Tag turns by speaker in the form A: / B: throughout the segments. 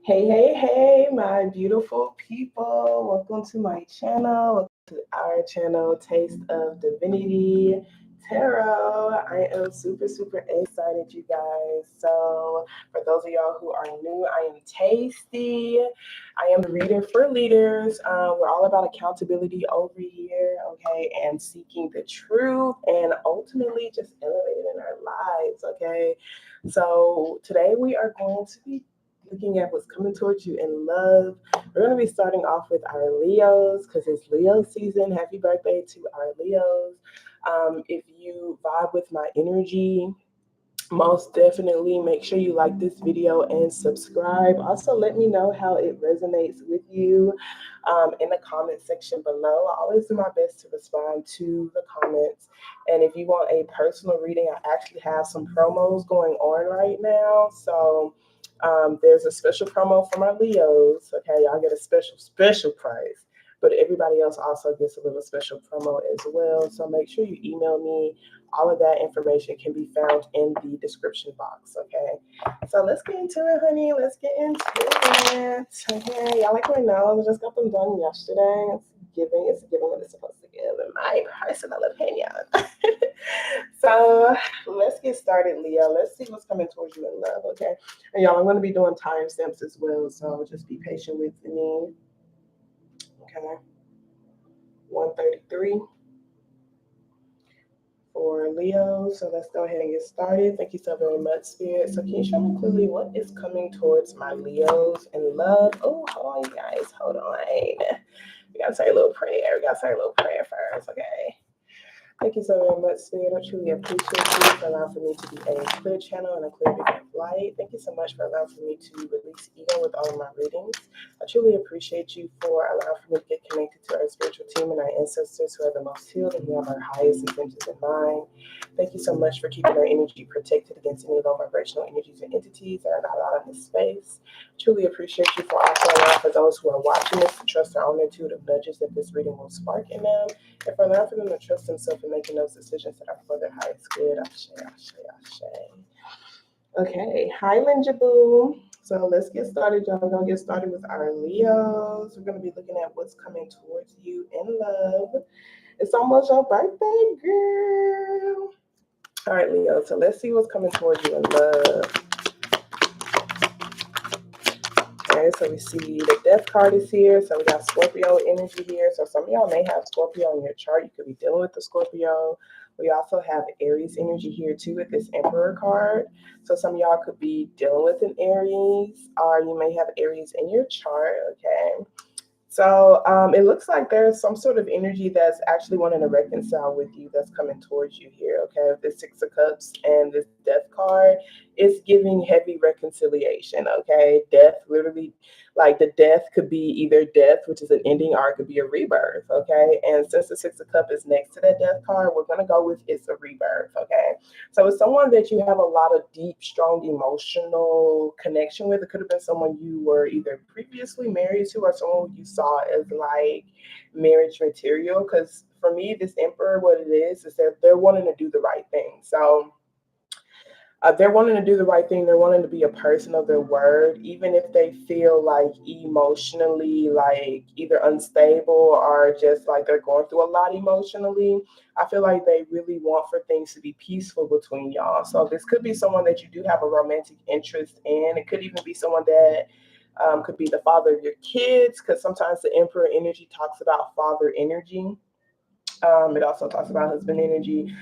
A: Hey, hey, hey, my beautiful people. Welcome to my channel. Welcome to our channel, Taste of Divinity Tarot. I am super, super excited, you guys. So, for those of y'all who are new, I am Tasty. I am the reader for leaders. We're all about accountability over here, okay, and seeking the truth and ultimately just elevating in our lives, okay. So, today we are going to be looking at what's coming towards you in love. We're going to be starting off with our Leos because it's Leo season. Happy birthday to our Leos. If you vibe with my energy, most definitely make sure you like this video and subscribe. Also, let me know how it resonates with you in the comment section below. I always do my best to respond to the comments. And if you want a personal reading, I actually have some promos going on right now. So there's a special promo for my Leos. Okay, y'all get a special price. But everybody else also gets a little special promo as well. So make sure you email me. All of that information can be found in the description box. Okay, so let's get into it, honey. Let's get into it. Okay, y'all like my nails? I just got them done yesterday. It's giving what it's supposed to give, in my personal opinion. So let's get started, Leo. Let's see what's coming towards you in love, okay? And y'all, I'm going to be doing timestamps as well, so just be patient with me. Okay, 133 for Leo. So let's go ahead and get started. Thank you so very much, Spirit. So can you show me clearly what is coming towards my Leos in love? Oh, hold on, you guys. Hold on. We got to say a little prayer. First, okay? Thank you so very much, Spirit. I truly appreciate you for allowing for me to be a clear channel and a clear beacon of light. Thank you so much for allowing for me to release ego with all of my readings. I truly appreciate you for allowing for me to get connected to our spiritual team and our ancestors who are the most healed and who have our highest intentions in mind. Thank you so much for keeping our energy protected against any low vibrational energies and entities that are not allowed in this space. Truly appreciate you for also allowing for those who are watching this to trust their own intuitive nudges that this reading will spark in them. And for allowing for them to trust themselves in making those decisions that are for their highest good. Ashe, ashe, ashe. Okay, hi, Linjaboo. So let's get started, y'all. We're going to get started with our Leos. We're going to be looking at what's coming towards you in love. It's almost your birthday, girl. All right, Leo. So let's see what's coming towards you in love. Okay, so we see the Death card is here. So we got Scorpio energy here. So some of y'all may have Scorpio in your chart. You could be dealing with the Scorpio. We also have Aries energy here too with this Emperor card. So some of y'all could be dealing with an Aries, or you may have Aries in your chart. Okay. So it looks like there's some sort of energy that's actually wanting to reconcile with you that's coming towards you here, okay? This Six of Cups and this Death card is giving heavy reconciliation, okay? Death, literally, like the death could be either death, which is an ending, or it could be a rebirth, okay? And since the Six of Cups is next to that Death card, we're going to go with it's a rebirth, okay? So it's someone that you have a lot of deep, strong emotional connection with. It could have been someone you were either previously married to or someone you saw as like marriage material. Because for me, this Emperor, what it is that they're wanting to do the right thing. So they're wanting to do the right thing. They're wanting to be a person of their word, even if they feel like emotionally like either unstable or just like they're going through a lot emotionally. I feel like they really want for things to be peaceful between y'all. So this could be someone that you do have a romantic interest in. It could even be someone that could be the father of your kids, because sometimes the Emperor energy talks about father energy. It also talks about husband energy.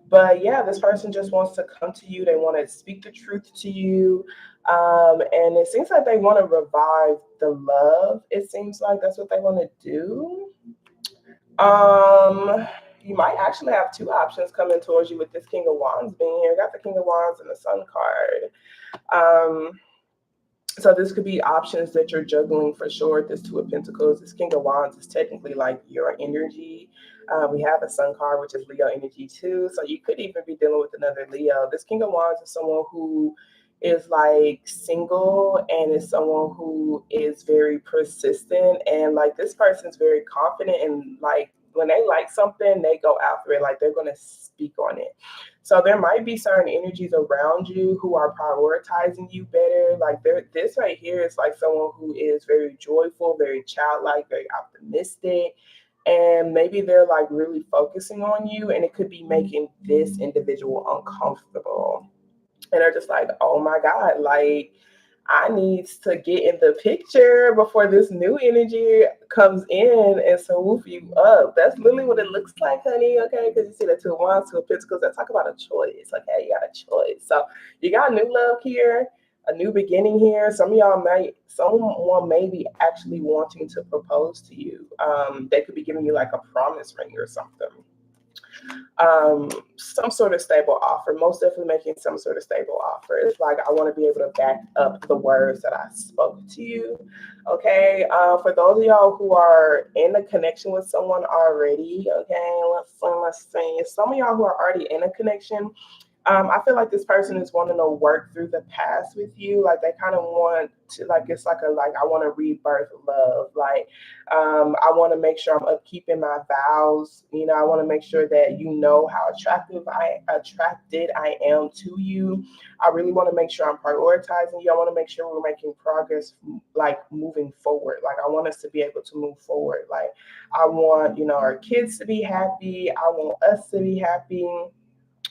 A: But yeah, this person just wants to come to you. They want to speak the truth to you. And it seems like they want to revive the love. It seems like that's what they want to do. You might actually have two options coming towards you with this King of Wands being here. Got the King of Wands and the Sun card. So this could be options that you're juggling for sure. This Two of Pentacles, this King of Wands is technically like your energy. We have a Sun card, which is Leo energy too. So you could even be dealing with another Leo. This King of Wands is someone who is like single and is someone who is very persistent. And like this person's very confident and like when they like something, they go after it. Like they're going to speak on it. So there might be certain energies around you who are prioritizing you better. Like this right here is like someone who is very joyful, very childlike, very optimistic. And maybe they're like really focusing on you, and it could be making this individual uncomfortable. And they're just like, oh my God, like I need to get in the picture before this new energy comes in and swoop you up. That's literally what it looks like, honey. Okay, because you see the 2 of Wands, 2 of Pentacles. That talk about a choice. Okay, you got a choice. So you got new love here, a new beginning here. Someone may be actually wanting to propose to you. They could be giving you like a promise ring or something. Some sort of stable offer, most definitely making some sort of stable offer. It's like, I want to be able to back up the words that I spoke to you. Okay. For those of y'all who are in a connection with someone already, okay, let's see. Some of y'all who are already in a connection, I feel like this person is wanting to work through the past with you. Like they kind of want to, like, it's like I want to rebirth love. Like, I want to make sure I'm upkeeping my vows. You know, I want to make sure that you know how attracted I am to you. I really want to make sure I'm prioritizing you. I want to make sure we're making progress, like moving forward. Like I want us to be able to move forward. Like I want, our kids to be happy. I want us to be happy.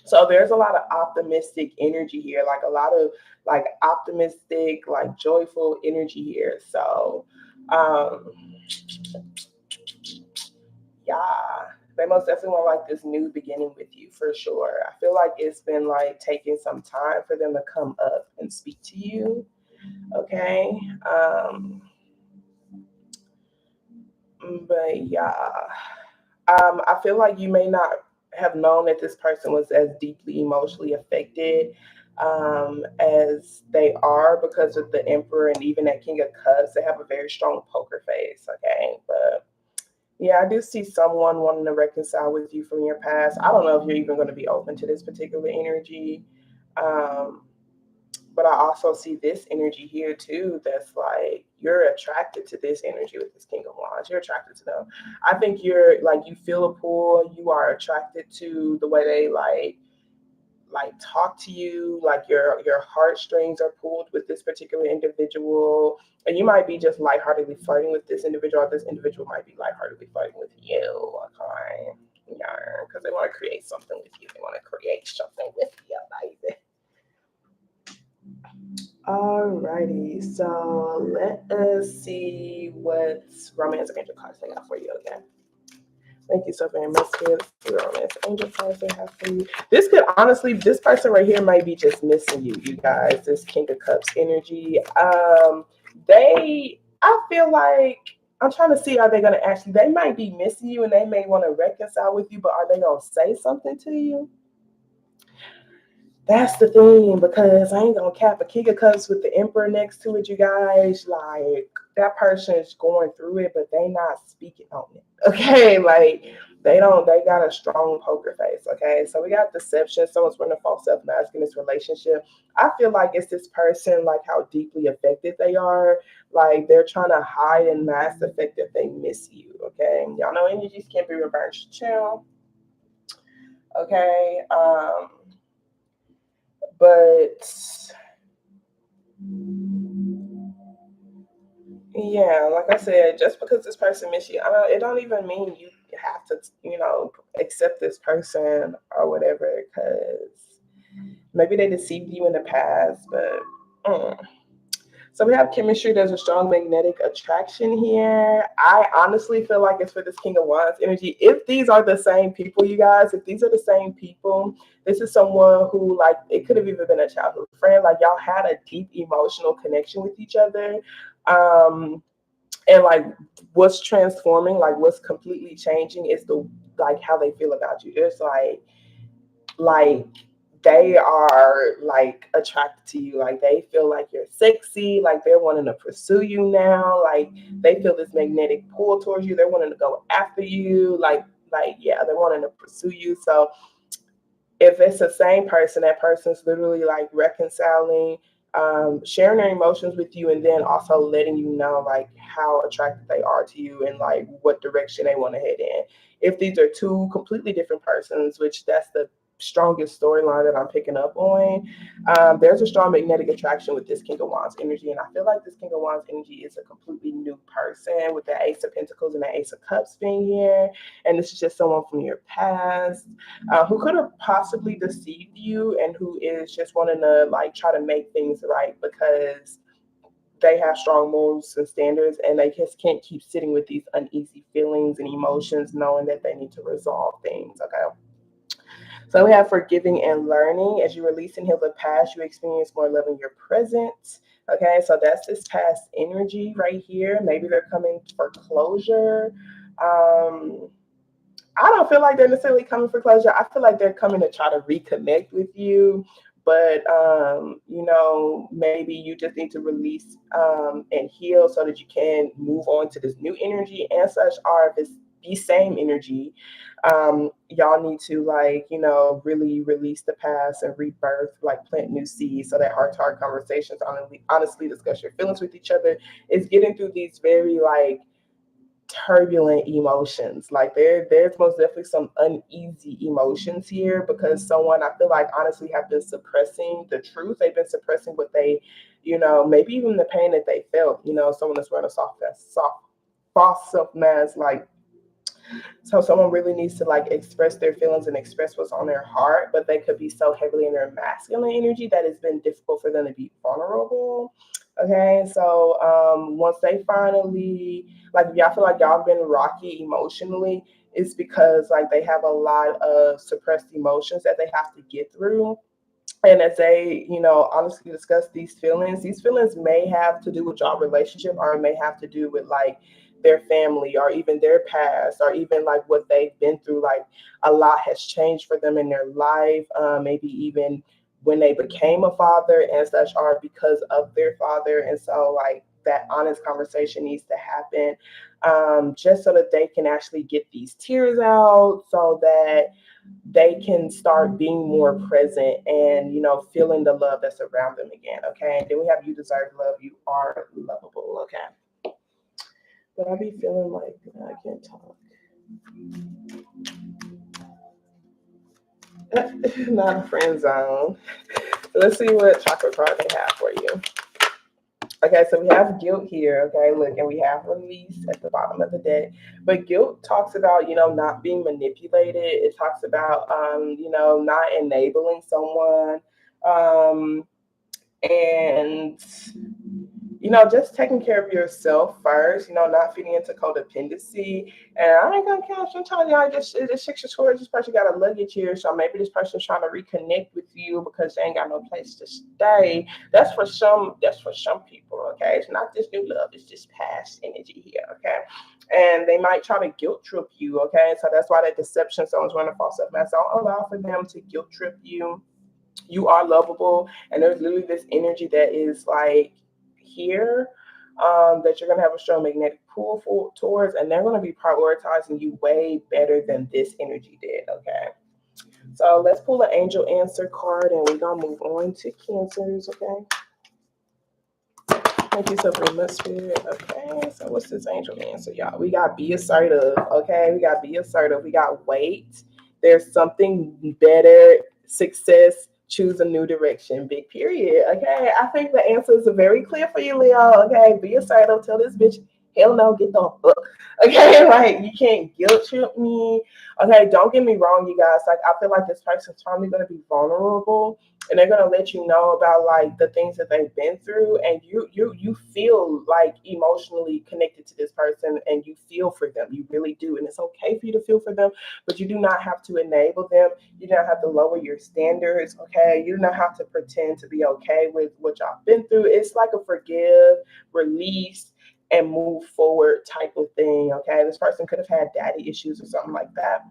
A: So there's a lot of optimistic energy here, like a lot of like optimistic, like joyful energy here. So yeah, they most definitely want like this new beginning with you for sure. I feel like it's been like taking some time for them to come up and speak to you. Okay. But yeah, I feel like you may not have known that this person was as deeply emotionally affected as they are, because of the Emperor and even that King of Cups. They have a very strong poker face. Okay. But yeah, I do see someone wanting to reconcile with you from your past. I don't know if you're even going to be open to this particular energy. But I also see this energy here too. That's like you're attracted to this energy with this King of Wands. You're attracted to them. I think you're like, you feel a pull. You are attracted to the way they like talk to you. Like your heartstrings are pulled with this particular individual, and you might be just lightheartedly flirting with this individual. Or this individual might be lightheartedly flirting with you. Okay, yeah, because they want to create something with you. They want to create something with you, baby. Alrighty, so let us see what romantic angel cards they got for you again. Thank you so very much for the romantic angel cards they have for you. This could honestly, this person right here might be just missing you, you guys. This King of Cups energy. I feel like I'm trying to see, are they going to actually? They might be missing you, and they may want to reconcile with you, but are they going to say something to you? That's the thing, because I ain't gonna cap, a King of Cups with the Emperor next to it, you guys. Like that person is going through it, but they not speaking on it. Okay, like they got a strong poker face. Okay, so we got deception. Someone's running false self-mask in this relationship. I feel like it's this person, like how deeply affected they are. Like they're trying to hide and mask the fact that they miss you. Okay, y'all know energies can't be reversed. Chill. Okay. But yeah, like I said, just because this person miss you, it don't even mean you have to, accept this person or whatever, because maybe they deceived you in the past, but So we have chemistry. There's a strong magnetic attraction here. I honestly feel like it's for this King of Wands energy. If these are the same people, you guys, if these are the same people, this is someone who, like, it could have even been a childhood friend. Like, y'all had a deep emotional connection with each other. And like what's transforming, like what's completely changing is how they feel about you. It's like they are like attracted to you, like they feel like you're sexy, like they're wanting to pursue you now, like they feel this magnetic pull towards you, they're wanting to go after you, yeah, they're wanting to pursue you. So if it's the same person, that person's literally like reconciling, sharing their emotions with you, and then also letting you know like how attracted they are to you and like what direction they want to head in. If these are two completely different persons, which that's the strongest storyline that I'm picking up on. There's a strong magnetic attraction with this King of Wands energy, and I feel like this King of Wands energy is a completely new person with the Ace of Pentacles and the Ace of Cups being here, and this is just someone from your past who could have possibly deceived you and who is just wanting to like try to make things right because they have strong morals and standards, and they just can't keep sitting with these uneasy feelings and emotions, knowing that they need to resolve things. Okay. So we have forgiving and learning. As you release and heal the past, you experience more love in your present. Okay, so that's this past energy right here. Maybe they're coming for closure. I don't feel like they're necessarily coming for closure. I feel like they're coming to try to reconnect with you. But, you know, maybe you just need to release and heal so that you can move on to this new energy and such. Or if it's the same energy, y'all need to, like, you know, really release the past and rebirth, like plant new seeds so that heart-to-heart conversations, honestly discuss your feelings with each other. It's getting through these very, like, turbulent emotions. Like there's most definitely some uneasy emotions here because someone, I feel like, honestly have been suppressing the truth. They've been suppressing what they, you know, maybe even the pain that they felt. You know, someone that's wearing a soft false self mask, like, so someone really needs to like express their feelings and express what's on their heart, but they could be so heavily in their masculine energy that it's been difficult for them to be vulnerable. Okay, so once they finally, like, if y'all feel like y'all been rocky emotionally, it's because like they have a lot of suppressed emotions that they have to get through. And as they, you know, honestly discuss these feelings may have to do with y'all relationship, or it may have to do with like their family or even their past or even like what they've been through. Like a lot has changed for them in their life, maybe even when they became a father and such, or because of their father. And so like that honest conversation needs to happen, just so that they can actually get these tears out so that they can start being more present and, you know, feeling the love that's around them again. Okay. And then we have you deserve love. You are lovable. Okay. But I be feeling like I can't talk. Not a friend zone. Let's see what chakra card they have for you. Okay, so we have guilt here. Okay, look, and we have release at the bottom of the deck. But guilt talks about, you know, not being manipulated. It talks about, you know, not enabling someone, and, you know, just taking care of yourself first, you know, not feeding into codependency. And I ain't gonna count. I'm telling y'all, just 6 of Swords, this person got a luggage here. So maybe this person's trying to reconnect with you because they ain't got no place to stay. That's for some people, okay? It's not this new love, it's just past energy here, okay? And they might try to guilt trip you, okay? So that's why that deception, someone's running false self mask. Don't allow for them to guilt trip you. You are lovable, and there's literally this energy that is like here, that you're going to have a strong magnetic pull towards, and they're going to be prioritizing you way better than this energy did. Okay, so let's pull an angel answer card, and we're going to move on to Cancers. Okay, thank you so very much, Spirit. Okay, so what's this angel answer, y'all? We got be assertive. Okay, we got be assertive. We got wait. There's something better. Success. Choose a new direction. Big period. Okay, I think the answers are very clear for you, Leo. Okay, be assertive. Tell this bitch, hell no, get the fuck. Okay, like you can't guilt trip me. Okay, don't get me wrong, you guys. Like I feel like this person's probably gonna be vulnerable, and they're gonna let you know about like the things that they've been through, and you feel like emotionally connected to this person, and you feel for them. You really do, and it's okay for you to feel for them, but you do not have to enable them. You don't have to lower your standards. Okay, you do not have to pretend to be okay with what y'all been through. It's like a forgive, release, and move forward type of thing. Okay, this person could have had daddy issues or something like that.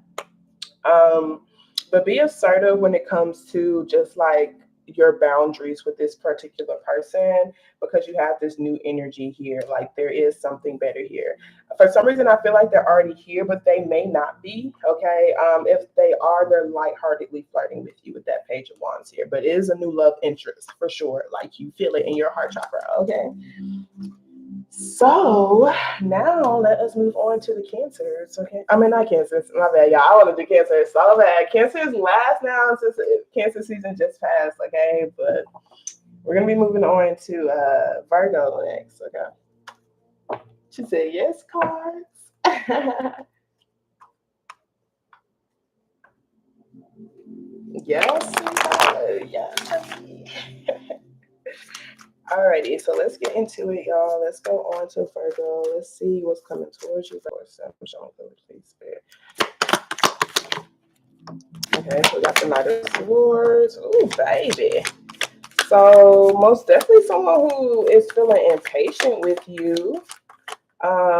A: But be assertive when it comes to just like your boundaries with this particular person, because you have this new energy here. Like there is something better here. For some reason, I feel like they're already here, but they may not be. Okay, if they are, they're lightheartedly flirting with you with that Page of Wands here. But it is a new love interest for sure. Like you feel it in your heart chakra. Okay. So now let us move on to the Cancers. Okay, I mean not Cancers. My bad, y'all. I want to do Cancer so bad. Cancer's last now since Cancer season just passed. Okay, but we're gonna be moving on to Virgo next. Okay. She said yes, cards. Yes, yes. Alrighty, so let's get into it, y'all. Let's go on to Virgo. Let's see what's coming towards you. I'm showing please spirit. Okay, so we got the Knight of Swords. Ooh, baby. So most definitely someone who is feeling impatient with you.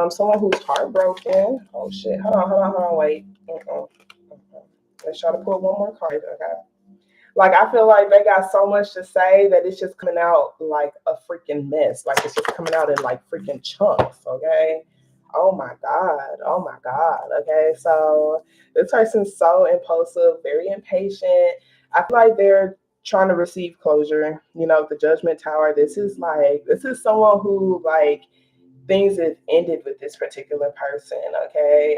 A: Someone who's heartbroken. Oh shit. Hold on, wait. Let's try to pull one more card. Okay. Like I feel like they got so much to say that it's just coming out like a freaking mess. Like it's just coming out in like freaking chunks. Okay. Oh my God. Oh my God. Okay. So this person's so impulsive, very impatient. I feel like they're trying to receive closure. You know, the Judgment Tower. This is someone who like things have ended with this particular person. Okay.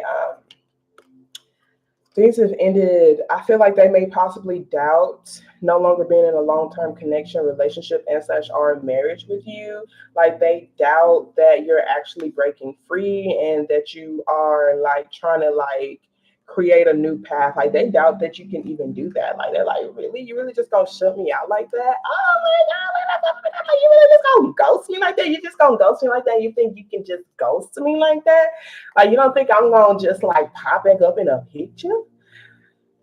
A: Things have ended. I feel like they may possibly doubt no longer being in a long-term connection, relationship, and such, or marriage with you. Like they doubt that you're actually breaking free and that you are like trying to like create a new path. Like they doubt that you can even do that. Like they're like, really? You really just gonna shut me out like that? Oh my God, like, you really just gonna ghost me like that? You just gonna ghost me like that? You think you can just ghost me like that? Like you don't think I'm gonna just like pop back up in a picture?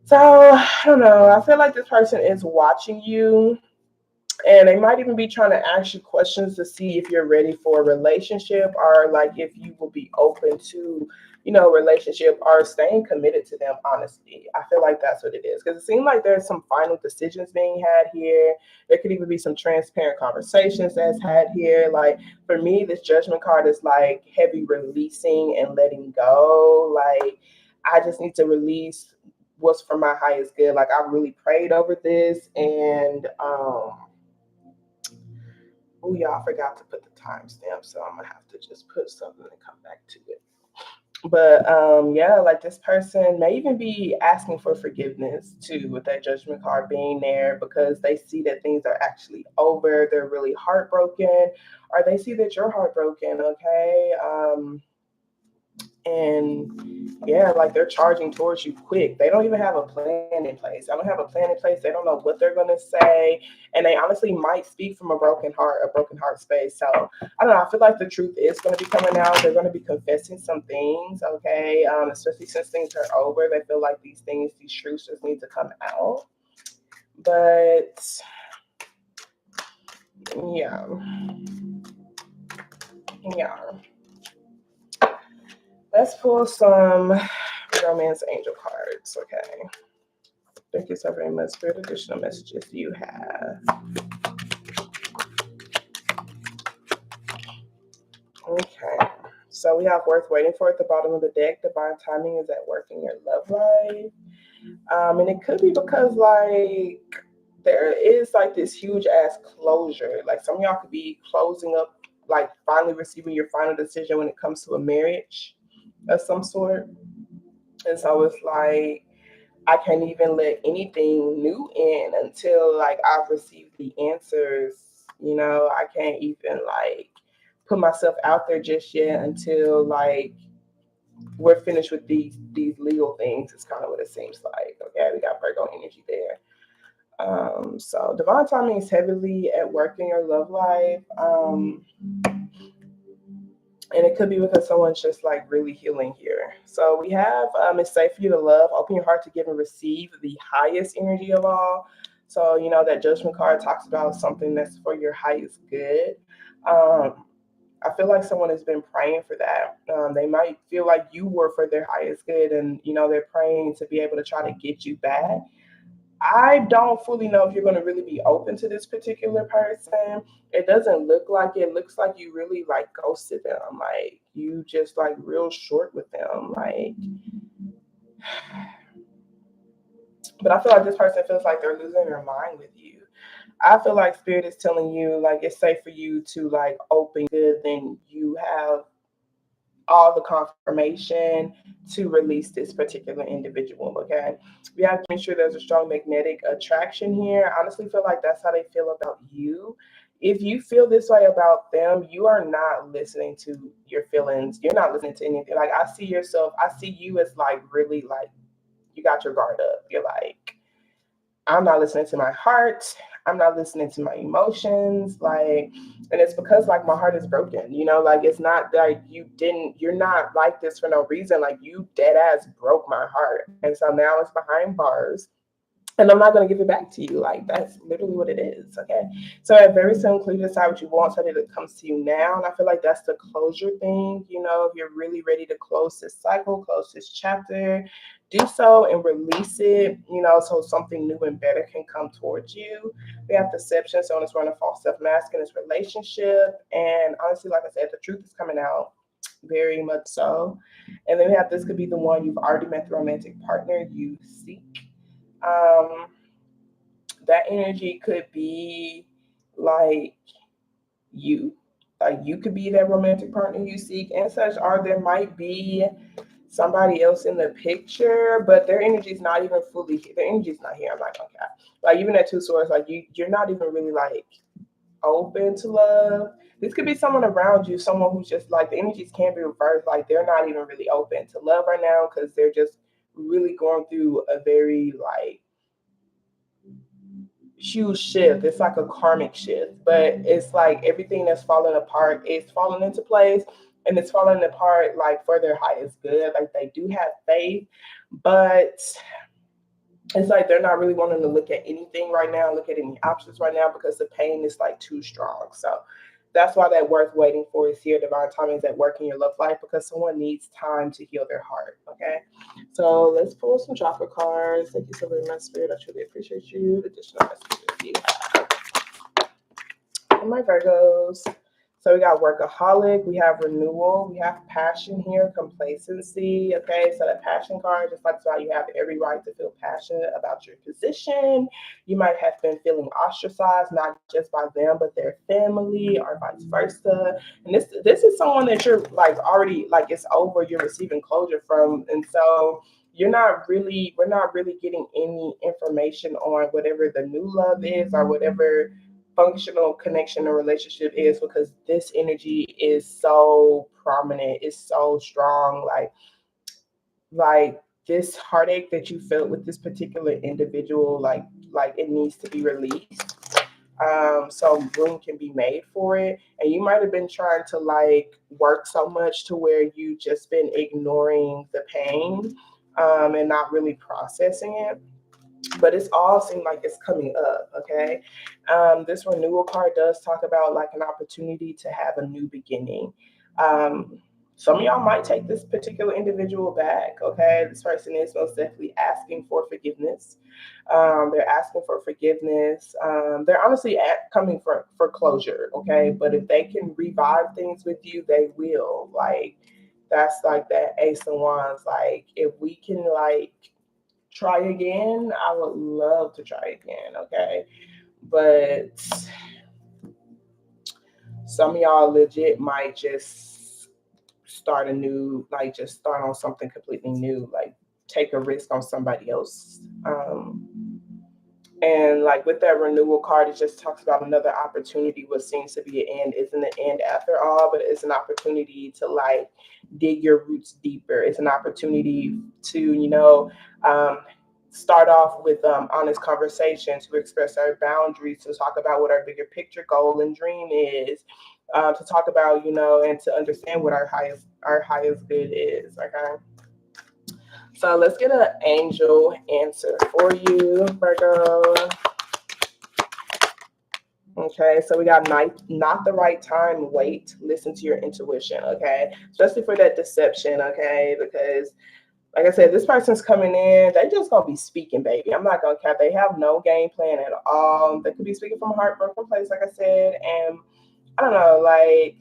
A: So I don't know. I feel like this person is watching you and they might even be trying to ask you questions to see if you're ready for a relationship or like if you will be open to, you know, relationship or staying committed to them, honestly. I feel like that's what it is. Because it seems like there's some final decisions being had here. There could even be some transparent conversations that's had here. Like for me, this Judgment card is like heavy releasing and letting go. Like I just need to release what's for my highest good. Like I really prayed over this and oh yeah, I forgot to put the timestamp, so I'm gonna have to just put something and come back to it. But yeah, like this person may even be asking for forgiveness too, with that Judgment card being there because they see that things are actually over. They're really heartbroken, or they see that you're heartbroken. Okay, and yeah, like they're charging towards you quick. They don't even have a plan in place. I don't have a plan in place. They don't know what they're gonna say, and they honestly might speak from a broken heart space. So I don't know. I feel like the truth is gonna be coming out. They're gonna be confessing some things, okay? Especially since things are over, they feel like these truths just need to come out. But yeah, yeah. Let's pull some romance angel cards, okay? Thank you so very much. Spirit, additional messages do you have? Okay. So we have worth waiting for at the bottom of the deck. Divine timing is at work in your love life. And it could be because like there is like this huge ass closure. Like some of y'all could be closing up, like finally receiving your final decision when it comes to a marriage of some sort. And so it's like I can't even let anything new in until like I've received the answers. You know, I can't even like put myself out there just yet until like we're finished with these legal things. It's kind of what it seems like. Okay, we got Virgo energy there. So divine timing is heavily at work in your love life. And it could be because someone's just like really healing here. So we have it's safe for you to love, open your heart to give and receive the highest energy of all. So, you know, that Judgment card talks about something that's for your highest good. I feel like someone has been praying for that. They might feel like you were for their highest good and, you know, they're praying to be able to try to get you back. I don't fully know if you're going to really be open to this particular person. It doesn't look like it. It looks like you really like ghosted them. Like you just like real short with them. Like, but I feel like this person feels like they're losing their mind with you. I feel like Spirit is telling you, like, it's safe for you to, like, open good, then you have all the confirmation to release this particular individual, okay? We have to make sure there's a strong magnetic attraction here. I honestly feel like that's how they feel about you. If you feel this way about them, you are not listening to your feelings. You're not listening to anything. Like, I see yourself, I see you as, like, really, like, you got your guard up. You're like, I'm not listening to my heart. I'm not listening to my emotions. Like, and it's because, like, my heart is broken, you know, like, it's not like you're not like this for no reason. Like, you dead ass broke my heart. And so now it's behind bars, and I'm not going to give it back to you. Like, that's literally what it is. Okay. So at very soon, clearly decide what you want so that it comes to you now. And I feel like that's the closure thing. You know, if you're really ready to close this cycle, close this chapter, do so and release it, you know, so something new and better can come towards you. We have deception. So it's running false self-mask in this relationship. And honestly, like I said, the truth is coming out very much so. And then we have this could be the one you've already met, the romantic partner you seek. um that energy could be like you you could be that romantic partner you seek and such, or there might be somebody else in the picture, but their energy is not even fully here. Their energy is not here. I'm like, okay, like even at Two Swords, like you're not even really like open to love. This could be someone around you, someone who's just like, the energies can be reversed, like they're not even really open to love right now because they're just really going through a very like huge shift. It's like a karmic shift, but it's like everything that's falling apart is falling into place, and it's falling apart like for their highest good. Like they do have faith, but it's like they're not really wanting to look at anything right now, look at any options right now because the pain is like too strong. So that's why that worth waiting for is here. Divine timing is at work in your love life because someone needs time to heal their heart. Okay. So let's pull some chakra cards. Thank you so very much, Spirit. I truly appreciate you. Additional messages you have. And my Virgos. So we got workaholic, we have renewal, we have passion here, complacency. Okay, so that passion card just talks about you have every right to feel passionate about your position. You might have been feeling ostracized, not just by them, but their family, or vice versa. And this is someone that you're like already like it's over. You're receiving closure from, and so we're not really getting any information on whatever the new love is or whatever functional connection or relationship is, because this energy is so prominent, it's so strong. Like this heartache that you felt with this particular individual, like it needs to be released. So room can be made for it. And you might have been trying to like work so much to where you just been ignoring the pain, and not really processing it, but it's all seemed like it's coming up. Okay. This renewal card does talk about like an opportunity to have a new beginning. Some of y'all might take this particular individual back. Okay. This person is most definitely asking for forgiveness. They're asking for forgiveness. They're honestly coming for closure. Okay. But if they can revive things with you, they will. Like, that's like that Ace of Wands. Like, if we can like try again, I would love to try again. Okay. But some of y'all legit might just start a new, like just start on something completely new, like take a risk on somebody else. And like with that renewal card, it just talks about another opportunity. What seems to be an end isn't an end after all, but it's an opportunity to like dig your roots deeper. It's an opportunity to, start off with honest conversation, to express our boundaries, to talk about what our bigger picture goal and dream is, to talk about, and to understand what our highest good is. Okay. So let's get an angel answer for you, Virgo. Okay, so we got not the right time, wait, listen to your intuition, okay? Especially for that deception, okay? Because like I said, this person's coming in, they just gonna be speaking, baby. I'm not gonna cap. They have no game plan at all. They could be speaking from a heartbroken place, like I said, and I don't know, like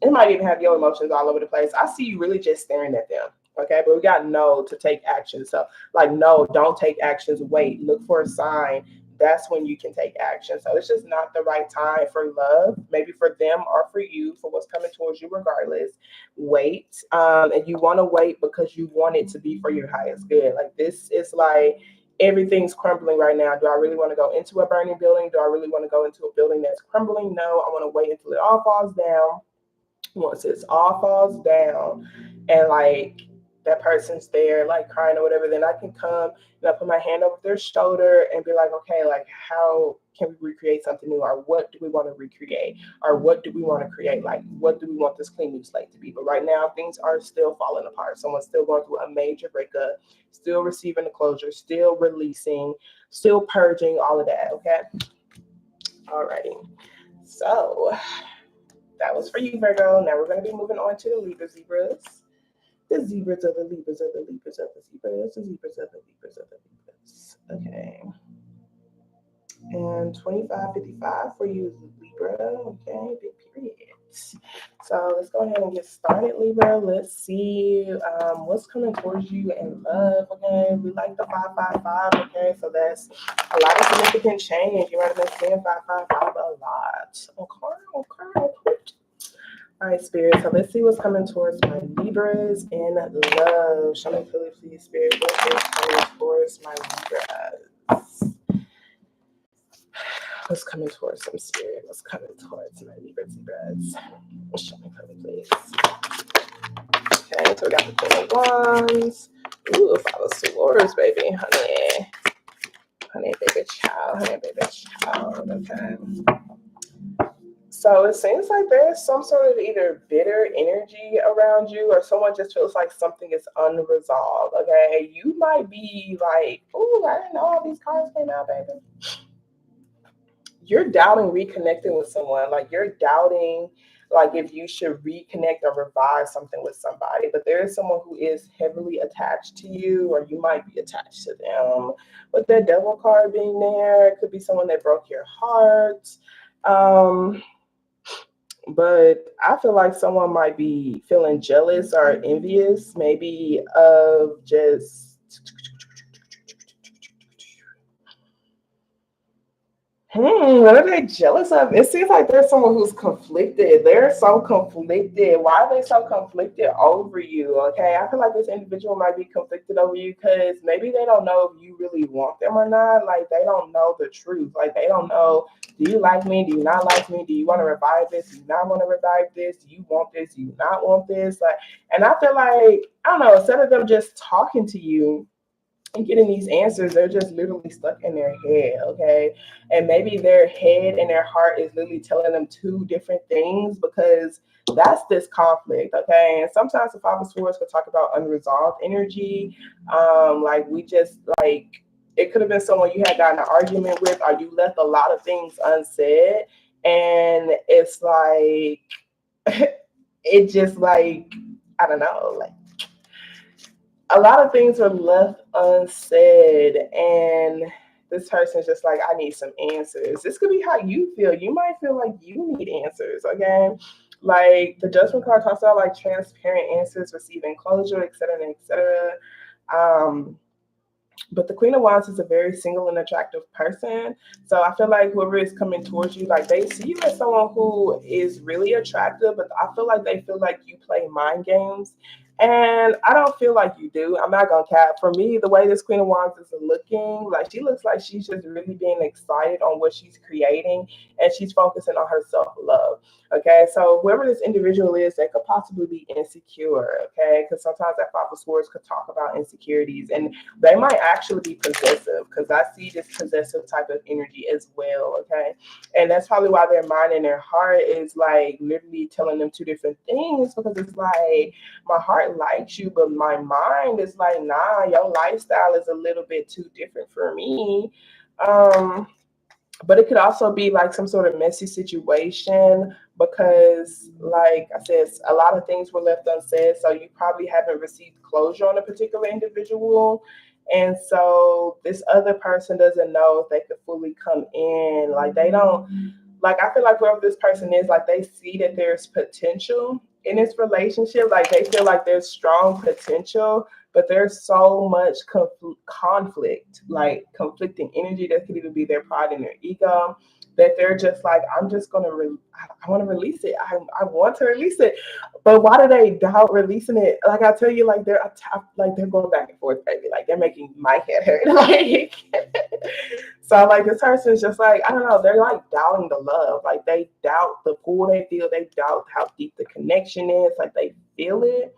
A: it might even have your emotions all over the place. I see you really just staring at them. Okay, but we got no to take action. So like no, don't take actions. Wait, look for a sign. that's when you can take action. So it's just not the right time for love, maybe for them or for you, for what's coming towards you regardless. Wait. And you want to wait because you want it to be for your highest good. Like, this is like everything's crumbling right now. Do I really want to go into a burning building? Do I really want to go into a building that's crumbling? No, I want to wait until it all falls down. Once it's all falls down and like that person's there like crying or whatever, then I can come and I put my hand over their shoulder and be like, okay, like, how can we recreate something new? Or what do we want to recreate? Or what do we want to create? Like, what do we want this clean new slate to be? But right now, things are still falling apart. Someone's still going through a major breakup, still receiving the closure, still releasing, still purging, all of that, okay? Alrighty. So that was for you, Virgo. Now we're going to be moving on to the Libras. The zebras of the Libras of the Libras of the zebras, the zebras of the Libras of the Libras. Okay. And 2555 for you, Libra. Okay, big period. So let's go ahead and get started, Libra. Let's see what's coming towards you in love. Okay, we like the 555. Okay, so that's a lot of significant change. You might have been seeing 555 a lot. Okay. All right, Spirit. So let's see what's coming towards my Libras in love. Show me clearly, please, Spirit. What is coming towards my Libras? What's coming towards some Spirit? What's coming towards my Libras? Show me clearly, please. Okay, so we got the Queen of Wands. Ooh, 5 of Swords, baby. Honey, baby child. Okay. So it seems like there's some sort of either bitter energy around you, or someone just feels like something is unresolved, okay? You might be like, oh, I didn't know all these cards came out, baby. You're doubting reconnecting with someone. Like, you're doubting, like, if you should reconnect or revive something with somebody. But there is someone who is heavily attached to you, or you might be attached to them. With that Devil card being there, it could be someone that broke your heart. But I feel like someone might be feeling jealous or envious, maybe of just what are they jealous of? It seems like there's someone who's conflicted. They're so conflicted. Why are they so conflicted over you? Okay, I feel like this individual might be conflicted over you because maybe they don't know if you really want them or not. Like, they don't know the truth. Like, they don't know, do you like me? Do you not like me? Do you want to revive this? Do you not want to revive this? Do you want this? Do you not want this? Like, and I feel like, I don't know, instead of them just talking to you and getting these answers, they're just literally stuck in their head, okay? And maybe their head and their heart is literally telling them two different things, because that's this conflict, okay? And sometimes the 5 of Swords could talk about unresolved energy. Like, we just, like, it could have been someone you had gotten an argument with, or you left a lot of things unsaid, and it's like, it just, like, I don't know, like, a lot of things were left unsaid, and this person's just like, I need some answers. This could be how you feel. You might feel like you need answers, okay? Like, the Judgment card talks about like transparent answers, receiving closure, etc., etc. But the Queen of Wands is a very single and attractive person. So I feel like whoever is coming towards you, like, they see you as someone who is really attractive, but I feel like they feel like you play mind games. And I don't feel like you do. I'm not gonna cap. For me, the way this Queen of Wands is looking, like, she looks like she's just really being excited on what she's creating, and she's focusing on her self-love. Okay, so whoever this individual is, they could possibly be insecure. Okay, because sometimes that 5 of Swords could talk about insecurities, and they might actually be possessive, because I see this possessive type of energy as well. Okay, and that's probably why their mind and their heart is like literally telling them two different things, because it's like, my heart likes you, but my mind is like, nah, your lifestyle is a little bit too different for me. But it could also be like some sort of messy situation, because, like I said, a lot of things were left unsaid, so you probably haven't received closure on a particular individual. And so this other person doesn't know if they could fully come in. Like, they don't, like, I feel like whoever this person is, like, they see that there's potential in this relationship. Like, they feel like there's strong potential, but there's so much conflict, like conflicting energy that could even be their pride and their ego, that they're just like, I'm just gonna, I want to release it. I want to release it, but why do they doubt releasing it? Like I tell you, like like they're going back and forth, baby. Like they're making my head hurt. Like so, like this person's just like, I don't know. They're like doubting the love. Like they doubt the pull they feel. They doubt how deep the connection is. Like they feel it,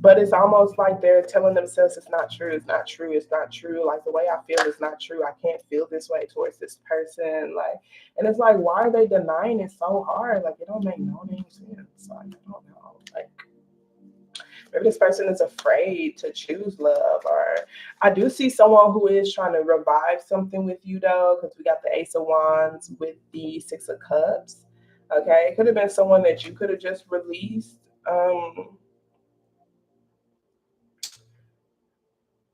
A: but it's almost like they're telling themselves it's not true, it's not true, it's not true. Like the way I feel is not true. I can't feel this way towards this person. Like, and it's like, why are they denying it so hard? Like it don't make no damn sense. Like I don't know. Like maybe this person is afraid to choose love, or I do see someone who is trying to revive something with you though, because we got the Ace of Wands with the Six of Cups. Okay, it could have been someone that you could have just released.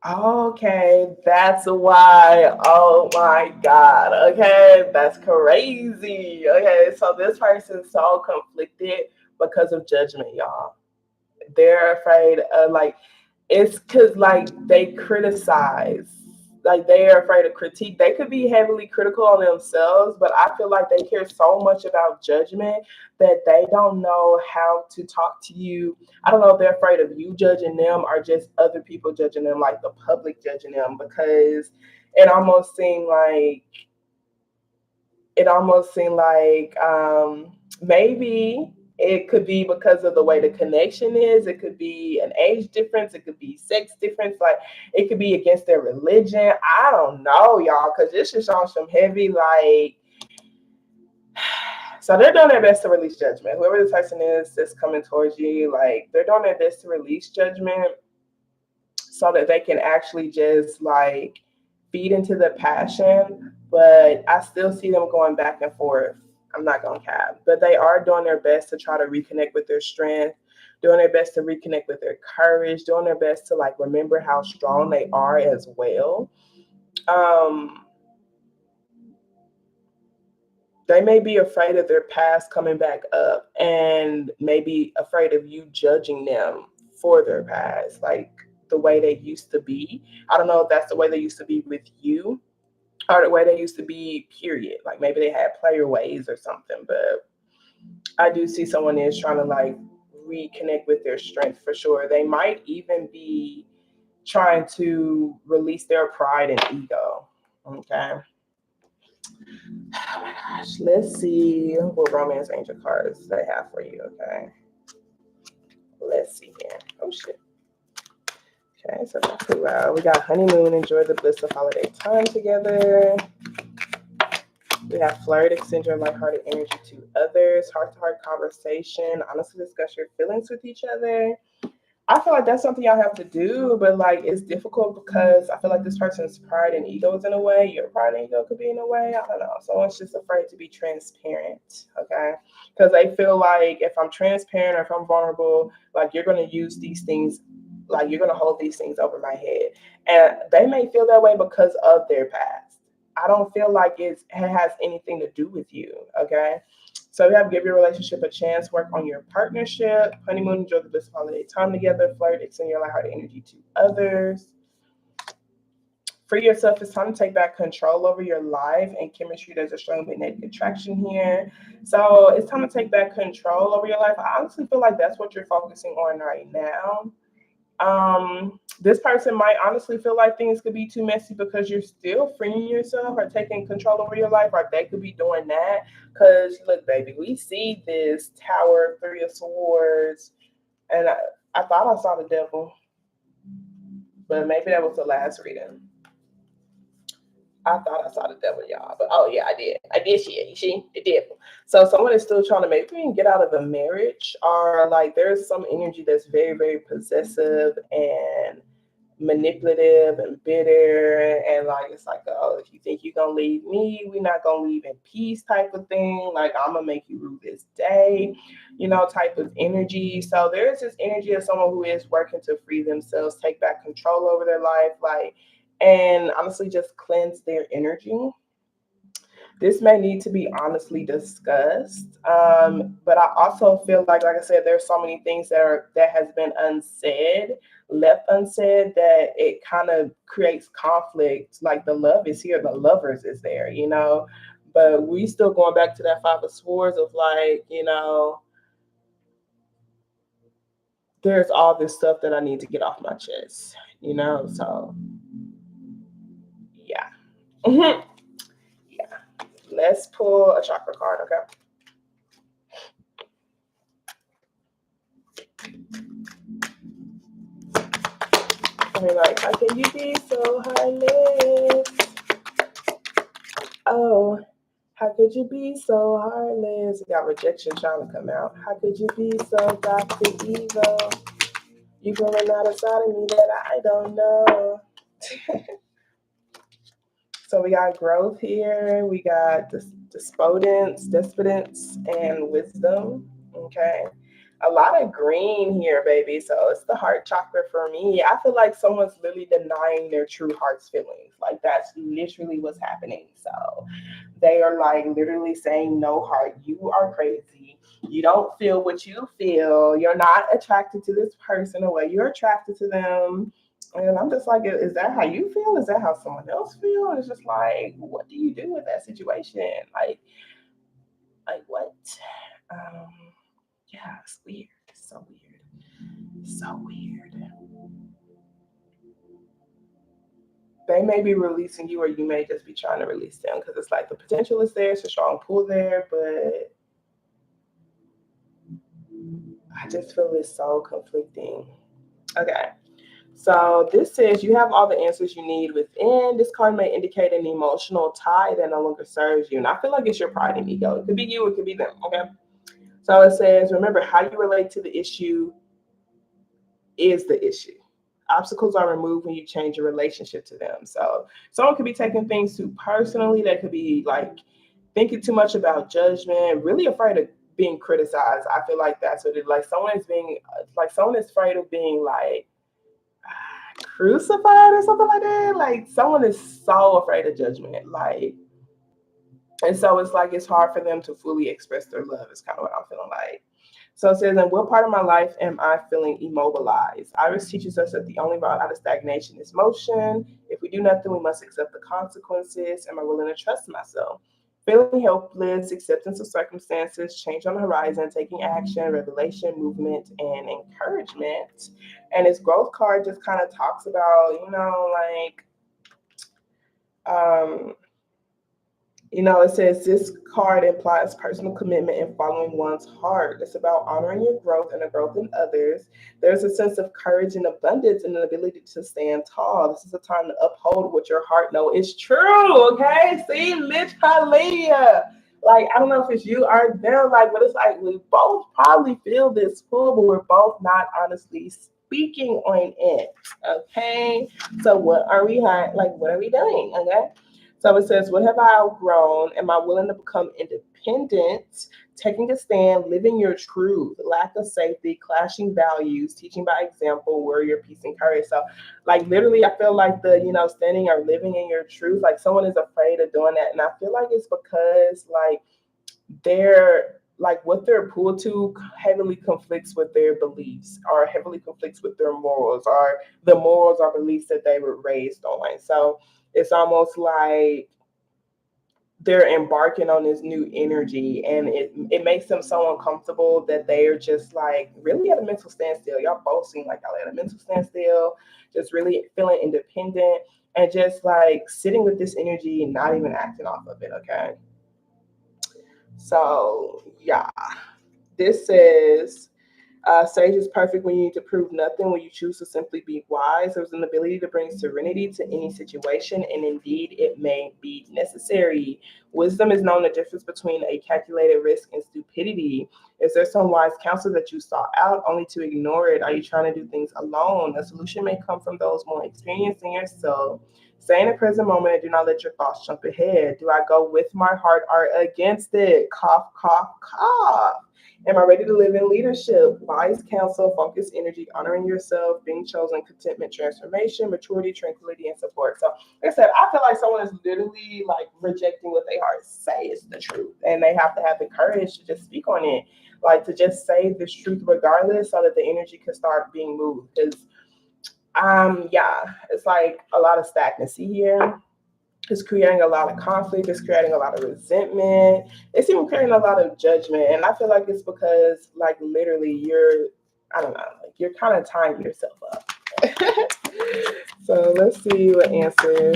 A: Okay, that's why. Oh my God. Okay, that's crazy. Okay, so this person's so conflicted because of judgment, y'all. They're afraid of like, it's because like they criticize, like they are afraid of critique. They could be heavily critical on themselves, but I feel like they care so much about judgment that they don't know how to talk to you. I don't know if they're afraid of you judging them or just other people judging them, like the public judging them, because it almost seemed like maybe it could be because of the way the connection is. It could be an age difference. It could be sex difference. Like it could be against their religion. I don't know, y'all, because this is on some heavy like. So they're doing their best to release judgment. Whoever this person is that's coming towards you, like they're doing their best to release judgment so that they can actually just like feed into the passion. But I still see them going back and forth. I'm not going to cap, but they are doing their best to try to reconnect with their strength, doing their best to reconnect with their courage, doing their best to like remember how strong they are as well. They may be afraid of their past coming back up and maybe afraid of you judging them for their past, like the way they used to be. I don't know if that's the way they used to be with you or the way they used to be, period. Like maybe they had player ways or something, but I do see someone is trying to like reconnect with their strength for sure. They might even be trying to release their pride and ego. Okay. Oh my gosh. Let's see what romance angel cards they have for you. Okay. Let's see here. Oh shit. Okay, so that's pretty well. We got honeymoon, enjoy the bliss of holiday time together. We have flirt, extend your lighthearted energy to others, heart-to-heart conversation, honestly discuss your feelings with each other. I feel like that's something y'all have to do, but like it's difficult because I feel like this person's pride and ego is in a way. Your pride and ego could be in a way. I don't know. Someone's just afraid to be transparent, okay? Because they feel like if I'm transparent or if I'm vulnerable, like you're going to use these things, like you're going to hold these things over my head. And they may feel that way because of their past. I don't feel like it has anything to do with you, okay? So we have give your relationship a chance, work on your partnership, honeymoon, enjoy the best holiday time together, flirt, extend your lighthearted energy to others. For yourself, it's time to take back control over your life and chemistry. There's a strong magnetic attraction here. So it's time to take back control over your life. I honestly feel like that's what you're focusing on right now. This person might honestly feel like things could be too messy because you're still freeing yourself or taking control over your life, or they could be doing that. Because look, baby, we see this Tower, Three of Swords, and I thought I saw the devil, but maybe that was the last reading. I thought I saw the devil, y'all. But oh yeah, I did. I did see it. You see the devil. So someone is still trying to maybe get out of a marriage, or like there's some energy that's very, very possessive and manipulative and bitter, and like it's like, oh, if you think you're gonna leave me, we're not gonna leave in peace type of thing. Like I'm gonna make you rue this day, type of energy. So there's this energy of someone who is working to free themselves, take back control over their life, like, and honestly just cleanse their energy. This may need to be honestly discussed. But I also feel like I said, there's so many things that has been unsaid, left unsaid, that it kind of creates conflict. Like the love is here, the lovers is there, you know. But we still going back to that Five of Swords of like, you know, there's all this stuff that I need to get off my chest, you know. So yeah. Yeah. Let's pull a chakra card, okay? I mean, like, how can you be so heartless? Oh, how could you be so heartless? We got rejection trying to come out. How could you be so Dr. Evil? You growing out a side of me that I don't know. So we got growth here. We got despotence, and wisdom. Okay. A lot of green here, baby. So it's the heart chakra for me. I feel like someone's literally denying their true heart's feelings. Like that's literally what's happening. So they are like literally saying, no heart, you are crazy. You don't feel what you feel. You're not attracted to this person the way you're attracted to them. And I'm just like, is that how you feel? Is that how someone else feels? And it's just like, what do you do with that situation? Like what? Um, yeah, it's weird. It's so weird. So weird. They may be releasing you, or you may just be trying to release them, because it's like the potential is there, it's a strong pull there, but I just feel it's so conflicting. Okay. So this says you have all the answers you need within. This card may indicate an emotional tie that no longer serves you. And I feel like it's your pride and ego. It could be you, it could be them. Okay. So it says, remember, how you relate to the issue is the issue. Obstacles are removed when you change your relationship to them. So someone could be taking things too personally. They could be like thinking too much about judgment, really afraid of being criticized. I feel like that's what it is. Like someone is afraid of being like crucified or something like that. Like someone is so afraid of judgment. Like, and so it's like it's hard for them to fully express their love. It's kind of what I'm feeling like. So it says, in what part of my life am I feeling immobilized? Iris teaches us that the only route out of stagnation is motion. If we do nothing, we must accept the consequences. Am I willing to trust myself? Feeling helpless, acceptance of circumstances, change on the horizon, taking action, revelation, movement, and encouragement. And this growth card just kind of talks about, it says this card implies personal commitment and following one's heart. It's about honoring your growth and the growth in others. There's a sense of courage and abundance and an ability to stand tall. This is a time to uphold what your heart knows is true. Okay, see, literally. Like, I don't know if it's you or them, like, but it's like we both probably feel this pull, but we're both not honestly speaking on it. Okay, so what are we what are we doing? Okay. So it says, what have I outgrown? Am I willing to become independent? Taking a stand, living your truth, lack of safety, clashing values, teaching by example, warrior, peace, and courage. So, like, literally, I feel like standing or living in your truth, like, someone is afraid of doing that. And I feel like it's because, like, what they're pulled to heavily conflicts with their beliefs or heavily conflicts with their morals or the morals or beliefs that they were raised on. So it's almost like they're embarking on this new energy, and it makes them so uncomfortable that they are just like really at a mental standstill. Y'all both seem like y'all at a mental standstill, just really feeling independent and just like sitting with this energy and not even acting off of it. Okay. So yeah, this says sage is perfect when you need to prove nothing, when you choose to simply be wise. There's an ability to bring serenity to any situation, and indeed it may be necessary. Wisdom is knowing the difference between a calculated risk and stupidity. Is there some wise counsel that you sought out only to ignore it? Are you trying to do things alone? A solution may come from those more experienced in yourself. Stay in the present moment and do not let your thoughts jump ahead. Do I go with my heart or against it? Cough, cough, cough. Am I ready to live in leadership? Wise counsel, focused energy, honoring yourself, being chosen, contentment, transformation, maturity, tranquility, and support. So, like I said, I feel like someone is literally like rejecting what they heart say is the truth, and they have to have the courage to just speak on it, like to just say this truth regardless, so that the energy can start being moved. Because, yeah, it's like a lot of stagnancy here. It's creating a lot of conflict. It's creating a lot of resentment. It's even creating a lot of judgment. And I feel like it's because, like, literally, I don't know, like you're kind of tying yourself up. So let's see what answers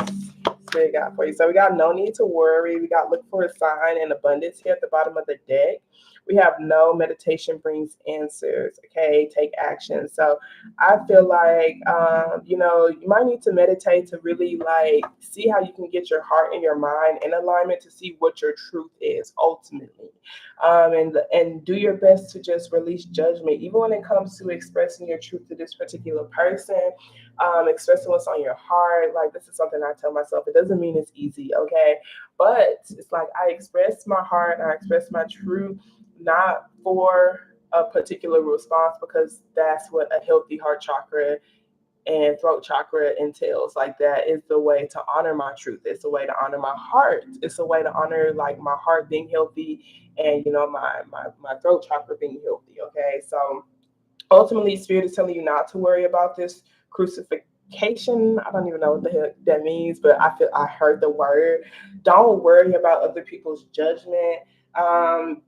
A: we got for you. So we got no need to worry. We got look for a sign and abundance here at the bottom of the deck. We have no meditation brings answers. Okay, take action. So I feel like you might need to meditate to really like see how you can get your heart and your mind in alignment to see what your truth is ultimately, and do your best to just release judgment, even when it comes to expressing your truth to this particular person, expressing what's on your heart. Like this is something I tell myself. It doesn't mean it's easy, okay, but it's like I express my heart, I express my truth, not for a particular response, because that's what a healthy heart chakra and throat chakra entails. Like that is the way to honor my truth. It's a way to honor my heart. It's a way to honor like my heart being healthy, and my throat chakra being healthy. Okay, so ultimately spirit is telling you not to worry about this crucifixion. I don't even know what the heck that means, but I heard the word. Don't worry about other people's judgment,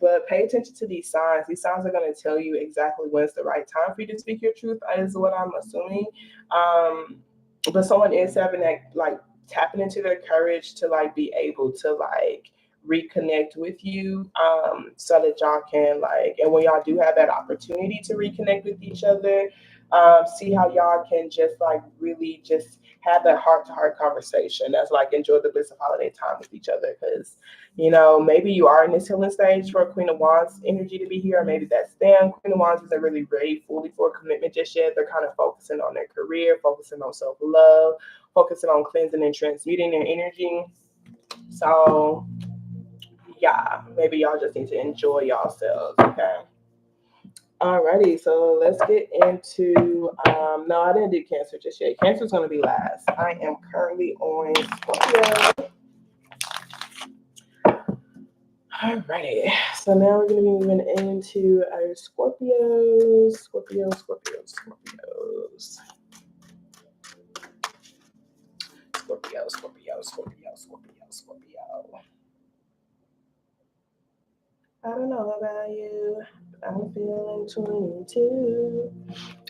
A: but pay attention to these signs. These signs are going to tell you exactly when it's the right time for you to speak your truth, is what I'm assuming. But someone is having that, like, tapping into their courage to like be able to like reconnect with you, so that y'all can like, and when y'all do have that opportunity to reconnect with each other, see how y'all can just like really just have that heart-to-heart conversation that's like enjoy the bliss of holiday time with each other. Because maybe you are in this healing stage for Queen of Wands energy to be here, or maybe that's them. Queen of Wands isn't really ready fully for a commitment just yet. They're kind of focusing on their career, focusing on self-love, focusing on cleansing and transmuting their energy. So yeah, maybe y'all just need to enjoy yourselves, okay? Alrighty, so let's get into, no, I didn't do Cancer just yet. Cancer's going to be last. I am currently on Scorpio. Alrighty, so now we're going to be moving into our Scorpios. Scorpios. I don't know about you, but I'm feeling 22.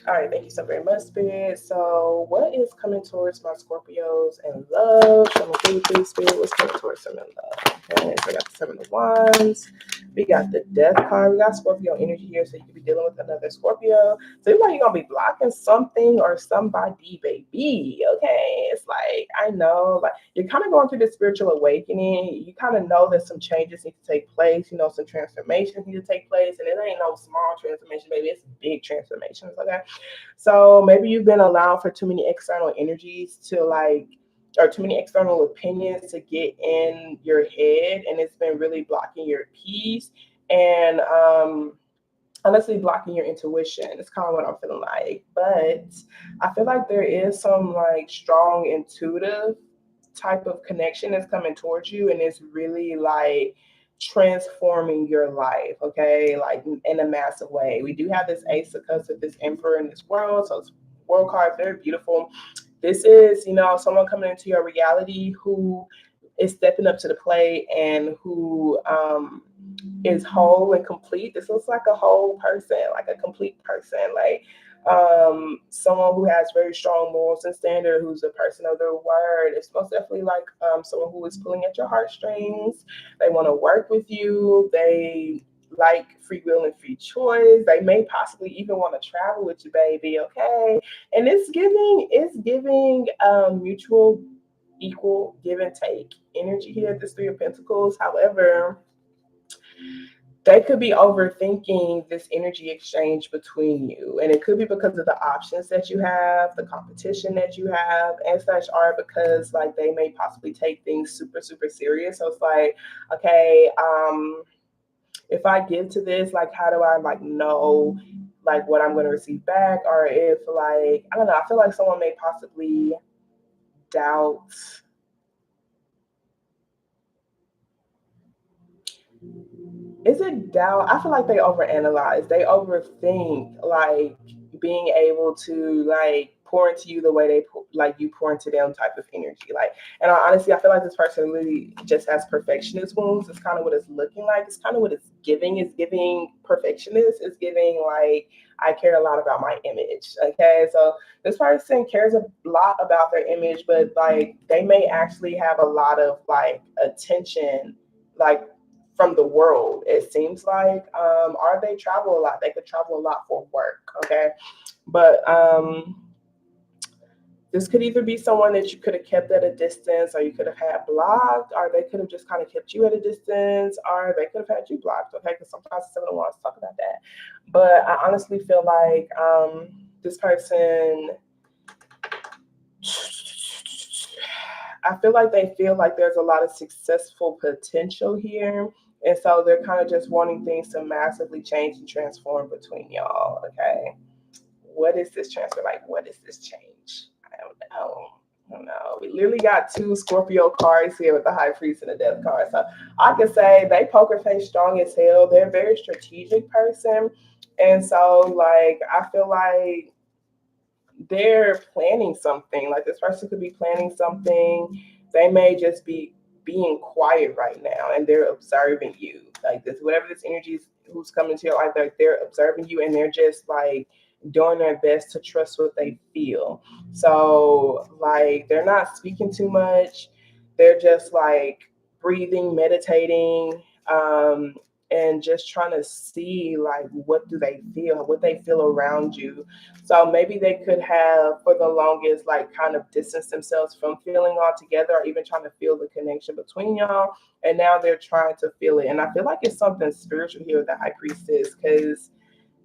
A: All right, thank you so very much, Spirit. So, what is coming towards my Scorpios in love? Show me, please, Spirit. What's coming towards them in love? Okay, so I got the Seven of Wands. We got the Death card. We got Scorpio energy here, so you could be dealing with another Scorpio. So, you're like, you're going to be blocking something or somebody, baby. Okay, it's like, I know, like, you're kind of going through this spiritual awakening. You kind of know that some changes need to take place, some transformations need to take place, and it ain't no small transformation, baby. It's big transformations, okay? So maybe you've been allowed for too many external energies to like, or too many external opinions to get in your head, and it's been really blocking your peace and honestly blocking your intuition. It's kind of what I'm feeling like. But I feel like there is some like strong intuitive type of connection that's coming towards you, and it's really like transforming your life, okay, like in a massive way. We do have this Ace of Cups with this Emperor in this world, so it's world card, very beautiful. This is someone coming into your reality who is stepping up to the plate and who is whole and complete. This looks like a whole person, like a complete person, like someone who has very strong morals and standard, who's a person of their word. It's most definitely like someone who is pulling at your heartstrings. They want to work with you. They like free will and free choice. They may possibly even want to travel with you, baby. Okay, and it's giving mutual, equal give and take energy here at this Three of Pentacles. However, they could be overthinking this energy exchange between you. And it could be because of the options that you have, the competition that you have, and such, or because like they may possibly take things super, super serious. So it's like, okay, if I give to this, like, how do I like know like what I'm going to receive back? Or if like, I don't know, I feel like someone may possibly doubt. Is it doubt? I feel like they overanalyze. They overthink, like being able to like pour into you the way like you pour into them type of energy. Like, and honestly, I feel like this person really just has perfectionist wounds. It's kind of what it's looking like. It's kind of what it's giving. It's giving perfectionist. It's giving like I care a lot about my image. Okay, so this person cares a lot about their image, but like they may actually have a lot of like attention, like from the world, it seems like, or they travel a lot. They could travel a lot for work. Okay, but this could either be someone that you could have kept at a distance, or you could have had blocked, or they could have just kind of kept you at a distance, or they could have had you blocked. Okay, because sometimes someone wants to talk about that. But I honestly feel like this person, I feel like they feel like there's a lot of successful potential here. And so they're kind of just wanting things to massively change and transform between y'all. Okay. What is this transfer like? What is this change? I don't know. I don't know. We literally got two Scorpio cards here with the High Priest and the Death card. So I could say they poker face strong as hell. They're a very strategic person. And so, like, I feel like they're planning something. Like this person could be planning something. They may just be being quiet right now and they're observing you. Like this, whatever this energy is who's coming to your life, like they're observing you and they're just like doing their best to trust what they feel. So like they're not speaking too much. They're just like breathing, meditating, and just trying to see like what do they feel, what they feel around you. So maybe they could have, for the longest, like kind of distanced themselves from feeling all together, or even trying to feel the connection between y'all. And now they're trying to feel it. And I feel like it's something spiritual here with the High Priestess, because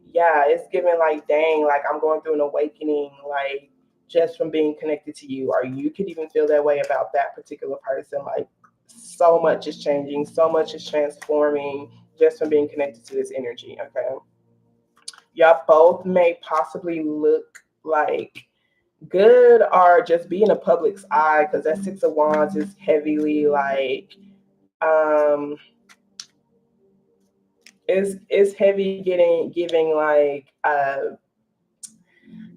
A: yeah, it's giving like, dang, like I'm going through an awakening, like just from being connected to you. Or you could even feel that way about that particular person. Like so much is changing, so much is transforming just from being connected to this energy. Okay. Y'all both may possibly look like good or just be in the public's eye, because that Six of Wands is heavily like um is heavy getting giving like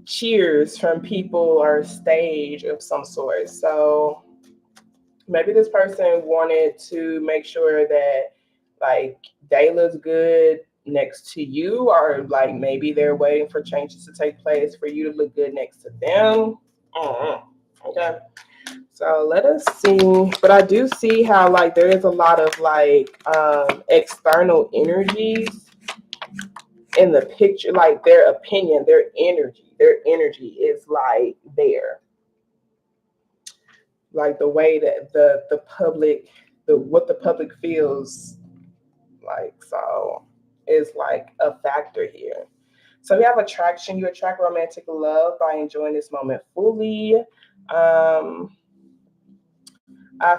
A: cheers from people or stage of some sort. So maybe this person wanted to make sure that like they look good next to you, or like maybe they're waiting for changes to take place for you to look good next to them. Okay, so let us see. But I do see how like there is a lot of like external energies in the picture, like their opinion, their energy is like there, like the way that the public, the what the public feels like. So is like a factor here. So we have attraction. You attract romantic love by enjoying this moment fully. I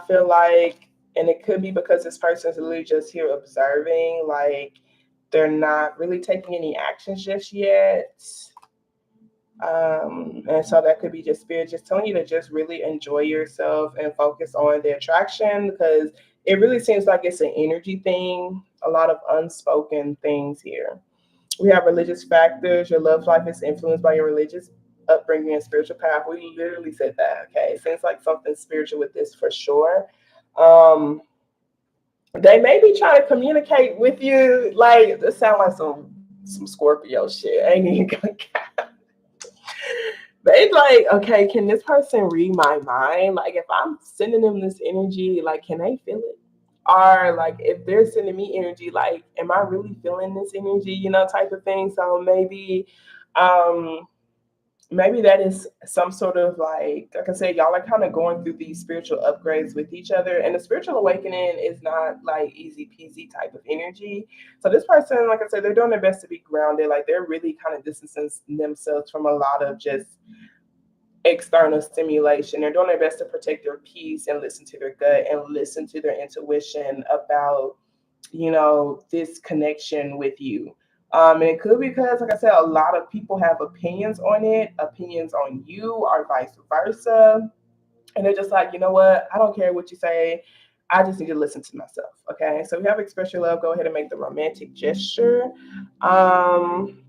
A: feel like, and it could be because this person's literally just here observing, like they're not really taking any actions just yet. And so that could be just spirit just telling you to just really enjoy yourself and focus on the attraction, because it really seems like it's an energy thing, a lot of unspoken things here. We have religious factors. Your love life is influenced by your religious upbringing and spiritual path. We literally said that. Okay, it seems like something spiritual with this for sure. Um, they may be trying to communicate with you. Like it sounds like some Scorpio shit. Ain't even gonna. They like, okay, can this person read my mind? Like if I'm sending them this energy, like can they feel it? Or like if they're sending me energy, like am I really feeling this energy, type of thing. So um maybe that is some sort of like I said, y'all are kind of going through these spiritual upgrades with each other. And the spiritual awakening is not like easy peasy type of energy. So this person, like I said, they're doing their best to be grounded. Like they're really kind of distancing themselves from a lot of just external stimulation. They're doing their best to protect their peace and listen to their gut and listen to their intuition about you know, this connection with you. And it could be because, like I said, a lot of people have opinions on it, opinions on you, or vice versa. And they're just like, you know what? I don't care what you say. I just need to listen to myself. Okay. So if you have express your love, go ahead and make the romantic gesture. Um,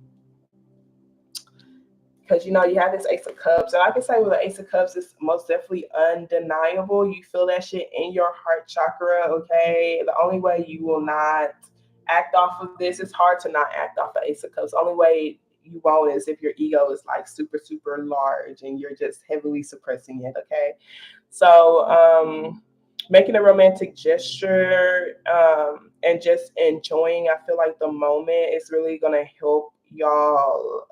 A: because you know you have this Ace of Cups, and I can say with the Ace of Cups, it's most definitely undeniable. You feel that shit in your heart chakra. Okay, the only way you will not act off of this, it's hard to not act off the Ace of Cups. The only way you won't is if your ego is like super super large and you're just heavily suppressing it. Okay, so making a romantic gesture and just enjoying, I feel like the moment is really gonna help y'all.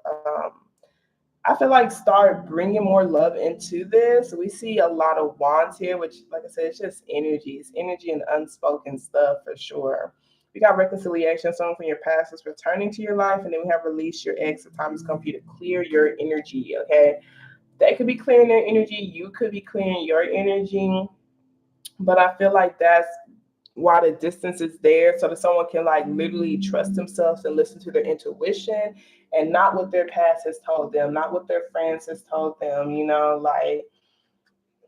A: I feel like start bringing more love into this. We see a lot of wands here, which, like I said, it's just energy. It's energy and unspoken stuff for sure. We got reconciliation, someone from your past is returning to your life, and then we have release your ex. The time has come for you to clear your energy. Okay, they could be clearing their energy. You could be clearing your energy, but I feel like that's while the distance is there so that someone can like literally trust themselves and listen to their intuition and not what their past has told them, not what their friends has told them, you know, like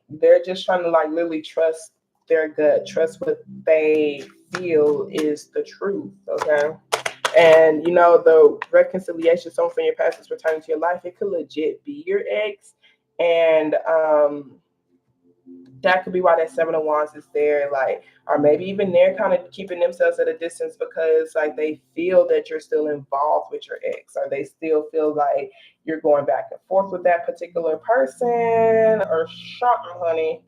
A: they're just trying to like literally trust their gut, trust what they feel is the truth. Okay. And you know, the reconciliation, someone from your past is returning to your life, it could legit be your ex. And that could be why that Seven of Wands is there, like, or maybe even they're kind of keeping themselves at a distance because like they feel that you're still involved with your ex, or they still feel like you're going back and forth with that particular person, or something, honey,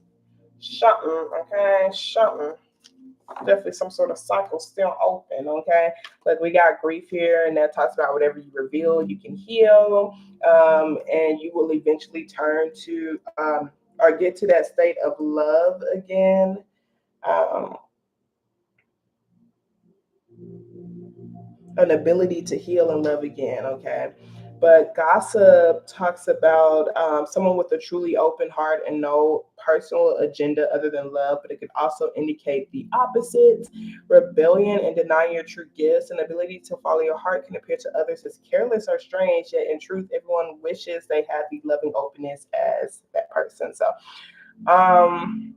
A: something, okay, something. Definitely some sort of cycle still open, okay? Like we got grief here, and that talks about whatever you reveal, you can heal, and you will eventually turn to or get to that state of love again. Um, an ability to heal and love again, okay? But gossip talks about someone with a truly open heart and no personal agenda other than love, but it could also indicate the opposite. Rebellion and denying your true gifts and ability to follow your heart can appear to others as careless or strange, yet in truth, everyone wishes they had the loving openness as that person. So, um,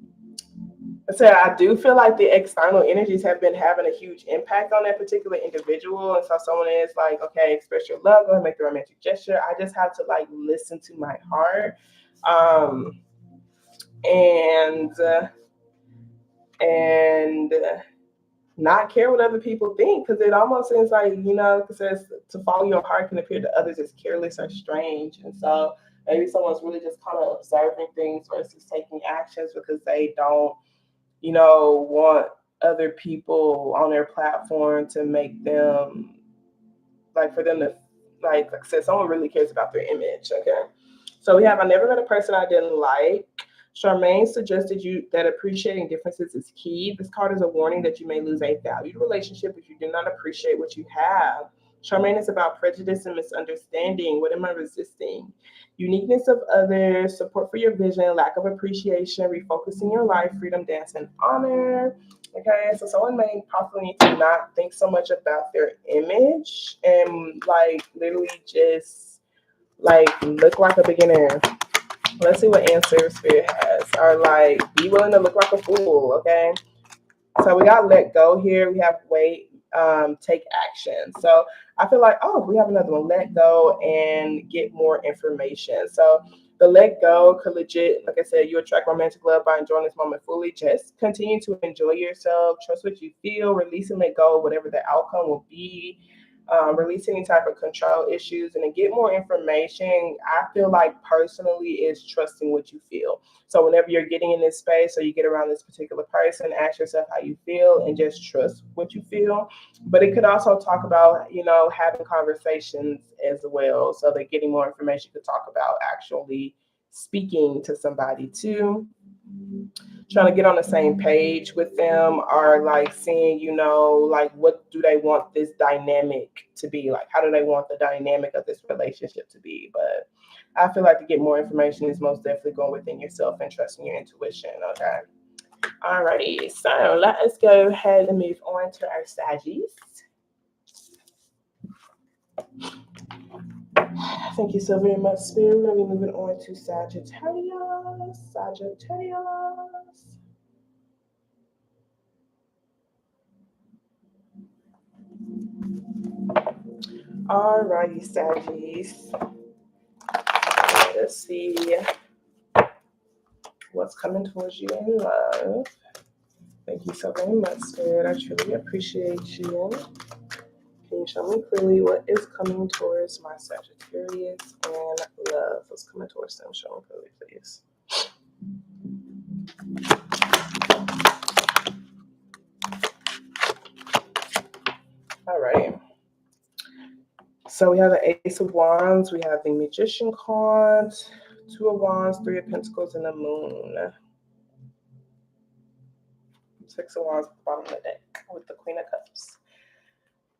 A: so I do feel like the external energies have been having a huge impact on that particular individual. And so someone is like, okay, express your love, go ahead and make the romantic gesture. I just have to like listen to my heart. Um, and and not care what other people think, because it almost seems like, you know, it says to follow your heart can appear to others as careless or strange. And so maybe someone's really just kind of observing things versus taking actions because they don't, you know, want other people on their platform to make them like for them to like I said, someone really cares about their image. Okay. So we have I never met a person I didn't like. Charmaine suggested you that appreciating differences is key. This card is a warning that you may lose a valued relationship if you do not appreciate what you have. Charmaine is about prejudice and misunderstanding. What am I resisting? Uniqueness of others, support for your vision, lack of appreciation, refocusing your life, freedom, dance, and honor. Okay, so someone may possibly need to not think so much about their image and like literally just like look like a beginner. Let's see what answer Spirit has. Or like be willing to look like a fool. Okay, so we got let go here. We have wait, take action. So I feel like, oh, we have another one, let go and get more information. So the let go could legit, like I said, you attract romantic love by enjoying this moment fully. Just continue to enjoy yourself, trust what you feel, release and let go of whatever the outcome will be. Release any type of control issues and to get more information. I feel like personally is trusting what you feel. So whenever you're getting in this space or you get around this particular person, ask yourself how you feel and just trust what you feel. But it could also talk about, you know, having conversations as well. So that getting more information could talk about actually speaking to somebody too, trying to get on the same page with them, or like seeing, you know, like what do they want this dynamic to be like? How do they want the dynamic of this relationship to be? But I feel like to get more information is most definitely going within yourself and trusting your intuition. Okay. Alrighty, so let us go ahead and move on to our Saggies. Thank you so very much, Spirit. We're going to be moving on to Sagittarius. Sagittarius. Alrighty, Saggies. Let's see what's coming towards you in love. Thank you so very much, Spirit. I truly appreciate you. Can you show me clearly what is coming towards my Sagittarius and love? What's coming towards them? Show me clearly, please. All right. So we have the Ace of Wands, we have the Magician card, Two of Wands, Three of Pentacles, and the Moon. Six of Wands at the bottom of the deck with the Queen of Cups.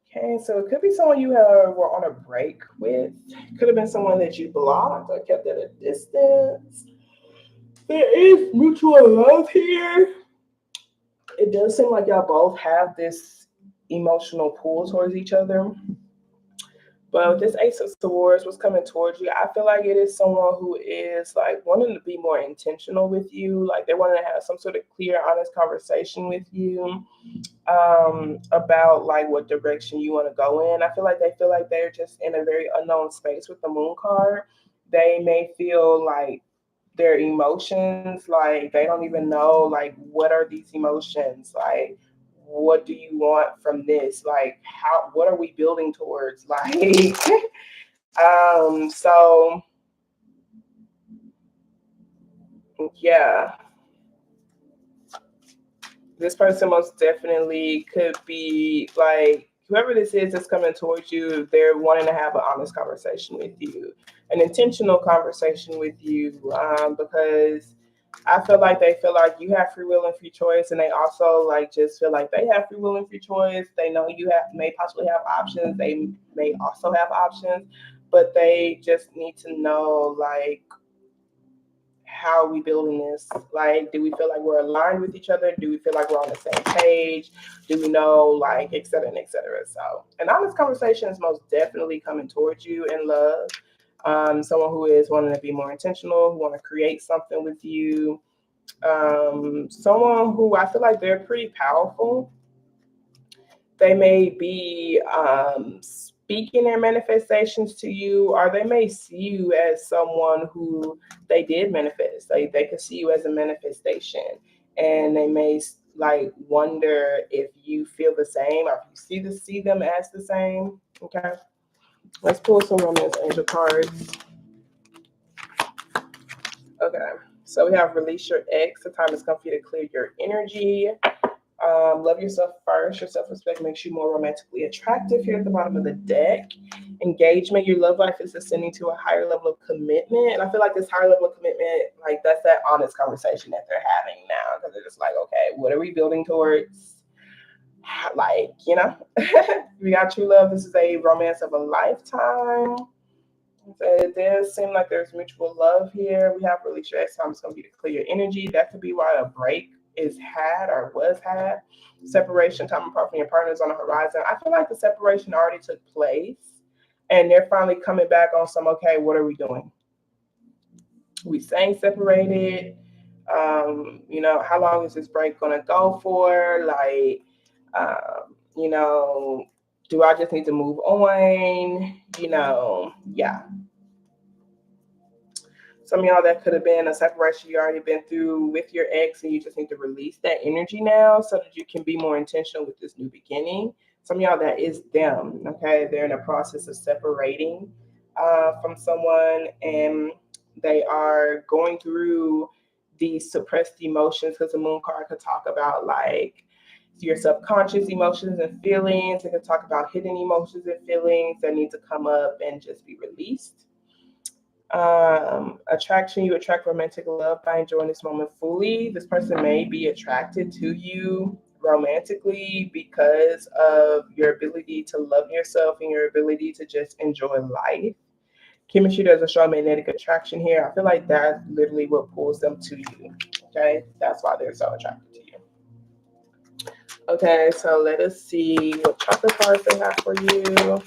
A: Okay, so it could be someone you were on a break with. Could have been someone that you blocked or kept at a distance. There is mutual love here. It does seem like y'all both have this emotional pull towards each other. But this Ace of Swords was coming towards you. I feel like it is someone who is like wanting to be more intentional with you. Like they're wanting to have some sort of clear, honest conversation with you about like what direction you want to go in. I feel like they feel like they're just in a very unknown space with the Moon card. They may feel like their emotions, like they don't even know like what are these emotions, like what do you want from this, like what are we building towards, like so yeah, this person most definitely could be like, whoever this is that's coming towards you, they're wanting to have an honest conversation with you, an intentional conversation with you, because I feel like they feel like you have free will and free choice, and they also like just feel like they have free will and free choice. They know you may possibly have options. They may also have options, but they just need to know like, how are we building this? Like, do we feel like we're aligned with each other? Do we feel like we're on the same page? Do we know, like, et cetera, and et cetera? So, an honest conversation is most definitely coming towards you in love. Someone who is wanting to be more intentional, who want to create something with you. Someone who I feel like they're pretty powerful. They may be speaking their manifestations to you, or they may see you as someone who they did manifest. Like they could see you as a manifestation, and they may like wonder if you feel the same, or if you see them as the same. Okay, let's pull some romance angel cards. Okay, so we have release your ex. The time has come for you to clear your energy. Love yourself first. Your self-respect makes you more romantically attractive here at the bottom of the deck. Engagement, your love life is ascending to a higher level of commitment. And I feel like this higher level of commitment, like that's that honest conversation that they're having now. Because they're just like, okay, what are we building towards? Like, you know, we got true love. This is a romance of a lifetime. So it does seem like there's mutual love here. We have release your ex. Time is going to be to clear your energy. That could be why a break is had or was had. Separation, time apart from your partner is on the horizon. I feel like the separation already took place, and they're finally coming back on some, okay, what are we doing? We staying separated. You know, how long is this break going to go for? Like, you know, do I just need to move on? You know, yeah. Some of y'all, that could have been a separation you already been through with your ex, and you just need to release that energy now so that you can be more intentional with this new beginning. Some of y'all, that is them, okay? They're in a process of separating from someone, and they are going through these suppressed emotions, because the moon card could talk about like your subconscious emotions and feelings. It could talk about hidden emotions and feelings that need to come up and just be released. Attraction, you attract romantic love by enjoying this moment fully. This person may be attracted to you romantically because of your ability to love yourself and your ability to just enjoy life. Chemistry, there's a strong magnetic attraction here. I feel like that's literally what pulls them to you. Okay, that's why they're so attracted to Okay, so let us see what chocolate cards they have for you.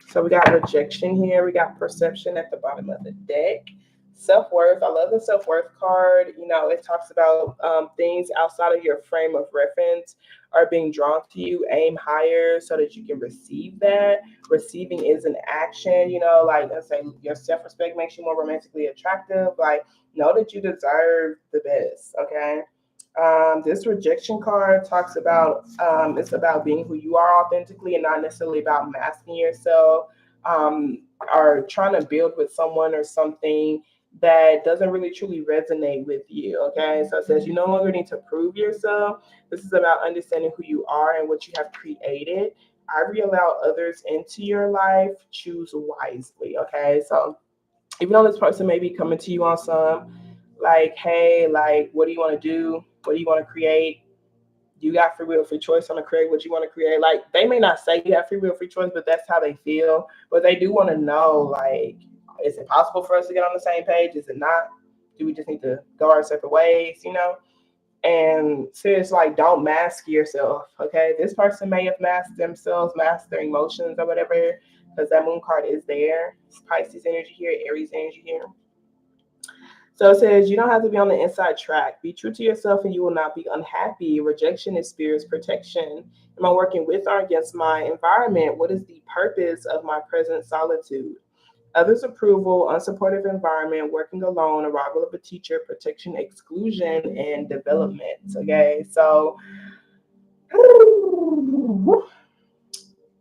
A: So we got rejection here. We got perception at the bottom of the deck. Self-worth. I love the self-worth card. You know, it talks about things outside of your frame of reference are being drawn to you. Aim higher so that you can receive that. Receiving is an action. You know, like let's say your self-respect makes you more romantically attractive. Like know that you deserve the best. Okay. This rejection card talks about it's about being who you are authentically and not necessarily about masking yourself or trying to build with someone or something that doesn't really truly resonate with you. Okay, so it says you no longer need to prove yourself. This is about understanding who you are and what you have created. However you allow others into your life, choose wisely. Okay, so even though this person may be coming to you on some like, hey, like, what do you want to do? What do you want to create? You got free will, free choice on to create what you want to create. Like, they may not say you have free will, free choice, but that's how they feel. But they do want to know, like, is it possible for us to get on the same page? Is it not? Do we just need to go our separate ways, you know? And so it's like, don't mask yourself, okay? This person may have masked themselves, masked their emotions or whatever, because that moon card is there. It's Pisces energy here, Aries energy here. So it says, you don't have to be on the inside track. Be true to yourself and you will not be unhappy. Rejection is spirit's protection. Am I working with or against my environment? What is the purpose of my present solitude? Others' approval, unsupportive environment, working alone, arrival of a teacher, protection, exclusion, and development. Okay, so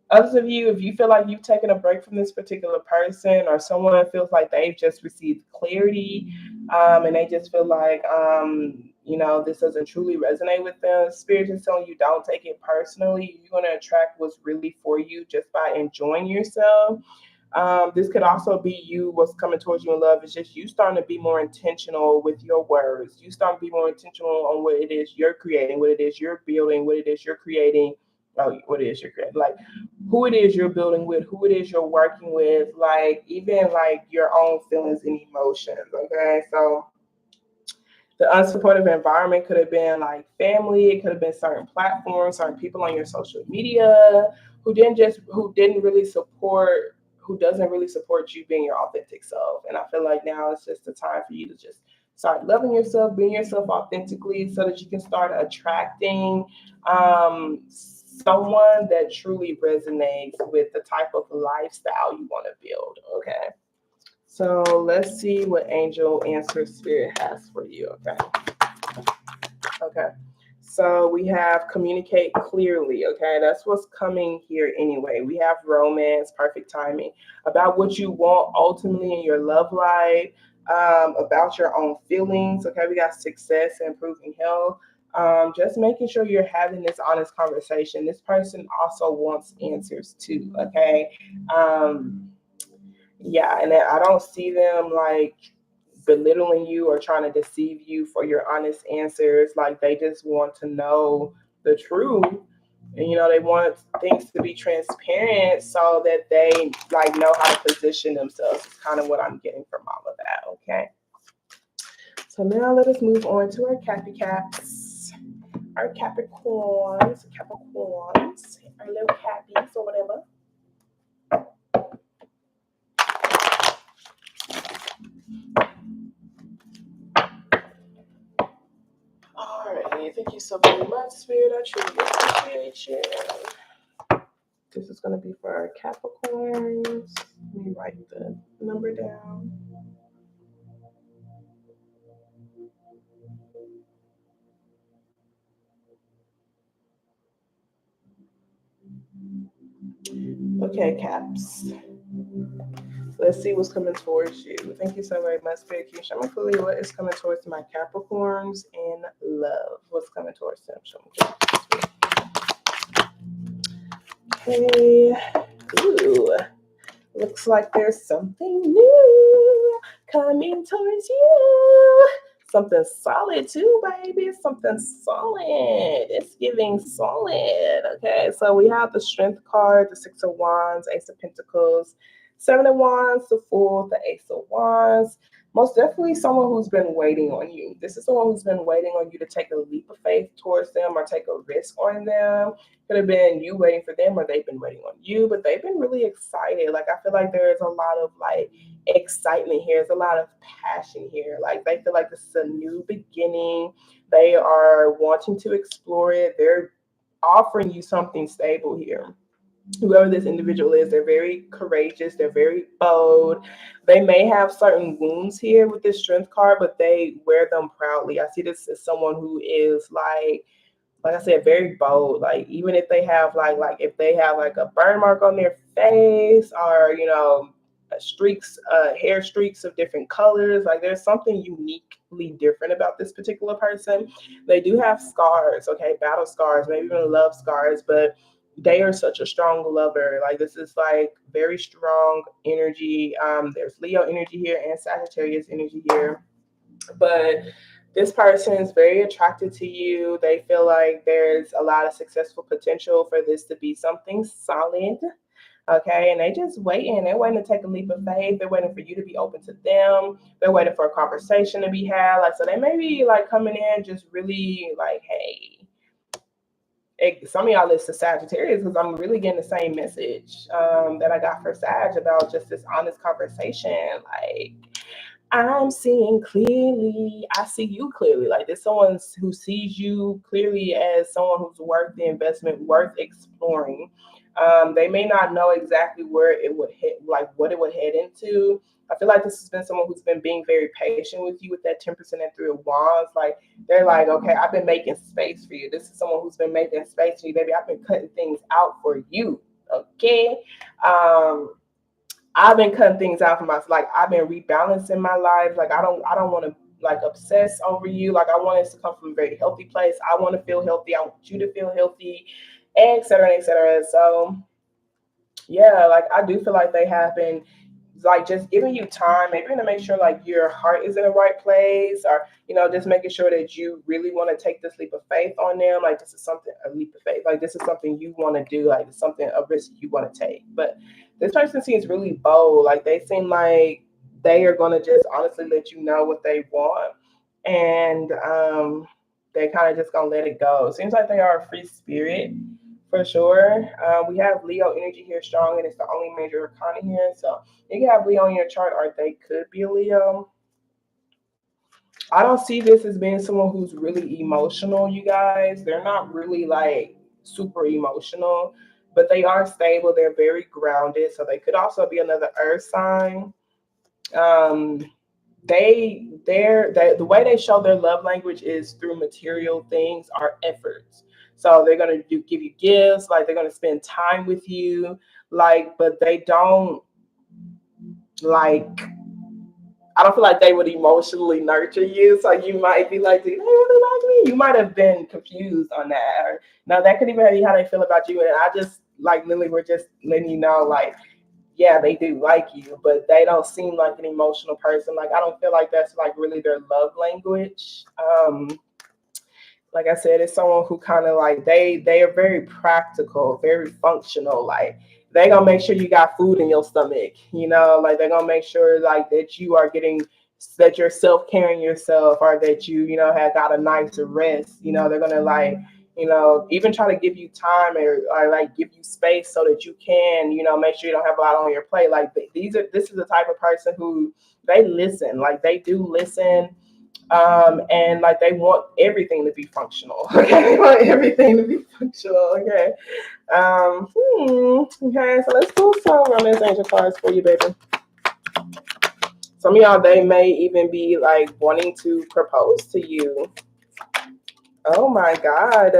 A: others of you, if you feel like you've taken a break from this particular person or someone feels like they've just received clarity and they just feel like, you know, this doesn't truly resonate with them, Spirit is telling you don't take it personally. You're going to attract what's really for you just by enjoying yourself. This could also be you, what's coming towards you in love. It's just you starting to be more intentional with your words. You starting to be more intentional on what it is you're creating, what it is you're building, what it is you're creating. Oh, what it is you're creating. Like who it is you're building with, who it is you're working with, like even like your own feelings and emotions. Okay. So the unsupportive environment could have been like family, it could have been certain platforms, certain people on your social media who didn't really support, who doesn't really support you being your authentic self. And I feel like now it's just the time for you to just start loving yourself, being yourself authentically so that you can start attracting someone that truly resonates with the type of lifestyle you want to build. Okay. So let's see what angel answer spirit has for you. Okay. Okay. So we have communicate clearly. Okay. That's what's coming here anyway. We have romance, perfect timing, about what you want ultimately in your love life, about your own feelings. Okay. We got success, improving health. Just making sure you're having this honest conversation. This person also wants answers too. Okay. Yeah, and I don't see them like belittling you or trying to deceive you for your honest answers. Like they just want to know the truth. And you know, they want things to be transparent so that they like know how to position themselves. It's kind of what I'm getting from all of that. Okay. So now let us move on to our Cappy Caps. Our Capricorns, our little Cappies or whatever. Alrighty, thank you so very much, Spirit. I truly appreciate you. This is going to be for our Capricorns. Let me write the number down. Okay, Caps. Let's see what's coming towards you. Thank you so very much, Spirit. Can you show me clearly what is coming towards my Capricorns in love? What's coming towards them? Show me. Okay. Ooh. Looks like there's something new coming towards you. Something solid too, baby. Something solid. It's giving solid. Okay, so we have the Strength card, the Six of Wands, Ace of Pentacles, Seven of Wands, the Fool, the Ace of Wands. Most definitely someone who's been waiting on you. This is someone who's been waiting on you to take a leap of faith towards them or take a risk on them. Could have been you waiting for them or they've been waiting on you, but they've been really excited. Like, I feel like there's a lot of like excitement here. There's a lot of passion here. Like, they feel like this is a new beginning. They are wanting to explore it. They're offering you something stable here. Whoever this individual is, they're very courageous, they're very bold. They may have certain wounds here with this strength card, but they wear them proudly. I see this as someone who is like I said, very bold. Like, even if they have like if they have like a burn mark on their face, or streaks, hair streaks of different colors, like there's something uniquely different about this particular person. They do have scars, okay, battle scars, maybe even love scars, but they are such a strong lover. Like, this is like very strong energy. There's Leo energy here and Sagittarius energy here, but this person is very attracted to you. They feel like there's a lot of successful potential for this to be something solid. Okay, and they just waiting. They're waiting to take a leap of faith. They're waiting for you to be open to them. They're waiting for a conversation to be had. Like, so they may be like coming in just really like, hey, some of y'all listen to Sagittarius because I'm really getting the same message that I got for Sag about just this honest conversation. Like, I'm seeing clearly. I see you clearly. Like, there's someone who sees you clearly as someone who's worth the investment, worth exploring. They may not know exactly where it would hit, like what it would head into. I feel like this has been someone who's been being very patient with you with that 10% and Three of Wands. Like, they're like, okay, I've been making space for you. This is someone who's been making space for you, baby. I've been cutting things out for you. Okay. I've been cutting things out for myself. Like, I've been rebalancing my life. Like, I don't want to like obsess over you. Like, I want us to come from a very healthy place. I want to feel healthy. I want you to feel healthy, et cetera, et cetera. So yeah, like, I do feel like they have been like just giving you time, maybe to make sure like your heart is in the right place, or just making sure that you really want to take this leap of faith on them. Like, this is something, a leap of faith, like this is something you want to do, like it's something, a risk you want to take. But this person seems really bold. Like, they seem like they are going to just honestly let you know what they want, and they kind of just gonna let it go. Seems like they are a free spirit for sure. We have Leo energy here strong, and it's the only major arcana here. So you can have Leo in your chart, or they could be a Leo. I don't see this as being someone who's really emotional, you guys. They're not really like super emotional, but they are stable. They're very grounded. So they could also be another earth sign. The way they show their love language is through material things or efforts. So they're going to give you gifts, like they're going to spend time with you, like, but they don't like, I don't feel like they would emotionally nurture you. So you might be like, do they really like me? You might have been confused on that. Or, now that could even be how they feel about you. And I just like literally, we're just letting you know, like, yeah, they do like you, but they don't seem like an emotional person. Like, I don't feel like that's like really their love language. Like I said, it's someone who kind of like, they are very practical, very functional. Like, they gonna make sure you got food in your stomach, like they're gonna make sure like that you are getting, that you're self-caring yourself, or that you have got a nice rest. They're gonna like, even try to give you time, or like give you space so that you can, make sure you don't have a lot on your plate. Like, this is the type of person who they listen, like they do listen. And like they want everything to be functional. Okay, they want everything to be functional. Okay. Okay, so let's pull some romance angel cards for you, baby. Some of y'all, they may even be like wanting to propose to you. Oh my God.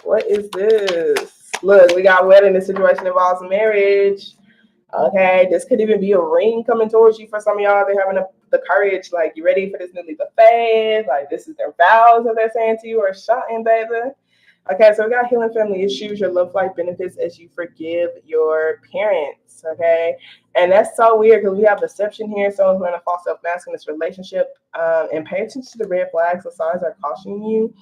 A: What is this? Look, we got wedding. The situation involves marriage. Okay, this could even be a ring coming towards you for some of y'all. They're having the courage, like, you ready for this new leap of faith? Like, this is their vows that they're saying to you, or shouting, baby. Okay, so we got healing family issues. Your love life benefits as you forgive your parents. Okay, and that's so weird because we have deception here. Someone's in a false self-mask in this relationship, and pay attention to the red flags. The signs are cautioning you.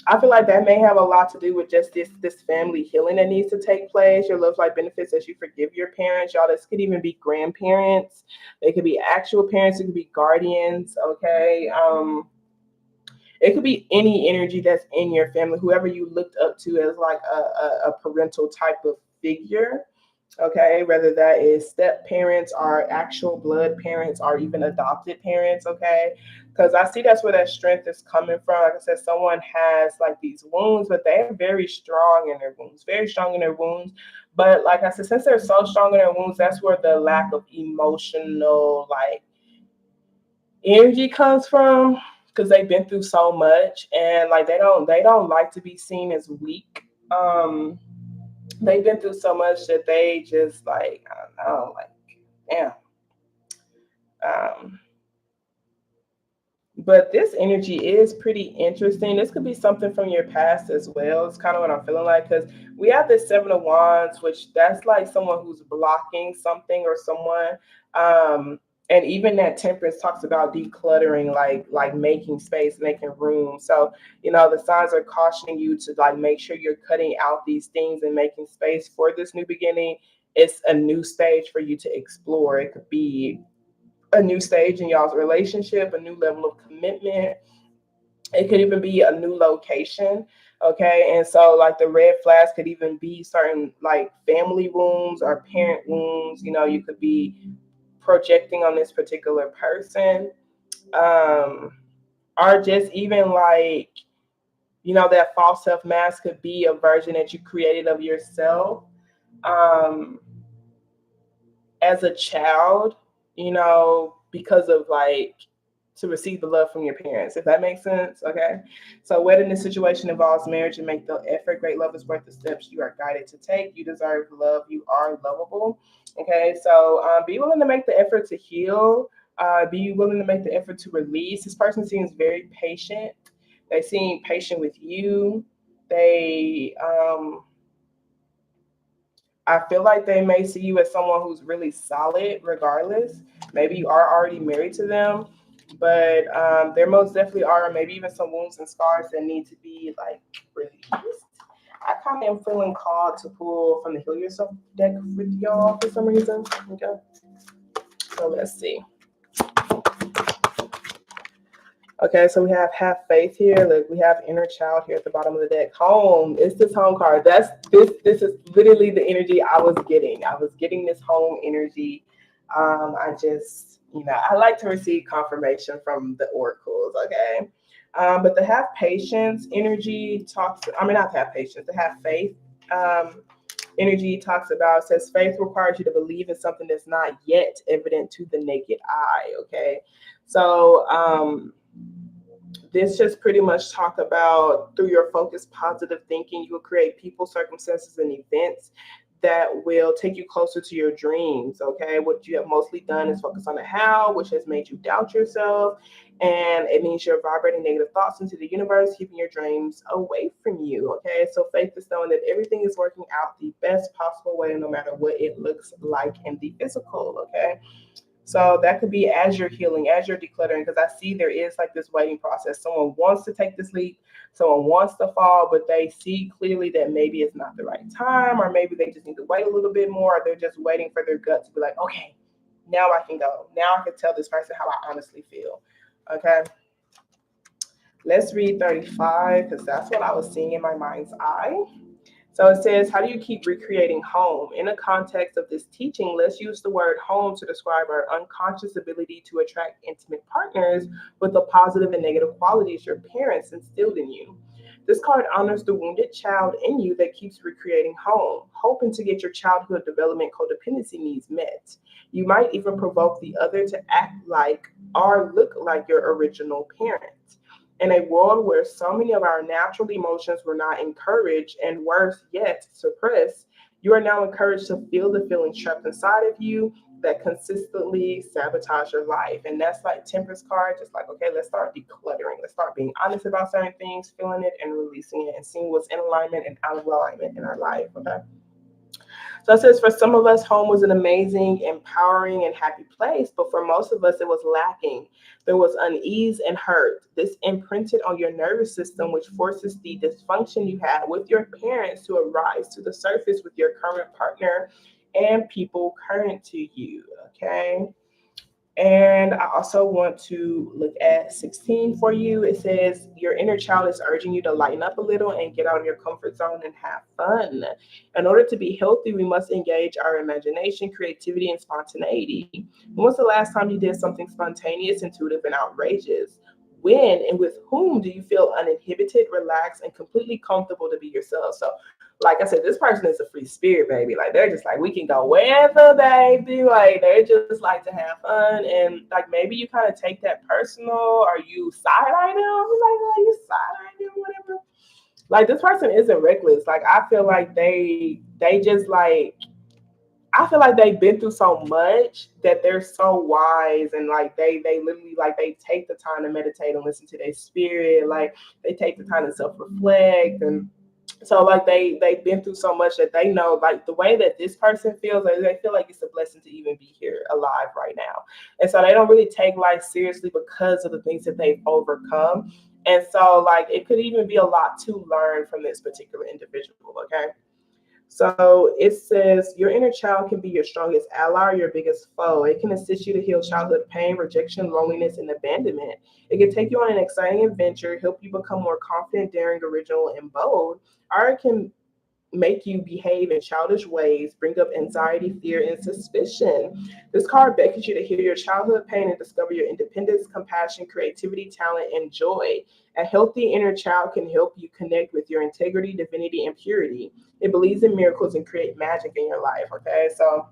A: I feel like that may have a lot to do with just this family healing that needs to take place. Your love life benefits as you forgive your parents. Y'all, this could even be grandparents. They could be actual parents. It could be guardians. Okay. It could be any energy that's in your family, whoever you looked up to as like a parental type of figure. Okay, whether that is step parents or actual blood parents or even adopted parents. Okay, because I see that's where that strength is coming from. Like I said, someone has like these wounds, but they're very strong in their wounds, very strong in their wounds. But like I said, since they're so strong in their wounds, that's where the lack of emotional like energy comes from, because they've been through so much, and like they don't like to be seen as weak. They've been through so much that they just like, I don't know, like, damn. um But this energy is pretty interesting. This could be something from your past as well. It's kind of what I'm feeling like, because we have this Seven of Wands, which that's like someone who's blocking something or someone. Um, and even that Temperance talks about decluttering, like making space, making room. So the signs are cautioning you to like make sure you're cutting out these things and making space for this new beginning. It's a new stage for you to explore. It could be a new stage in y'all's relationship, a new level of commitment. It could even be a new location. Okay. And so, like, the red flags could even be certain, like, family wounds or parent wounds. You could be projecting on this particular person. Um, or just even like, that false self mask could be a version that you created of yourself. Um, as a child, because of like to receive the love from your parents, if that makes sense. Okay. So whether this situation involves marriage and make the effort, great love is worth the steps you are guided to take. You deserve love. You are lovable. Okay. So be willing to make the effort to heal. Be willing to make the effort to release. This person seems very patient. They seem patient with you. They I feel like they may see you as someone who's really solid regardless. Maybe you are already married to them, but there most definitely are maybe even some wounds and scars that need to be like released. I kind of am feeling called to pull from the Heal Yourself deck with y'all for some reason. Okay, so let's see. Okay, so we have faith here. Look, we have inner child here at the bottom of the deck. Home. It's this home card. This is literally the energy I was getting. I was getting this home energy. I just, I like to receive confirmation from the oracles, okay? But the have patience energy talks, I mean, not have patience, the have faith energy talks about, says faith requires you to believe in something that's not yet evident to the naked eye, okay? So, this just pretty much talk about, through your focused positive thinking, you will create people, circumstances, and events that will take you closer to your dreams. Okay, what you have mostly done is focus on the how, which has made you doubt yourself, and it means you're vibrating negative thoughts into the universe, keeping your dreams away from you. Okay, so faith is knowing that everything is working out the best possible way, no matter what it looks like in the physical. Okay. So that could be as you're healing, as you're decluttering, because I see there is like this waiting process. Someone wants to take this leap, someone wants to fall, but they see clearly that maybe it's not the right time, or maybe they just need to wait a little bit more, or they're just waiting for their gut to be like, okay, now I can go. Now I can tell this person how I honestly feel. Okay. Let's read 35, because that's what I was seeing in my mind's eye. So it says, how do you keep recreating home? In the context of this teaching, let's use the word home to describe our unconscious ability to attract intimate partners with the positive and negative qualities your parents instilled in you. This card honors the wounded child in you that keeps recreating home, hoping to get your childhood development codependency needs met. You might even provoke the other to act like or look like your original parent. In a world where so many of our natural emotions were not encouraged and worse yet, suppressed, you are now encouraged to feel the feelings trapped inside of you that consistently sabotage your life. And that's like Temperance card, just like, okay, let's start decluttering. Let's start being honest about certain things, feeling it and releasing it, and seeing what's in alignment and out of alignment in our life. Okay. So it says for some of us, home was an amazing, empowering, and happy place, but for most of us, it was lacking. There was unease and hurt. This imprinted on your nervous system, which forces the dysfunction you had with your parents to arise to the surface with your current partner and people current to you. Okay. And I also want to look at 16 for you. It says your inner child is urging you to lighten up a little and get out of your comfort zone and have fun. In order to be healthy, we must engage our imagination, creativity, and spontaneity. When was the last time you did something spontaneous, intuitive, and outrageous? When and with whom do you feel uninhibited, relaxed, and completely comfortable to be yourself? So, like I said, this person is a free spirit, baby. Like they're just like, we can go wherever, baby. Like they just like to have fun, and like maybe you kind of take that personal, or you side eye them, like oh, you side eye them, whatever. Like this person isn't reckless. Like I feel like they just like I feel like they've been through so much that they're so wise, and like they literally like they take the time to meditate and listen to their spirit. Like they take the time to self reflect, and so like they've been through so much that they know like the way that this person feels, like they feel like it's a blessing to even be here alive right now. And so they don't really take life seriously because of the things that they've overcome. And so like it could even be a lot to learn from this particular individual. Okay. So it says your inner child can be your strongest ally or your biggest foe. It can assist you to heal childhood pain, rejection, loneliness, and abandonment. It can take you on an exciting adventure, help you become more confident, daring, original, and bold. Or it can make you behave in childish ways, bring up anxiety, fear, and suspicion. This card beckons you to heal your childhood pain and discover your independence, compassion, creativity, talent, and joy. A healthy inner child can help you connect with your integrity, divinity, and purity. It believes in miracles and create magic in your life. Okay, so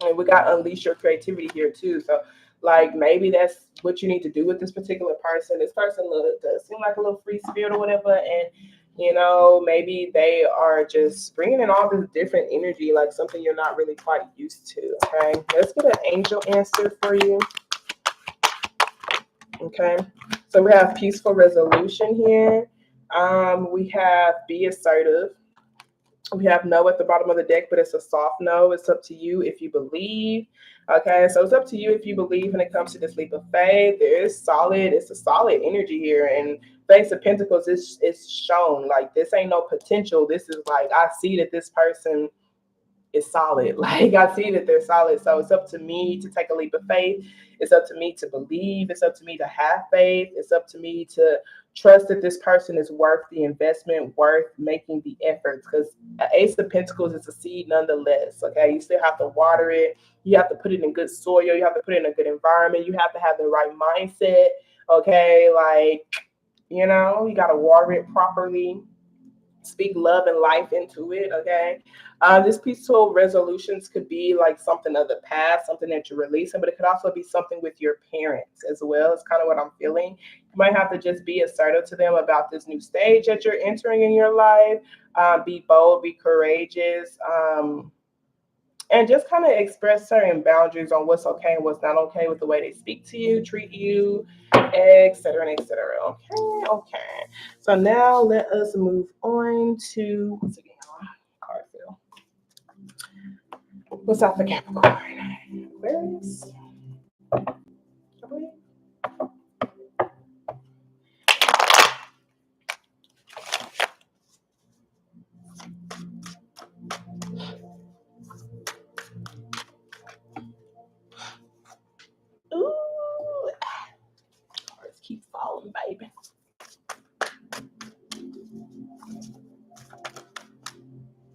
A: and we got unleash your creativity here too. So like maybe that's what you need to do with this particular person. This person does seem like a little free spirit or whatever, and you know maybe they are just bringing in all this different energy, like something you're not really quite used to. Okay, let's get an angel answer for you. Okay, so we have peaceful resolution here. We have be assertive. We have no at the bottom of the deck, but it's a soft no. It's up to you if you believe. Okay, so it's up to you if you believe when it comes to this leap of faith. It's a solid energy here. And Face of Pentacles is shown. Like this ain't no potential. This is like I see that this person is solid. Like I see that they're solid. So it's up to me to take a leap of faith. It's up to me to believe. It's up to me to have faith. It's up to me to trust that this person is worth the investment, worth making the efforts. Because Ace of Pentacles is a seed nonetheless. Okay. You still have to water it. You have to put it in good soil. You have to put it in a good environment. You have to have the right mindset. Okay. Like, you know, you got to water it properly. Speak love and life into it. Okay. This peaceful resolutions could be like something of the past, something that you're releasing, but it could also be something with your parents as well. It's kind of what I'm feeling. You might have to just be assertive to them about this new stage that you're entering in your life. Be bold, be courageous, and just kind of express certain boundaries on what's okay and what's not okay with the way they speak to you, treat you, etc. and etc. Okay, okay. So now let us move on to once again card fill. What's out for Capricorn? Aquarius. Ooh, cards keep falling, baby.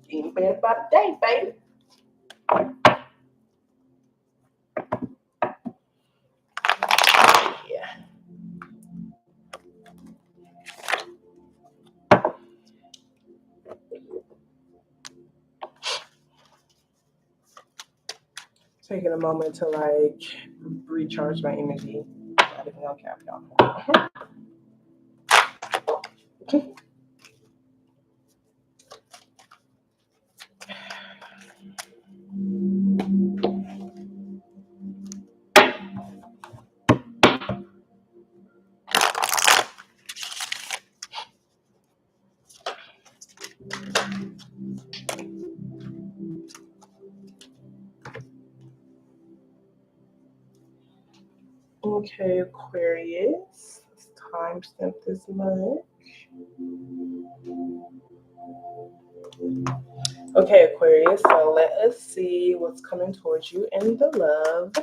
A: Getting better by the day, baby. Yeah. Taking a moment to like recharge my energy. Everything on cap, y'all. Okay, Aquarius. Let's timestamp this much. Okay, Aquarius, so let us see what's coming towards you in the love.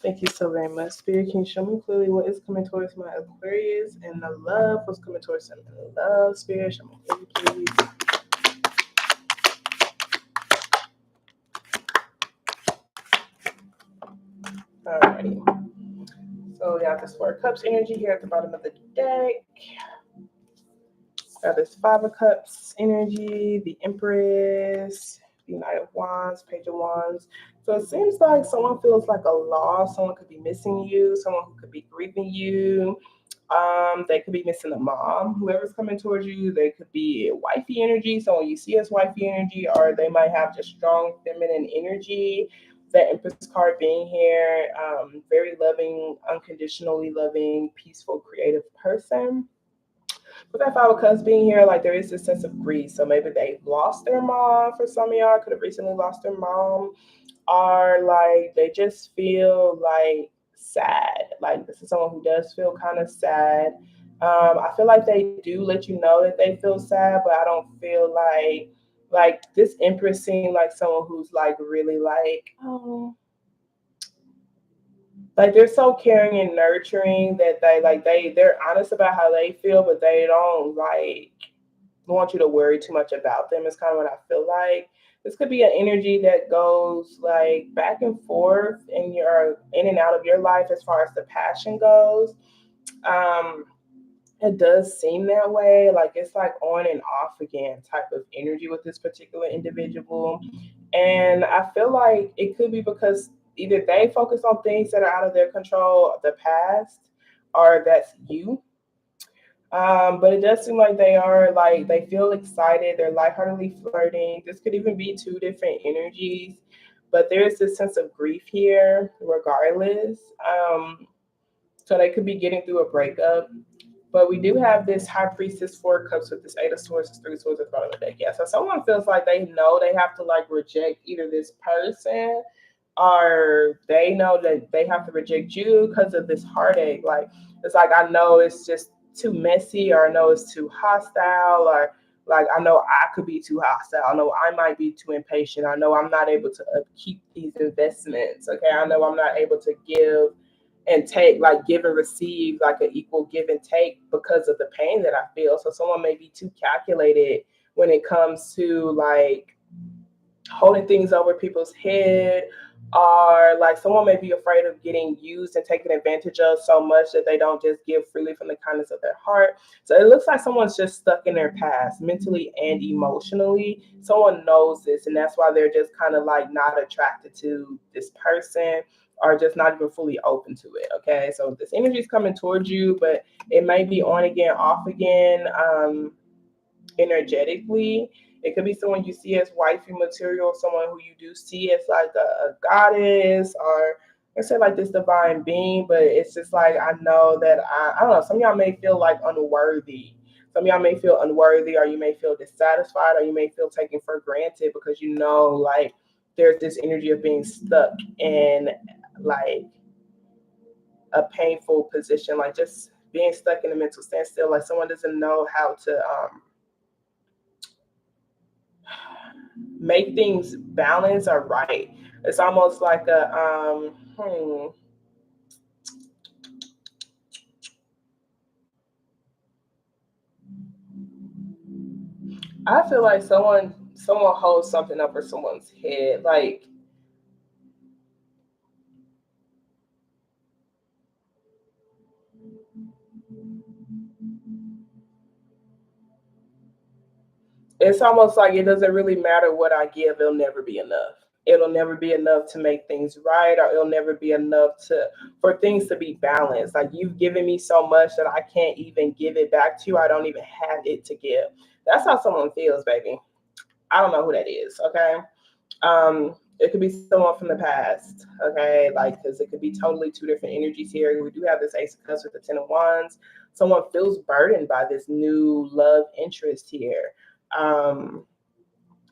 A: Thank you so very much. Spirit, can you show me clearly what is coming towards my Aquarius in the love? What's coming towards them in the love? Spirit, show me clearly, please. Alrighty. So we got this Four of Cups energy here at the bottom of the deck. Got this Five of Cups energy, the Empress, the Knight of Wands, Page of Wands. So it seems like someone feels like a loss. Someone could be missing you. Someone who could be grieving you. They could be missing a mom. Whoever's coming towards you, they could be wifey energy. Someone you see as wifey energy, or they might have just strong feminine energy. The Empress card being here, very loving, unconditionally loving, peaceful, creative person. With that Five of Cups being here, like there is this sense of grief. So maybe they've lost their mom. For some of y'all, could have recently lost their mom, or like they just feel like sad. Like this is someone who does feel kind of sad. I feel like they do let you know that they feel sad, but I don't feel like this Empress seemed like someone who's like really like they're so caring and nurturing that they're honest about how they feel, but they don't like want you to worry too much about them. It's kind of what I feel like. This could be an energy that goes like back and forth in and out of your life as far as the passion goes. Um, it does seem that way. Like it's like on and off again type of energy with this particular individual. And I feel like it could be because either they focus on things that are out of their control, the past, or that's you. But it does seem like they feel excited, they're lightheartedly flirting. This could even be two different energies, but there's this sense of grief here, regardless. So they could be getting through a breakup. But we do have this High Priestess, Four of Cups with this Eight of Swords, this Three of Swords at the bottom of the deck. Yeah, so someone feels like they know they have to like reject either this person, or they know that they have to reject you because of this heartache. Like it's like I know it's just too messy, or I know it's too hostile, or like I know I could be too hostile. I know I might be too impatient. I know I'm not able to keep these investments. Okay, I know I'm not able to give and take, like give and receive, like an equal give and take because of the pain that I feel. So someone may be too calculated when it comes to like holding things over people's head, or like someone may be afraid of getting used and taken advantage of so much that they don't just give freely from the kindness of their heart. So it looks like someone's just stuck in their past mentally and emotionally. Someone knows this, and that's why they're just kind of like not attracted to this person, or just not even fully open to it. Okay, so this energy is coming towards you, but it may be on again, off again. Energetically, it could be someone you see as wifey material, someone who you do see as like a goddess, or let's say like this divine being. But it's just like I know that I don't know, some of y'all may feel like unworthy. Some of y'all may feel unworthy, or you may feel dissatisfied, or you may feel taken for granted because you know like there's this energy of being stuck in like a painful position, like just being stuck in a mental standstill, like someone doesn't know how to make things balance or right. It's almost like I feel like someone holds something over someone's head. Like it's almost like it doesn't really matter what I give, it'll never be enough. It'll never be enough to make things right, or it'll never be enough to for things to be balanced. Like you've given me so much that I can't even give it back to you. I don't even have it to give. That's how someone feels, baby. I don't know who that is, okay? It could be someone from the past, okay? Like, because it could be totally two different energies here. We do have this Ace of Cups with the Ten of Wands. Someone feels burdened by this new love interest here. Um,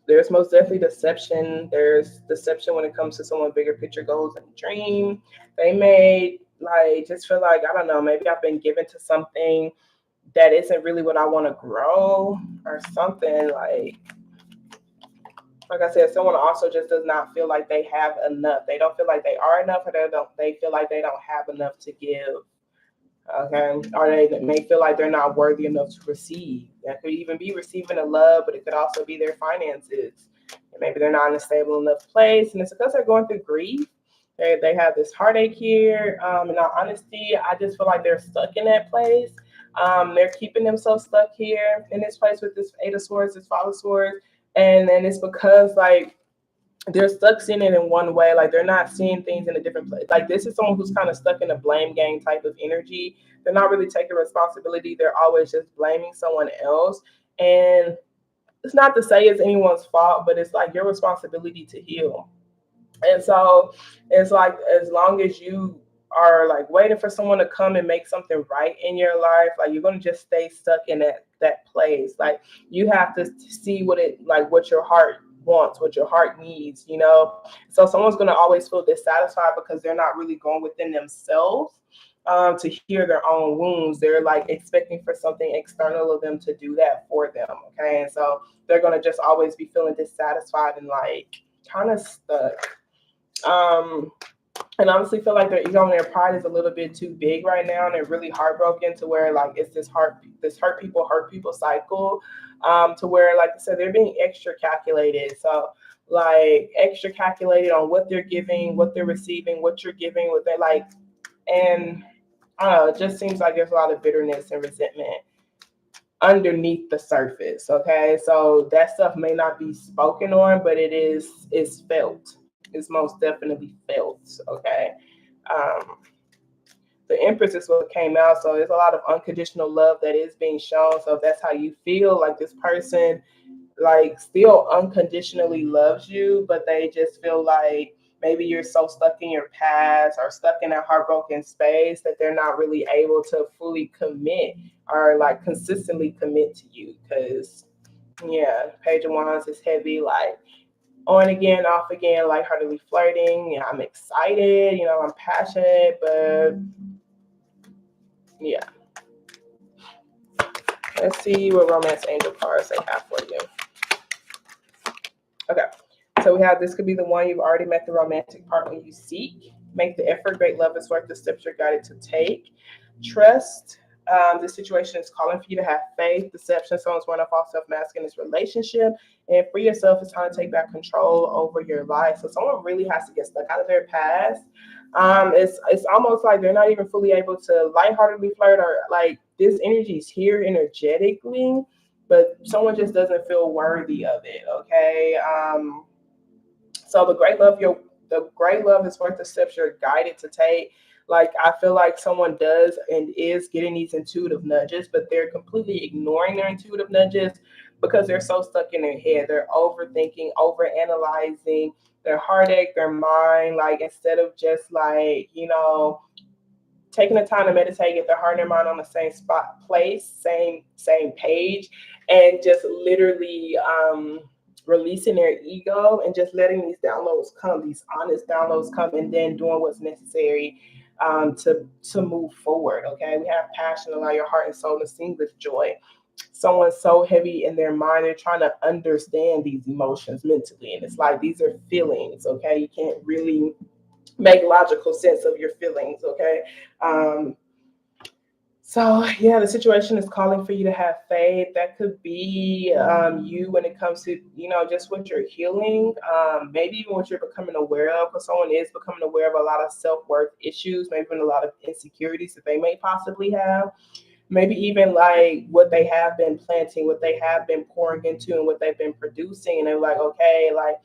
A: there's most definitely deception. There's deception when it comes to someone bigger picture goals and dream. They may like just feel like, I don't know, maybe I've been given to something that isn't really what I want to grow or something. Like I said, someone also just does not feel like they have enough. They don't feel like they are enough, or they feel like they don't have enough to give. Okay, or they may feel like they're not worthy enough to receive. That could even be receiving a love, but it could also be their finances. And maybe they're not in a stable enough place, and it's because they're going through grief. They have this heartache here. In all honesty, I just feel like they're stuck in that place. They're keeping themselves stuck here in this place with this Eight of Swords, this Five of Swords, and it's because like they're stuck seeing it in one way. Like they're not seeing things in a different place. Like this is someone who's kind of stuck in a blame game type of energy. They're not really taking responsibility. They're always just blaming someone else. And it's not to say it's anyone's fault, but it's like your responsibility to heal. And so it's like as long as you are like waiting for someone to come and make something right in your life, like you're gonna just stay stuck in that place. Like you have to see what your heart wants, what your heart needs, you know. So someone's gonna always feel dissatisfied because they're not really going within themselves to heal their own wounds. They're like expecting for something external of them to do that for them. Okay. And so they're gonna just always be feeling dissatisfied and like kind of stuck. Um, and honestly feel like their ego and their pride is a little bit too big right now, and they're really heartbroken to where like it's this hurt people cycle, to where like I said they're being extra calculated. So like extra calculated on what they're giving, what they're receiving, what you're giving, what they're like, and I don't know, it just seems like there's a lot of bitterness and resentment underneath the surface. Okay, so that stuff may not be spoken on, but it's felt. It's most definitely felt. Okay. um the Empress is what came out, so there's a lot of unconditional love that is being shown. So if that's how you feel, like this person like still unconditionally loves you, but they just feel like maybe you're so stuck in your past or stuck in a heartbroken space that they're not really able to fully commit or like consistently commit to you. Because yeah, Page of Wands is heavy, like on again, off again, lightheartedly flirting. Yeah, I'm excited, you know, I'm passionate, but yeah. Let's see what romance angel cards they have for you. Okay. So we have, this could be the one you've already met the romantic partner you seek. Make the effort. Great love is worth the steps you're guided to take. Trust. This situation is calling for you to have faith. Deception. Someone's wearing a false self-mask in this relationship. And for yourself, it's time to take back control over your life. So someone really has to get stuck out of their past. It's almost like they're not even fully able to lightheartedly flirt, or like this energy is here energetically, but someone just doesn't feel worthy of it. Okay. So the great love is worth the steps you're guided to take. Like I feel like someone does and is getting these intuitive nudges, but they're completely ignoring their intuitive nudges because they're so stuck in their head. They're overthinking, overanalyzing their heartache, their mind. Like instead of just like, you know, taking the time to meditate, get their heart and their mind on the same spot, place, same page, and just literally releasing their ego and just letting these downloads come, these honest downloads come, and then doing what's necessary to move forward. Okay, we have passion, allow your heart and soul to sing with joy. Someone's so heavy in their mind, they're trying to understand these emotions mentally, and it's like these are feelings. Okay, you can't really make logical sense of your feelings. Okay. So yeah, the situation is calling for you to have faith. That could be you when it comes to, you know, just what you're healing, maybe even what you're becoming aware of, because someone is becoming aware of a lot of self-worth issues, maybe even a lot of insecurities that they may possibly have, maybe even like what they have been planting, what they have been pouring into, and what they've been producing. And they're like, okay, like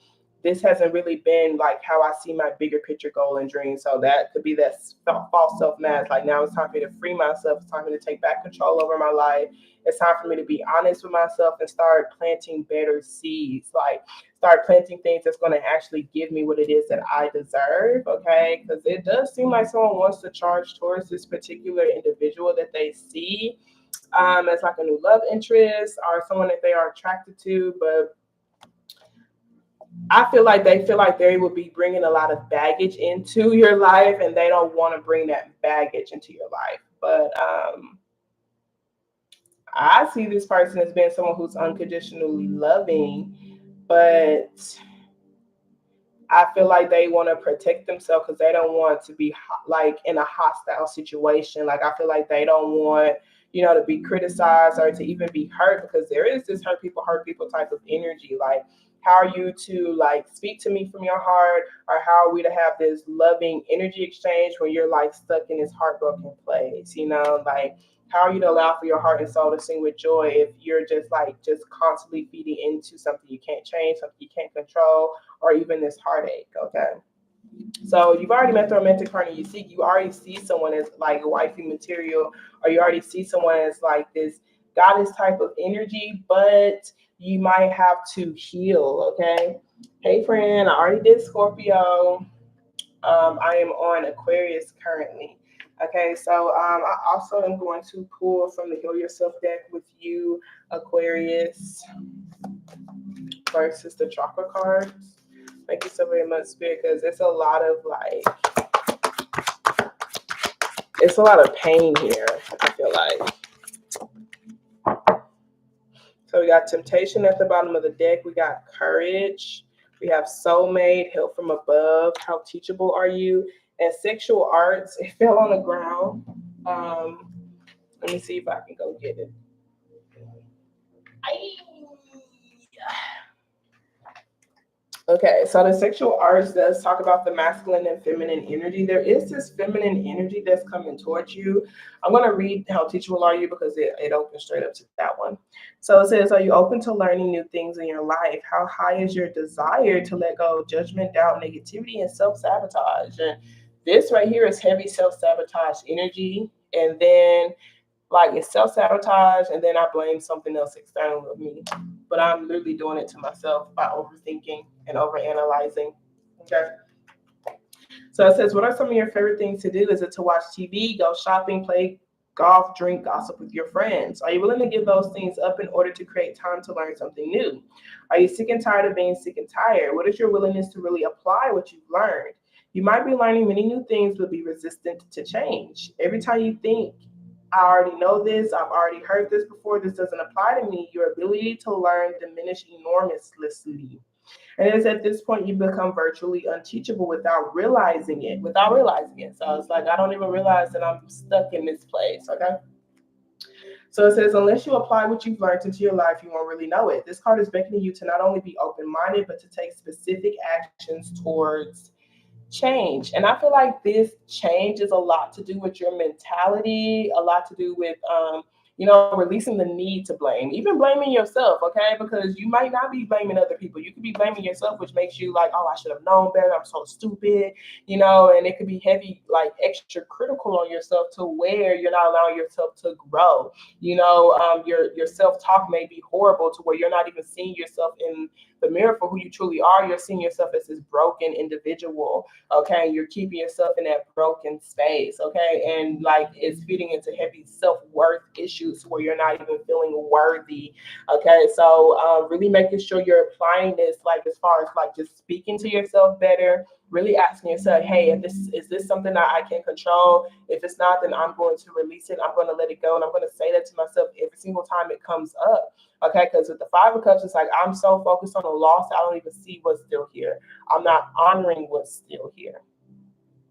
A: this hasn't really been like how I see my bigger picture goal and dream. So that could be that false self-mask. Like now it's time for me to free myself. It's time for me to take back control over my life. It's time for me to be honest with myself and start planting better seeds. Like start planting things that's going to actually give me what it is that I deserve. Okay. Because it does seem like someone wants to charge towards this particular individual that they see as like a new love interest or someone that they are attracted to. But I feel like they will be bringing a lot of baggage into your life, and they don't want to bring that baggage into your life. But I see this person as being someone who's unconditionally loving, but I feel like they want to protect themselves because they don't want to be like in a hostile situation. Like I feel like they don't want, to be criticized or to even be hurt, because there is this hurt people type of energy. Like, how are you to like speak to me from your heart, or how are we to have this loving energy exchange when you're like stuck in this heartbroken place? Like, how are you to allow for your heart and soul to sing with joy if you're just constantly feeding into something you can't change, something you can't control, or even this heartache? Okay. So you've already met the romantic partner you seek. You already see someone as like wifey material, or you already see someone as like this goddess type of energy, but you might have to heal. Okay. Hey friend, I already did Scorpio. I am on Aquarius currently. Okay, so I also am going to pull from the Heal Yourself deck with you, Aquarius, versus the chakra cards. Thank you so very much, Spirit, because it's a lot of pain here, I feel like. So we got temptation at the bottom of the deck. We got courage. We have soulmate, help from above. How teachable are you? And sexual arts. It fell on the ground. Let me see if I can go get it. Okay, so the sexual arts does talk about the masculine and feminine energy. There is this feminine energy that's coming towards you. I'm going to read How Teachable Are You, because it opens straight up to that one. So it says, are you open to learning new things in your life? How high is your desire to let go of judgment, doubt, negativity, and self-sabotage? And this right here is heavy self-sabotage energy. And then like it's self-sabotage, and then I blame something else external of me. But I'm literally doing it to myself by overthinking and overanalyzing. Okay. So it says, what are some of your favorite things to do? Is it to watch TV, go shopping, play golf, drink, gossip with your friends? Are you willing to give those things up in order to create time to learn something new? Are you sick and tired of being sick and tired? What is your willingness to really apply what you've learned? You might be learning many new things, but be resistant to change. Every time you think, I already know this, I've already heard this before, this doesn't apply to me, your ability to learn diminish enormously. And it's at this point you become virtually unteachable without realizing it. So it's like I don't even realize that I'm stuck in this place. Okay. So it says, unless you apply what you've learned into your life, you won't really know it. This card is beckoning you to not only be open-minded, but to take specific actions towards change. And I feel like this change is a lot to do with your mentality, a lot to do with releasing the need to blame, even blaming yourself, okay? Because you might not be blaming other people. You could be blaming yourself, which makes you like, oh, I should have known better. I'm so stupid, and it could be heavy, like extra critical on yourself to where you're not allowing yourself to grow. Your self-talk may be horrible to where you're not even seeing yourself in the mirror for who you truly are. You're seeing yourself as this broken individual, okay? You're keeping yourself in that broken space, okay? And like it's feeding into heavy self-worth issues where you're not even feeling worthy, okay? So really making sure you're applying this, like as far as like just speaking to yourself better, really asking yourself, hey, is this something that I can control? If it's not, then I'm going to release it. I'm going to let it go. And I'm going to say that to myself every single time it comes up. Okay, because with the Five of Cups, it's like I'm so focused on the loss, I don't even see what's still here. I'm not honoring what's still here.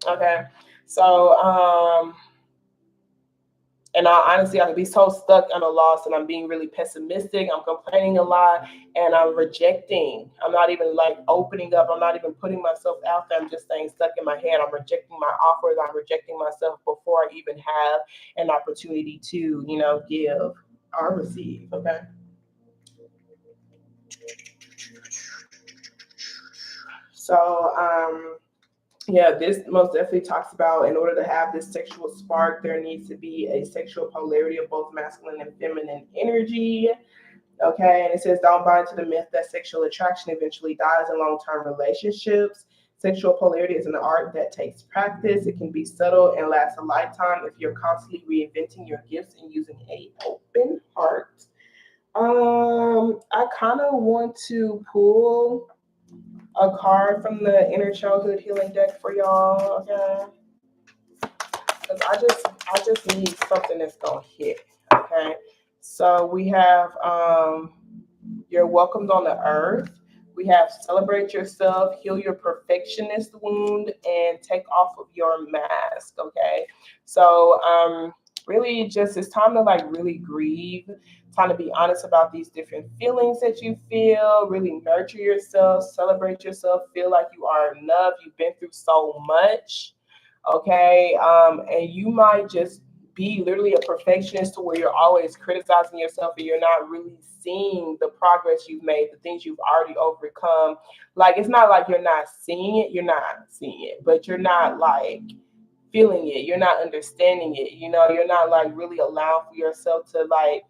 A: Okay, so and honestly, I could be so stuck on a loss, and I'm being really pessimistic. I'm complaining a lot, and I'm rejecting. I'm not even like opening up. I'm not even putting myself out there. I'm just staying stuck in my head. I'm rejecting my offers. I'm rejecting myself before I even have an opportunity to, give or receive. Okay. So, yeah, this most definitely talks about in order to have this sexual spark, there needs to be a sexual polarity of both masculine and feminine energy. Okay, and it says, don't buy into the myth that sexual attraction eventually dies in long-term relationships. Sexual polarity is an art that takes practice. It can be subtle and last a lifetime if you're constantly reinventing your gifts and using an open heart. I kind of want to pull a card from the inner childhood healing deck for y'all, okay? Because I just need something that's gonna hit. Okay. So we have you're welcomed on the earth. We have celebrate yourself, heal your perfectionist wound, and take off of your mask. Okay. So really just it's time to like really grieve, time to be honest about these different feelings that you feel, really nurture yourself, celebrate yourself, feel like you are enough. You've been through so much. Okay. And you might just be literally a perfectionist to where you're always criticizing yourself and you're not really seeing the progress you've made, the things you've already overcome. Like, it's not like you're not seeing it, you're not seeing it, but you're not like feeling it, you're not understanding it, you know, you're not like really allowing for yourself to like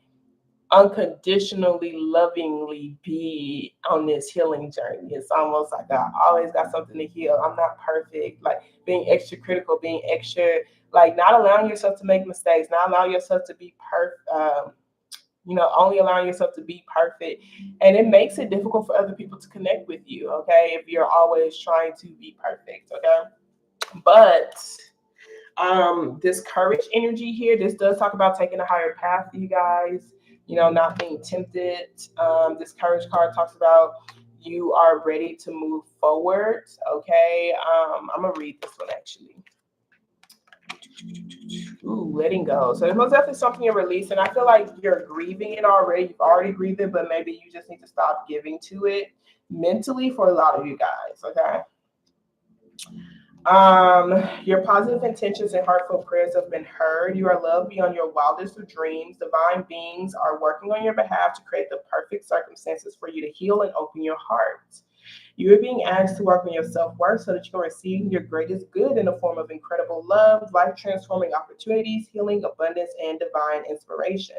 A: unconditionally lovingly be on this healing journey. It's almost like I always got something to heal. I'm not perfect. Like being extra critical, being extra like not allowing yourself to make mistakes, not allowing yourself to be perfect. You know, only allowing yourself to be perfect, and it makes it difficult for other people to connect with you. Okay, if you're always trying to be perfect. Okay, but this courage energy here, this does talk about taking a higher path, you guys, you know, not being tempted. This courage card talks about you are ready to move forward. Okay, I'm gonna read this one actually. Ooh, letting go. So there's most definitely something you're releasing. I feel like you're grieving it already. You've already grieved it, but maybe you just need to stop giving to it mentally for a lot of you guys. Okay. Your positive intentions and heartfelt prayers have been heard. You are loved beyond your wildest of dreams. Divine beings are working on your behalf to create the perfect circumstances for you to heal and open your heart. You are being asked to work on your self-worth so that you are receiving your greatest good in the form of incredible love, life-transforming opportunities, healing, abundance, and divine inspiration.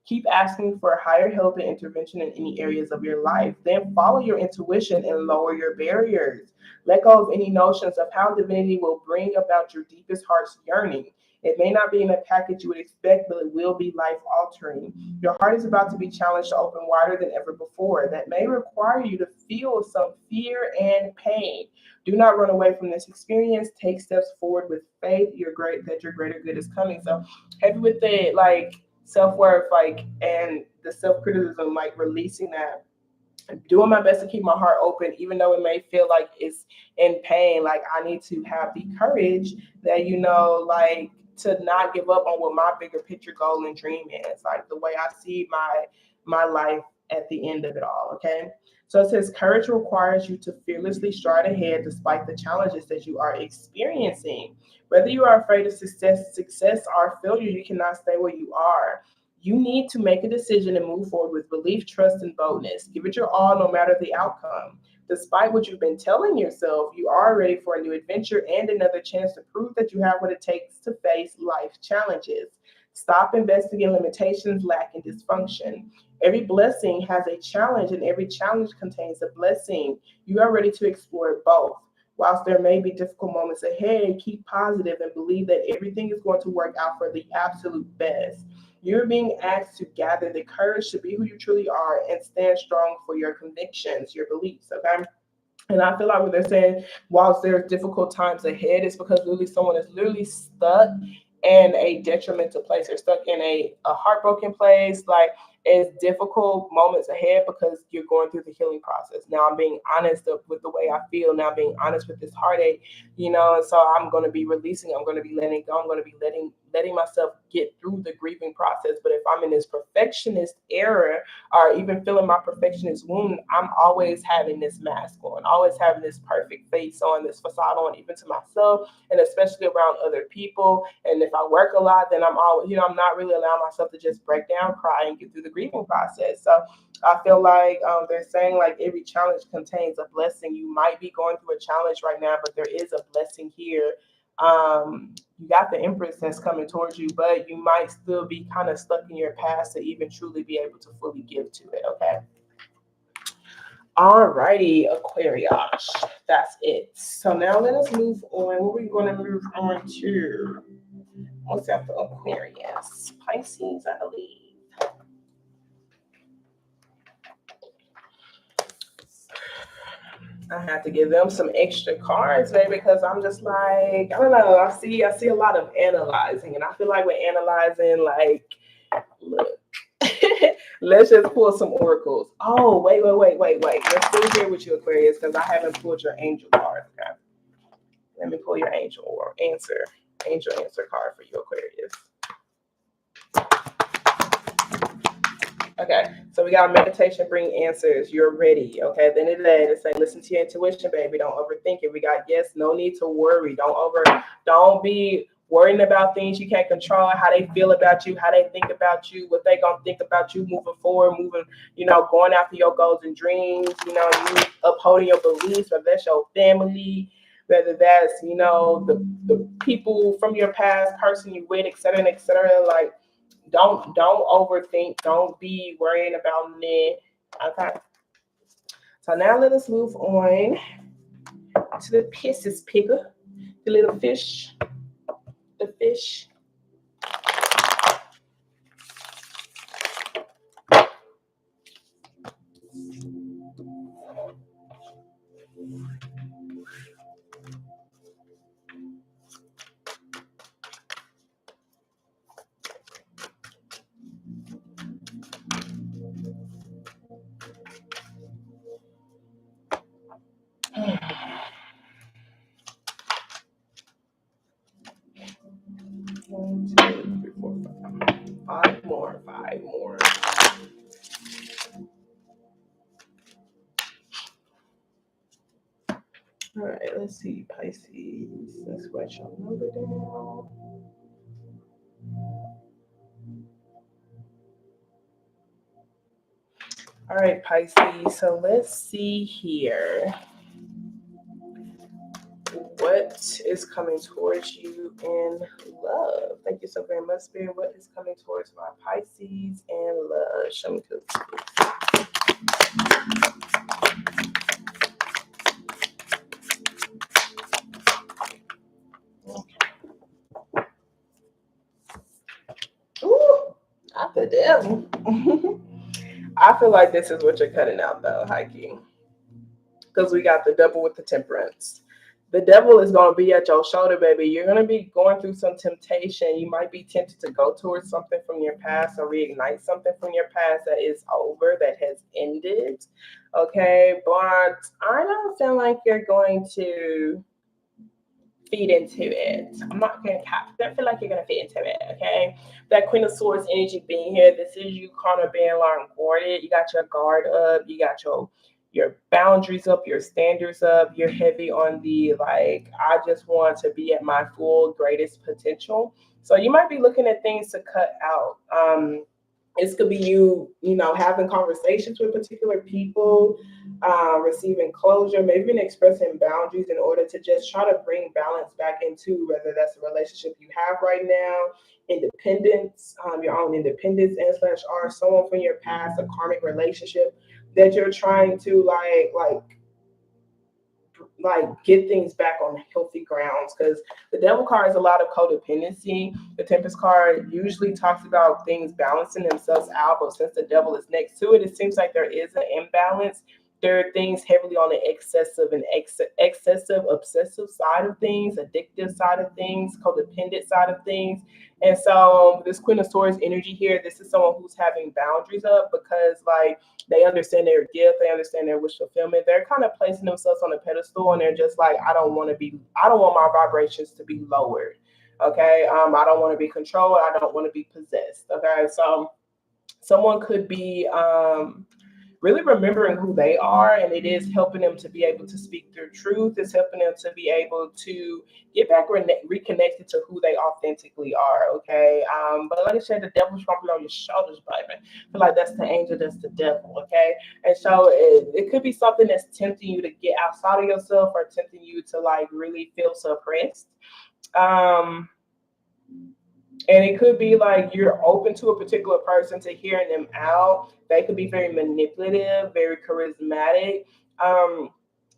A: Keep asking for higher help and intervention in any areas of your life. Then follow your intuition and lower your barriers. Let go of any notions of how divinity will bring about your deepest heart's yearning. It may not be in a package you would expect, but it will be life altering. Your heart is about to be challenged to open wider than ever before. That may require you to feel some fear and pain. Do not run away from this experience. Take steps forward with faith. You're great that your greater good is coming. So heavy with it, like self-worth, like, and the self-criticism, like releasing that, doing my best to keep my heart open even though it may feel like it's in pain. Like I need to have the courage that, you know, like to not give up on what my bigger picture goal and dream is, like the way I see my life at the end of it all. Okay, so it says courage requires you to fearlessly stride ahead despite the challenges that you are experiencing. Whether you are afraid of success or failure, you cannot stay where you are. You need to make a decision and move forward with belief, trust, and boldness. Give it your all no matter the outcome. Despite what you've been telling yourself, you are ready for a new adventure and another chance to prove that you have what it takes to face life challenges. Stop investing in limitations, lack, and dysfunction. Every blessing has a challenge, and every challenge contains a blessing. You are ready to explore both. Whilst there may be difficult moments ahead, keep positive and believe that everything is going to work out for the absolute best. You're being asked to gather the courage to be who you truly are and stand strong for your convictions, your beliefs. Okay. And I feel like what they're saying, whilst there's difficult times ahead, it's because literally someone is literally stuck in a detrimental place. They're stuck in a heartbroken place. Like it's difficult moments ahead because you're going through the healing process. Now I'm being honest with the way I feel. Now I'm being honest with this heartache, you know, and so I'm going to be releasing. I'm going to be letting go. I'm going to be letting myself get through the grieving process. But if I'm in this perfectionist era, or even feeling my perfectionist wound, I'm always having this mask on, always having this perfect face on, this facade on, even to myself, and especially around other people. And if I work a lot, then I'm always, you know, I'm not really allowing myself to just break down, cry, and get through the grieving process. So I feel like they're saying like every challenge contains a blessing. You might be going through a challenge right now, but there is a blessing here. You got the Empress that's coming towards you, but you might still be kind of stuck in your past to even truly be able to fully give to it. Okay. Alrighty, Aquarius. That's it. So now let us move on. What are we going to move on to? What's after Aquarius? Pisces, I believe. I have to give them some extra cards, baby, because I'm just like, I don't know. I see a lot of analyzing, and I feel like we're analyzing, like, look. Let's just pull some oracles. Oh, wait. Let's do here with you, Aquarius, because I haven't pulled your angel card. Okay. Let me pull your angel answer card for you, Aquarius. Okay, so we got meditation, bring answers. You're ready. Okay, at the end of the day, they say, listen to your intuition, baby. Don't overthink it. We got yes, no need to worry. Don't be worrying about things you can't control, how they feel about you, how they think about you, what they gonna think about you moving forward, going after your goals and dreams, you upholding your beliefs, whether that's your family, whether that's, the people from your past, person you with, et cetera, like, don't overthink. Don't be worrying about it. Okay. So now let us move on to the Pisces picker, the little fish, the fish. One, two, three, four, five. Five more. All right, let's see, Pisces. Let's write your number down. All right, Pisces. So let's see here. What is coming towards you in love? Thank you so very much, Spirit. What is coming towards my Pisces in love? Show me this. Okay. Ooh, not the devil. I feel like this is what you're cutting out, though, hiking. Because we got the devil with the temperance. The devil is going to be at your shoulder, baby. You're going to be going through some temptation. You might be tempted to go towards something from your past or reignite something from your past that is over, that has ended. Okay, but I don't feel like you're going to feed into it. I'm not going to I don't feel like you're going to feed into it, okay? That Queen of Swords energy being here, this is you kind of being like guarded. You got your guard up. You got your boundaries up, your standards up. You're heavy on the, like, I just want to be at my full greatest potential. So you might be looking at things to cut out. This could be you having conversations with particular people, receiving closure, maybe even expressing boundaries in order to just try to bring balance back into whether that's the relationship you have right now, independence, your own independence, and / or someone from your past, a karmic relationship that you're trying to like get things back on healthy grounds, because the devil card is a lot of codependency. The Tempest card usually talks about things balancing themselves out, but since the devil is next to it, it seems like there is an imbalance. There are things heavily on the excessive and excessive, obsessive side of things, addictive side of things, codependent side of things. And so this Queen of Swords energy here, this is someone who's having boundaries up because, like, they understand their gift, they understand their wish fulfillment. They're kind of placing themselves on a pedestal, and they're just like, I don't want my vibrations to be lowered. Okay. I don't want to be controlled. I don't want to be possessed. Okay. So someone could be really remembering who they are, and it is helping them to be able to speak their truth. It's helping them to be able to get back reconnected to who they authentically are. Okay. But like I said, the devil's rumbling on your shoulders, baby. I feel like that's the angel, that's the devil. Okay. And so it could be something that's tempting you to get outside of yourself or tempting you to like really feel suppressed. And it could be like you're open to a particular person, to hearing them out. They could be very manipulative, very charismatic.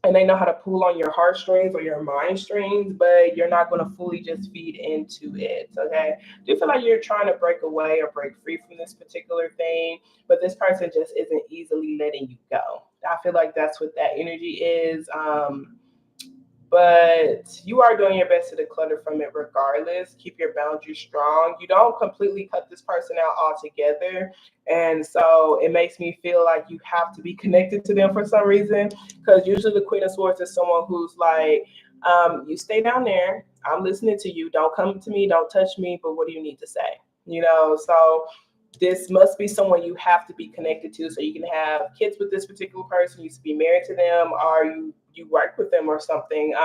A: And they know how to pull on your heartstrings or your mind strings, but you're not going to fully just feed into it. Okay. Do you feel like you're trying to break away or break free from this particular thing, but this person just isn't easily letting you go? I feel like that's what that energy is. But you are doing your best to declutter from it regardless. Keep your boundaries strong. You don't completely cut this person out altogether. And so it makes me feel like you have to be connected to them for some reason. Because usually the Queen of Swords is someone who's like, you stay down there. I'm listening to you. Don't come to me. Don't touch me. But what do you need to say? So this must be someone you have to be connected to, so you can have kids with this particular person. You used to be married to them, or you work with them or something.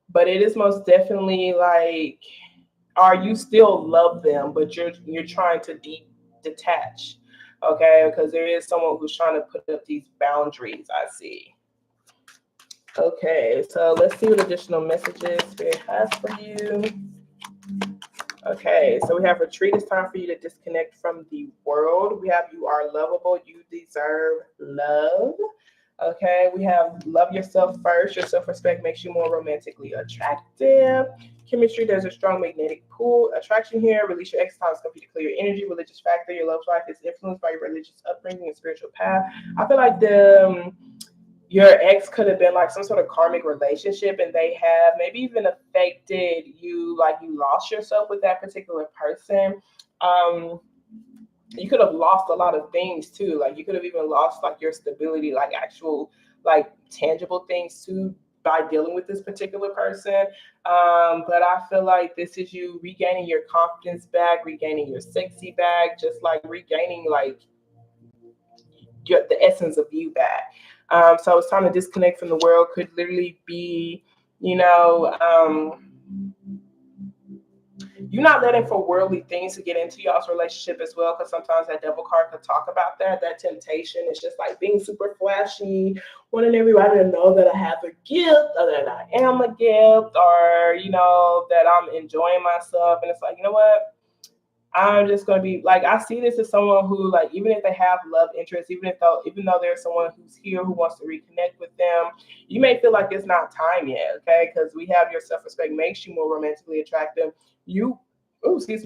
A: But it is most definitely like, or you still love them, but you're trying to detach, okay? Because there is someone who's trying to put up these boundaries. I see. Okay, so let's see what additional messages Spirit has for you. Okay, so we have retreat. It's time for you to disconnect from the world. We have you are lovable. You deserve love. Okay, we have love yourself first. Your self-respect makes you more romantically attractive. Chemistry, there's a strong magnetic pull. Attraction here. Release your external to clear your energy. Religious factor. Your love life is influenced by your religious upbringing and spiritual path. I feel like your ex could have been like some sort of karmic relationship, and they have maybe even affected you, like you lost yourself with that particular person. You could have lost a lot of things too. Like you could have even lost like your stability, like actual like tangible things too, by dealing with this particular person. But I feel like this is you regaining your confidence back, regaining your sexy back, just like regaining like the essence of you back. So it's time to disconnect from the world. Could literally be, you're not letting for worldly things to get into y'all's relationship as well, because sometimes that devil card could talk about that. That temptation is just like being super flashy, wanting everybody to know that I have a gift, or that I am a gift, or that I'm enjoying myself. And it's like, you know what? I'm just going to be like, I see this as someone who, like, even if they have love interest, even though there's someone who's here who wants to reconnect with them, you may feel like it's not time yet, okay? Because we have your self-respect makes you more romantically attractive.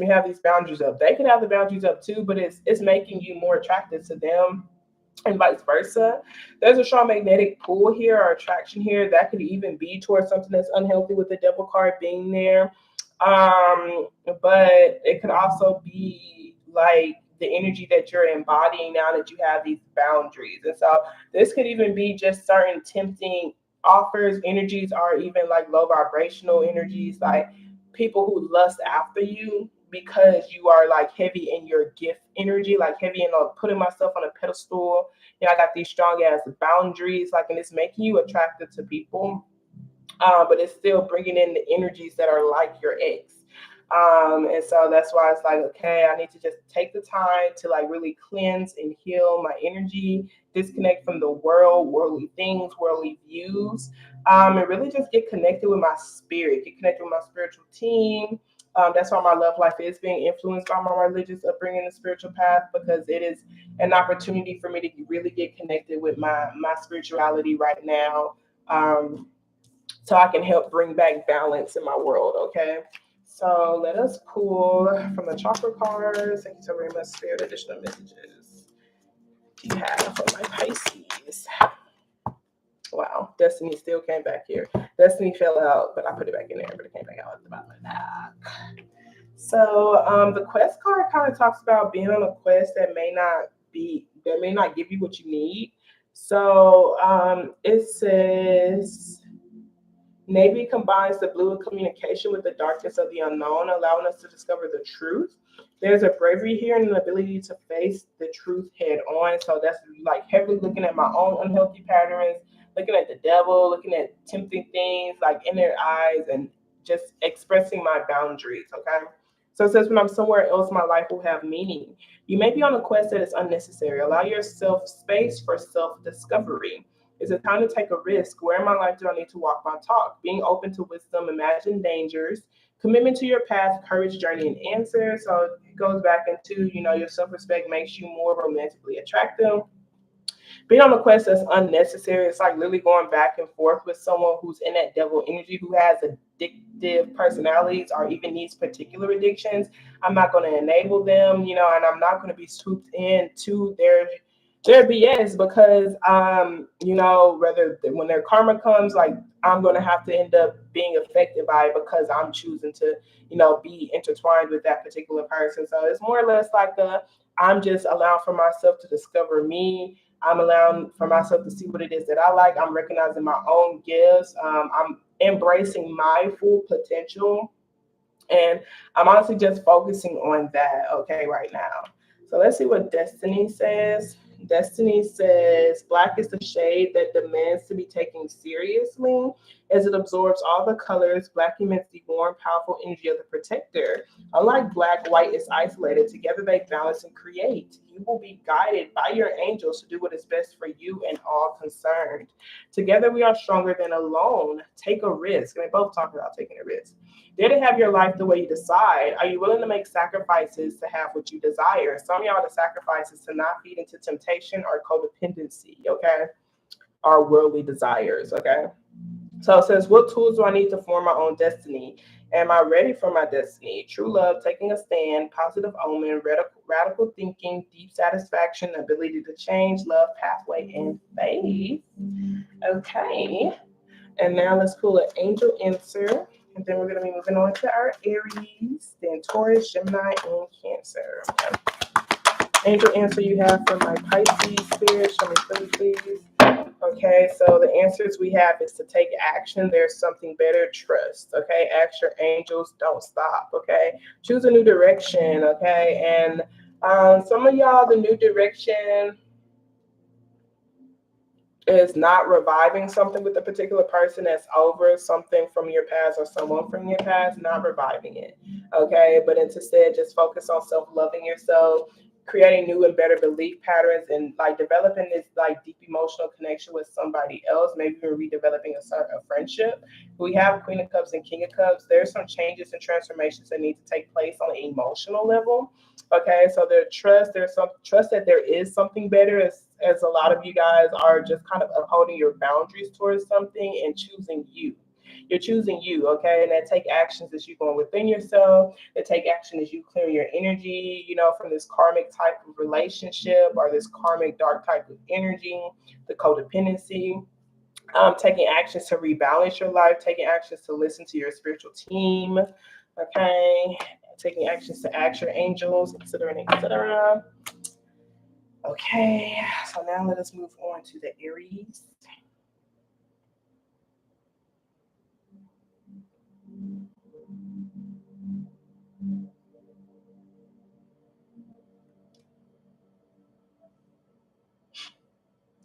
A: Have these boundaries up. They could have the boundaries up too, but it's making you more attractive to them, and vice versa. There's a strong magnetic pull here or attraction here that could even be towards something that's unhealthy with the devil card being there. But it could also be like the energy that you're embodying now that you have these boundaries. And so this could even be just certain tempting offers, energies, or even like low vibrational energies, like people who lust after you because you are like heavy in your gift energy, like heavy in putting myself on a pedestal. I got these strong ass boundaries, like, and it's making you attractive to people. But it's still bringing in the energies that are like your ex. And so that's why it's like, okay, I need to just take the time to like really cleanse and heal my energy, disconnect from the world, worldly things, worldly views, and really just get connected with my spirit, get connected with my spiritual team. That's why my love life is being influenced by my religious upbringing and spiritual path, because it is an opportunity for me to really get connected with my spirituality right now. So I can help bring back balance in my world, okay? So let us pull from the chakra cards. Thank you so very much, Spirit. Additional messages do you have for my Pisces? Wow, Destiny still came back here. Destiny fell out, but I put it back in there, but it came back out at the bottom of the deck. So the quest card kind of talks about being on a quest that may not give you what you need. So it says, Navy combines the blue of communication with the darkness of the unknown, allowing us to discover the truth. There's a bravery here and an ability to face the truth head on. So that's like heavily looking at my own unhealthy patterns, looking at the devil, looking at tempting things like in their eyes, and just expressing my boundaries, okay? So it says, when I'm somewhere else, my life will have meaning. You may be on a quest that is unnecessary. Allow yourself space for self-discovery. Is it time to take a risk? Where in my life do I need to walk my talk? Being open to wisdom, imagine dangers, commitment to your path, courage, journey, and answer. So it goes back into, your self-respect makes you more romantically attractive. Being on a quest that's unnecessary, it's like literally going back and forth with someone who's in that devil energy, who has addictive personalities or even needs particular addictions. I'm not going to enable them, and I'm not going to be swooped into They're BS because you know, whether when their karma comes, like I'm gonna have to end up being affected by it because I'm choosing to, you know, be intertwined with that particular person. So it's more or less like I'm just allowing for myself to discover me. I'm allowing for myself to see what it is that I like. I'm recognizing my own gifts. I'm embracing my full potential, and I'm honestly just focusing on that, okay, right now. So let's see what Destiny says. Destiny says black is the shade that demands to be taken seriously as it absorbs all the colors. Black emits the warm, powerful energy of the protector. Unlike black, white is isolated. Together they balance and create. You will be guided by your angels to do what is best for you and all concerned. Together we are stronger than alone. Take a risk. And they both talk about taking a risk. Dare to have your life the way you decide. Are you willing to make sacrifices to have what you desire? Some of y'all, the sacrifices to not feed into temptation or codependency, okay? Or worldly desires, okay? So it says, what tools do I need to form my own destiny? Am I ready for my destiny? True love, taking a stand, positive omen, radical thinking, deep satisfaction, ability to change, love, pathway, and faith. Okay. And now let's pull an angel answer. And then we're going to be moving on to our Aries, then Taurus, Gemini, and Cancer. Angel answer you have from my Pisces spirit. Show me clearly, please. Okay, so the answers we have is to take action. There's something better. Trust. Okay, ask your angels. Don't stop. Okay, choose a new direction. Okay, and some of y'all, the new direction is not reviving something with a particular person that's over something from your past or someone from your past, not reviving it. Okay, but instead just focus on self-loving yourself, creating new and better belief patterns, and like developing this like deep emotional connection with somebody else, maybe even redeveloping a friendship. We have Queen of Cups and King of Cups. There's some changes and transformations that need to take place on an emotional level. Okay, so there's some trust that there is something better, as a lot of you guys are just kind of upholding your boundaries towards something and choosing you. You're choosing you, okay? And that take actions as you going within yourself. That take action as you clear your energy, you know, from this karmic type of relationship or this karmic dark type of energy, the codependency. Taking actions to rebalance your life, taking actions to listen to your spiritual team, okay? Taking actions to ask your angels, etc., etc. Okay, so now let us move on to the Aries.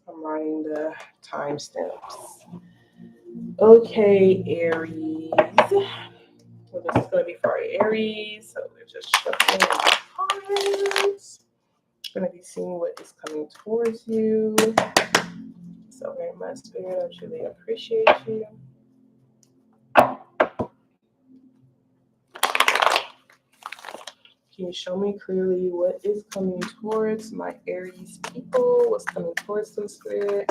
A: I'm writing the timestamps. Okay, Aries. So this is going to be for Aries. So we're just shuffling the cards. Going to be seeing what is coming towards you. So very much, Spirit. I truly appreciate you. Can you show me clearly what is coming towards my Aries people? What's coming towards them, Spirit?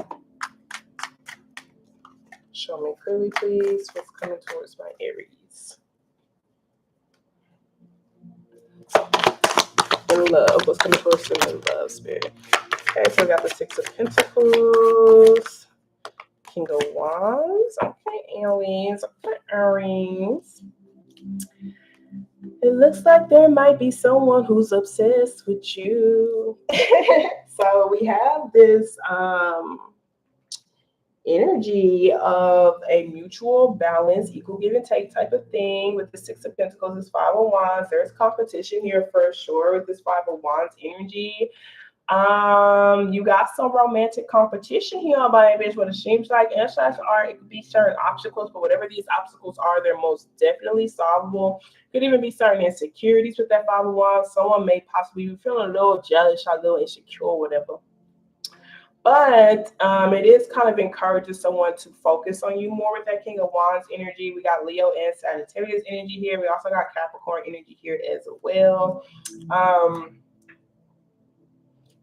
A: Show me clearly, please, what's coming towards my Aries. In love, what's coming towards them in love, Spirit? Okay, so we got the Six of Pentacles, King of Wands. Okay, Aries. Okay, Aries. It looks like there might be someone who's obsessed with you. So we have this energy of a mutual balance, equal give and take type of thing. With the Six of Pentacles, this Five of Wands. There's competition here for sure with this Five of Wands energy. You got some romantic competition here on my bitch. What it seems like, and such are, it could be certain obstacles, but whatever these obstacles are, they're most definitely solvable. Could even be certain insecurities with that Five of Wands. Someone may possibly be feeling a little jealous, a little insecure, whatever. But it is kind of encouraging someone to focus on you more with that King of Wands energy. We got Leo and Sagittarius energy here. We also got Capricorn energy here as well.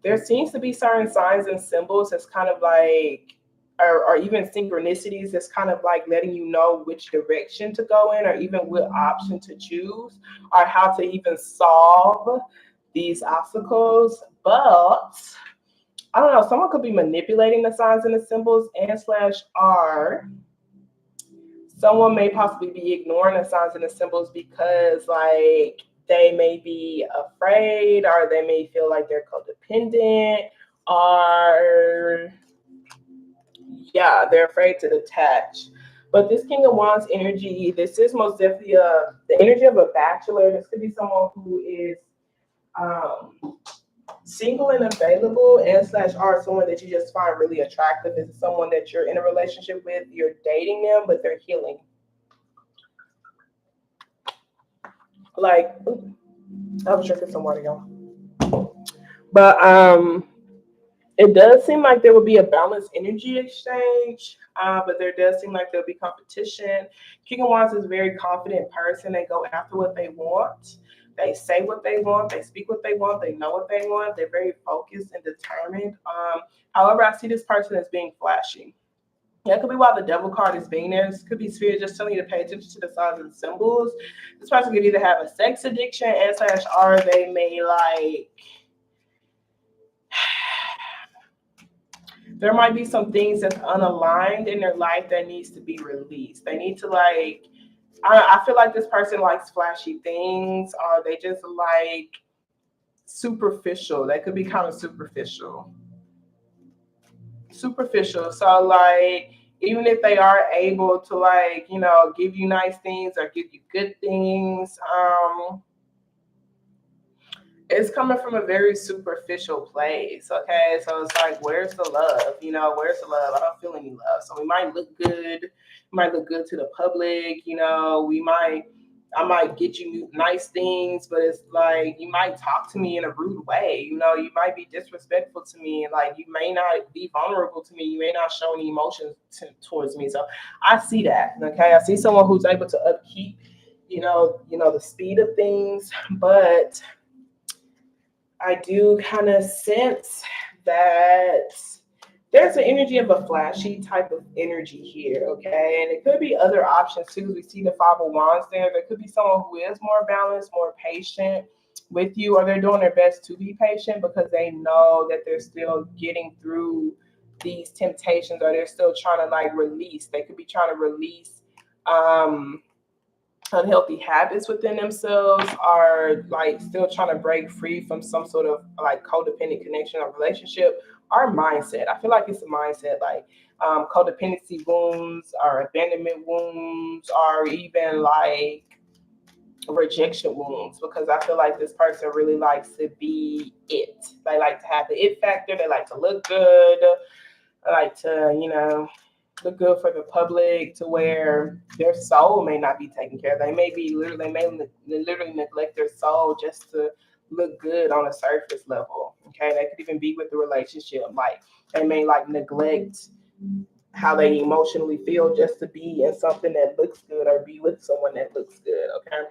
A: There seems to be certain signs and symbols that's kind of like, or even synchronicities that's kind of like letting you know which direction to go in, or even what option to choose, or how to even solve these obstacles. But I don't know, someone could be manipulating the signs and the symbols, and slash R. Someone may possibly be ignoring the signs and the symbols because, like, they may be afraid, or they may feel like they're codependent, or yeah, they're afraid to detach. But this King of Wands energy, this is most definitely the energy of a bachelor. This could be someone who is single and available, and slash R, someone that you just find really attractive. This is someone that you're in a relationship with, you're dating them, but they're healing. Like, I was drinking some water, y'all. But it does seem like there will be a balanced energy exchange, but there does seem like there'll be competition. King of Wands is a very confident person. They go after what they want. They say what they want. They speak what they want. They know what they want. They're very focused and determined. However, I see this person as being flashy. That could be why the devil card is being there. This could be spirit just telling you to pay attention to the signs and symbols. This person could either have a sex addiction, and slash R, they may like... There might be some things that's unaligned in their life that needs to be released. They need to, like, I feel like this person likes flashy things, or they just like superficial. They could be kind of superficial. So, like, even if they are able to, like, you know, give you nice things or give you good things, it's coming from a very superficial place, okay? So it's like, where's the love? You know, where's the love? I don't feel any love. So we might look good. We might look good to the public. You know, I might get you nice things, but it's like, you might talk to me in a rude way. You know, you might be disrespectful to me. Like, you may not be vulnerable to me. You may not show any emotions towards me. So I see that, okay? I see someone who's able to upkeep, you know, the speed of things, but I do kind of sense that there's an energy of a flashy type of energy here, okay? And it could be other options too. We see the Five of Wands there. There could be someone who is more balanced, more patient with you, or they're doing their best to be patient because they know that they're still getting through these temptations, or they're still trying to, like, release. They could be trying to release unhealthy habits within themselves, are like still trying to break free from some sort of like codependent connection or relationship or mindset. I feel like it's a mindset, like codependency wounds or abandonment wounds, or even like rejection wounds, because I feel like this person really likes to be it. They like to have the it factor. They like to look good. They like to, you know, look good for the public, to where their soul may not be taken care of. They may literally neglect their soul just to look good on a surface level. Okay, they could even be with the relationship, like they may like neglect how they emotionally feel just to be in something that looks good, or be with someone that looks good. Okay,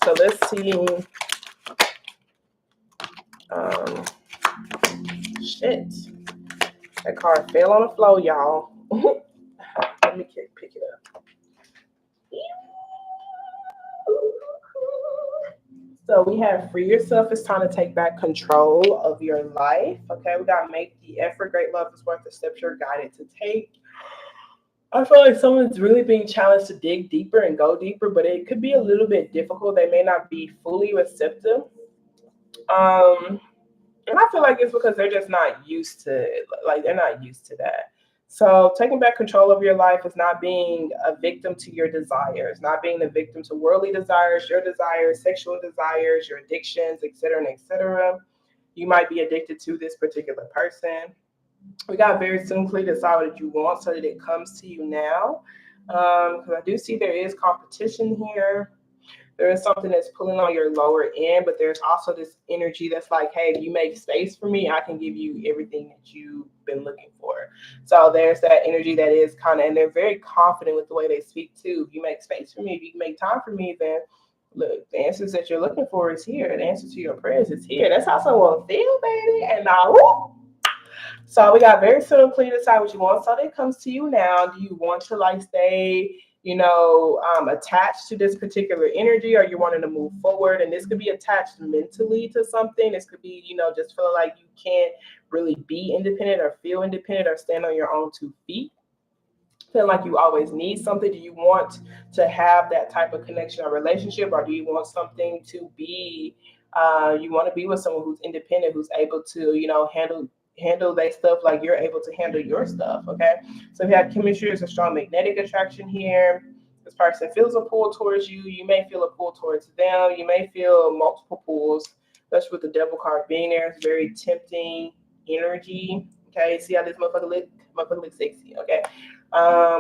A: so let's see. Shit, that card fell on the floor, y'all. Let me pick it up. So we have free yourself. It's time to take back control of your life. Okay, we got make the effort. Great love is worth the steps you're guided to take. I feel like someone's really being challenged to dig deeper and go deeper, but it could be a little bit difficult. They may not be fully receptive. And I feel like it's because they're just not used to it. Like, they're not used to that. So taking back control of your life is not being a victim to your desires, not being a victim to worldly desires, your desires, sexual desires, your addictions, etc., and etc. You might be addicted to this particular person. We got very simply decide what you want so that it comes to you now. Because I do see there is competition here. There is something that's pulling on your lower end, but there's also this energy that's like, hey, if you make space for me, I can give you everything that you've been looking for. So there's that energy that is kind of, and they're very confident with the way they speak too. If you make space for me, if you make time for me, then look, the answers that you're looking for is here. The answer to your prayers is here. That's how someone feels, baby. And now, so we got very simply decide what you want. So it comes to you now. Do you want to like stay, attached to this particular energy, or you're wanting to move forward. And this could be attached mentally to something. This could be, just feeling like you can't really be independent or feel independent or stand on your own 2 feet. Feeling like you always need something. Do you want to have that type of connection or relationship, or do you want something to be, you want to be with someone who's independent, who's able to, handle their stuff like you're able to handle your stuff, okay? So we have chemistry. There's a strong magnetic attraction here. This person feels a pull towards you. You may feel a pull towards them. You may feel multiple pulls, especially with the devil card being there. It's very tempting energy, okay? See how this motherfucker looks sexy, okay?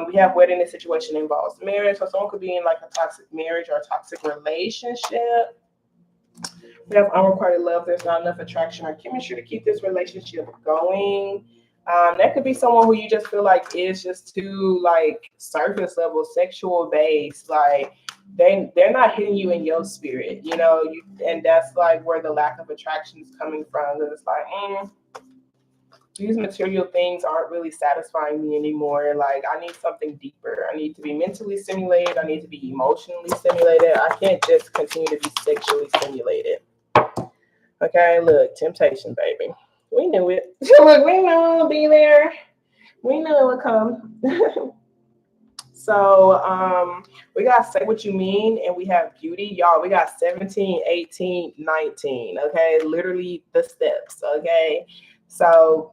A: We have where in this situation involves marriage. So someone could be in like a toxic marriage or a toxic relationship. We have unrequited love. There's not enough attraction or chemistry to keep this relationship going. That could be someone who you just feel like is just too like surface level, sexual based. Like they're not hitting you in your spirit, and that's like where the lack of attraction is coming from. Because it's like, these material things aren't really satisfying me anymore. Like I need something deeper. I need to be mentally stimulated. I need to be emotionally stimulated. I can't just continue to be sexually stimulated. Okay, look, temptation, baby. We knew it. Look, we know it'll be there. We knew it would come. So we got Say What You Mean, and we have Beauty. Y'all, we got 17, 18, 19. Okay, literally the steps. Okay. So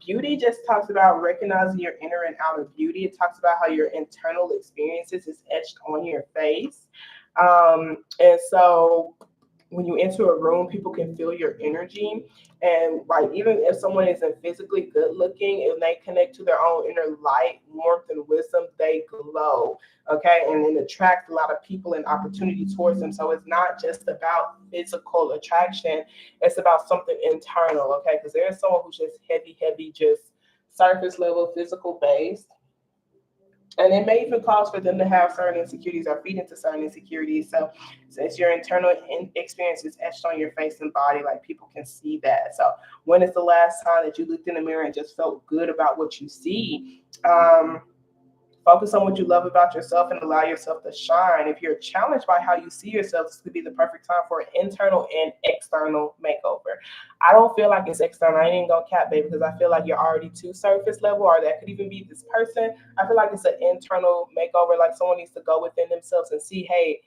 A: Beauty just talks about recognizing your inner and outer beauty. It talks about how your internal experiences is etched on your face. And so when you enter a room, people can feel your energy. And like even if someone isn't physically good looking, if they connect to their own inner light, warmth, and wisdom, they glow. Okay, and it attracts a lot of people and opportunity towards them. So it's not just about physical attraction; it's about something internal. Okay, because there's someone who's just heavy, just surface level, physical based. And it may even cause for them to have certain insecurities or feed into certain insecurities. So since your internal experience is etched on your face and body, like people can see that. So when is the last time that you looked in the mirror and just felt good about what you see? Focus on what you love about yourself and allow yourself to shine. If you're challenged by how you see yourself, this could be the perfect time for an internal and external makeover. I don't feel like it's external. I ain't even gonna cap, baby, because I feel like you're already too surface level, or that could even be this person. I feel like it's an internal makeover. Like someone needs to go within themselves and see, hey,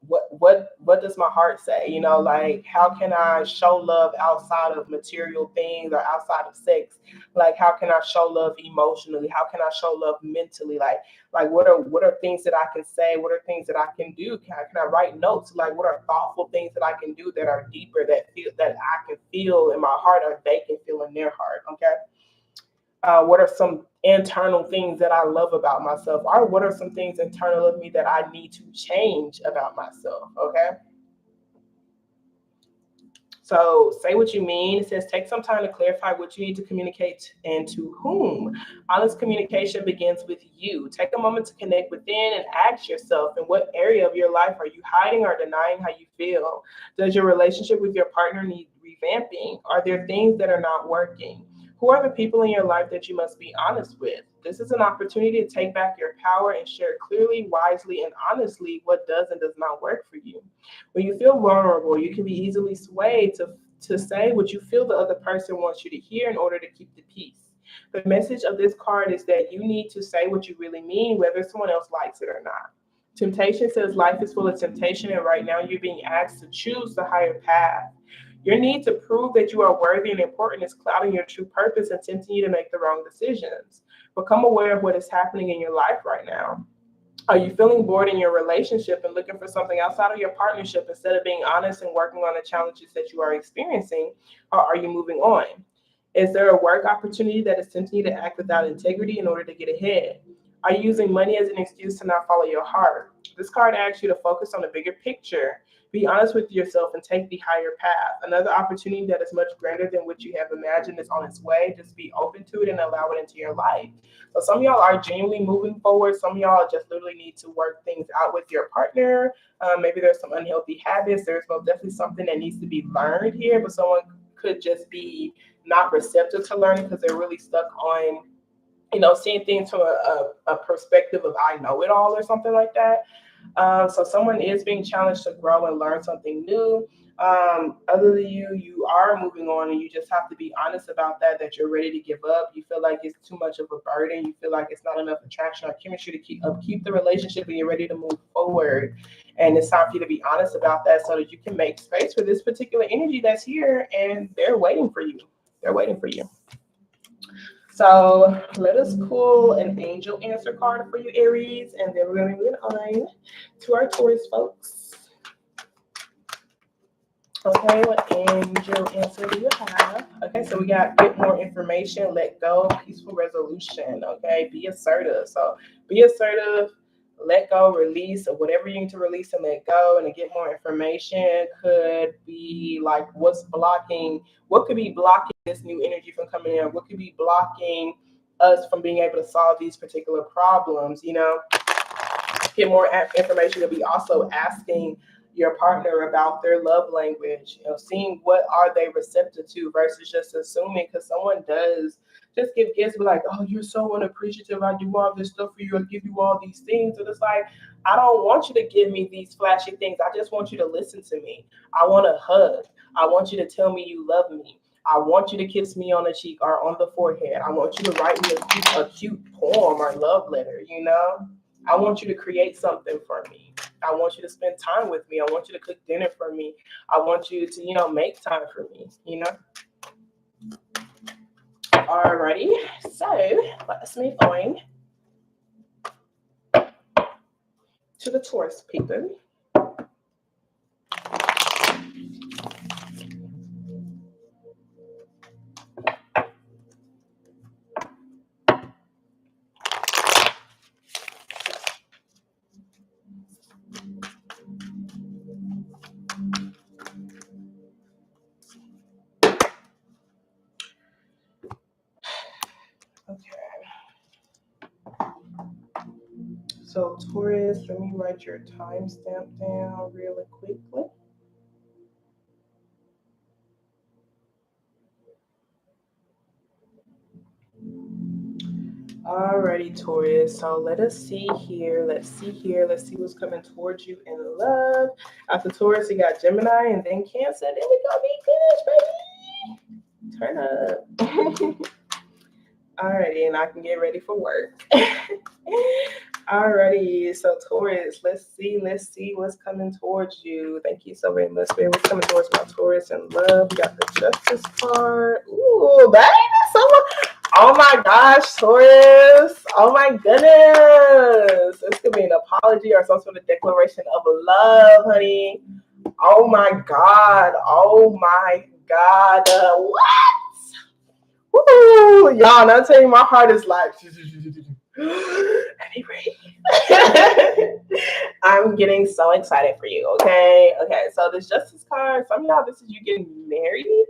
A: what does my heart say? Like how can I show love outside of material things or outside of sex? Like how can I show love emotionally? How can I show love mentally? Like what are things that I can say? What are things that I can do? Can I write notes? Like what are thoughtful things that I can do that are deeper, that I can feel in my heart or they can feel in their heart? Okay. What are some internal things that I love about myself? Or what are some things internal of me that I need to change about myself? Okay. So say what you mean. It says take some time to clarify what you need to communicate and to whom. Honest communication begins with you. Take a moment to connect within and ask yourself, in what area of your life are you hiding or denying how you feel? Does your relationship with your partner need revamping? Are there things that are not working? Who are the people in your life that you must be honest with? This is an opportunity to take back your power and share clearly, wisely, and honestly what does and does not work for you. When you feel vulnerable, you can be easily swayed to say what you feel the other person wants you to hear in order to keep the peace. The message of this card is that you need to say what you really mean, whether someone else likes it or not. Temptation says life is full of temptation, and right now you're being asked to choose the higher path. Your need to prove that you are worthy and important is clouding your true purpose and tempting you to make the wrong decisions. Become aware of what is happening in your life right now. Are you feeling bored in your relationship and looking for something outside of your partnership instead of being honest and working on the challenges that you are experiencing? Or are you moving on? Is there a work opportunity that is tempting you to act without integrity in order to get ahead? Are you using money as an excuse to not follow your heart? This card asks you to focus on the bigger picture. Be honest with yourself and take the higher path. Another opportunity that is much greater than what you have imagined is on its way. Just be open to it and allow it into your life. So some of y'all are genuinely moving forward. Some of y'all just literally need to work things out with your partner. Maybe there's some unhealthy habits. There's most definitely something that needs to be learned here, but someone could just be not receptive to learning because they're really stuck on you know, seeing things from a perspective of I know it all or something like that. So someone is being challenged to grow and learn something new. Other than you, you are moving on, and you just have to be honest about that, that you're ready to give up. You feel like it's too much of a burden. You feel like it's not enough attraction or chemistry to keep the relationship, and you're ready to move forward. And it's time for you to be honest about that so that you can make space for this particular energy that's here, and they're waiting for you. They're waiting for you. So let us pull an angel answer card for you, Aries, and then we're going to move on to our Taurus folks. Okay, what angel answer do you have? Okay, so we got get more information, let go, peaceful resolution. Okay, be assertive. So be assertive, let go, release, or whatever you need to release and let go. And to get more information could be like what's blocking, what could be blocking this new energy from coming in? What could be blocking us from being able to solve these particular problems? You know, get more information to be also asking your partner about their love language, you know, seeing what are they receptive to versus just assuming, because someone does just give gifts, be like, oh, you're so unappreciative, I do all this stuff for you, I give you all these things, and it's like, I don't want you to give me these flashy things, I just want you to listen to me. I want a hug, I want you to tell me you love me, I want you to kiss me on the cheek or on the forehead, I want you to write me a cute poem or love letter, you know. I want you to create something for me. I want you to spend time with me. I want you to cook dinner for me. I want you to, you know, make time for me, you know. Alrighty, so let's move on to the Taurus people. Okay. So Taurus, let me write your timestamp down really quickly. Alrighty, Taurus. So let us see here. Let's see what's coming towards you in love. After Taurus, you got Gemini and then Cancer. Then we gonna be finished, baby. Turn up. Alrighty, and I can get ready for work. Alrighty, so Taurus, let's see what's coming towards you. Thank you so very much, baby. What's coming towards my Taurus in love? We got the Justice card. Ooh, baby, someone. Oh my gosh, Taurus. Oh my goodness. This could be an apology or some sort of declaration of love, honey. Oh my God. Oh my God. What? Woo! Y'all, I'm telling you, my heart is like, let me breathe. I'm getting so excited for you, okay? Okay, so this Justice card, some of y'all, this is you getting married.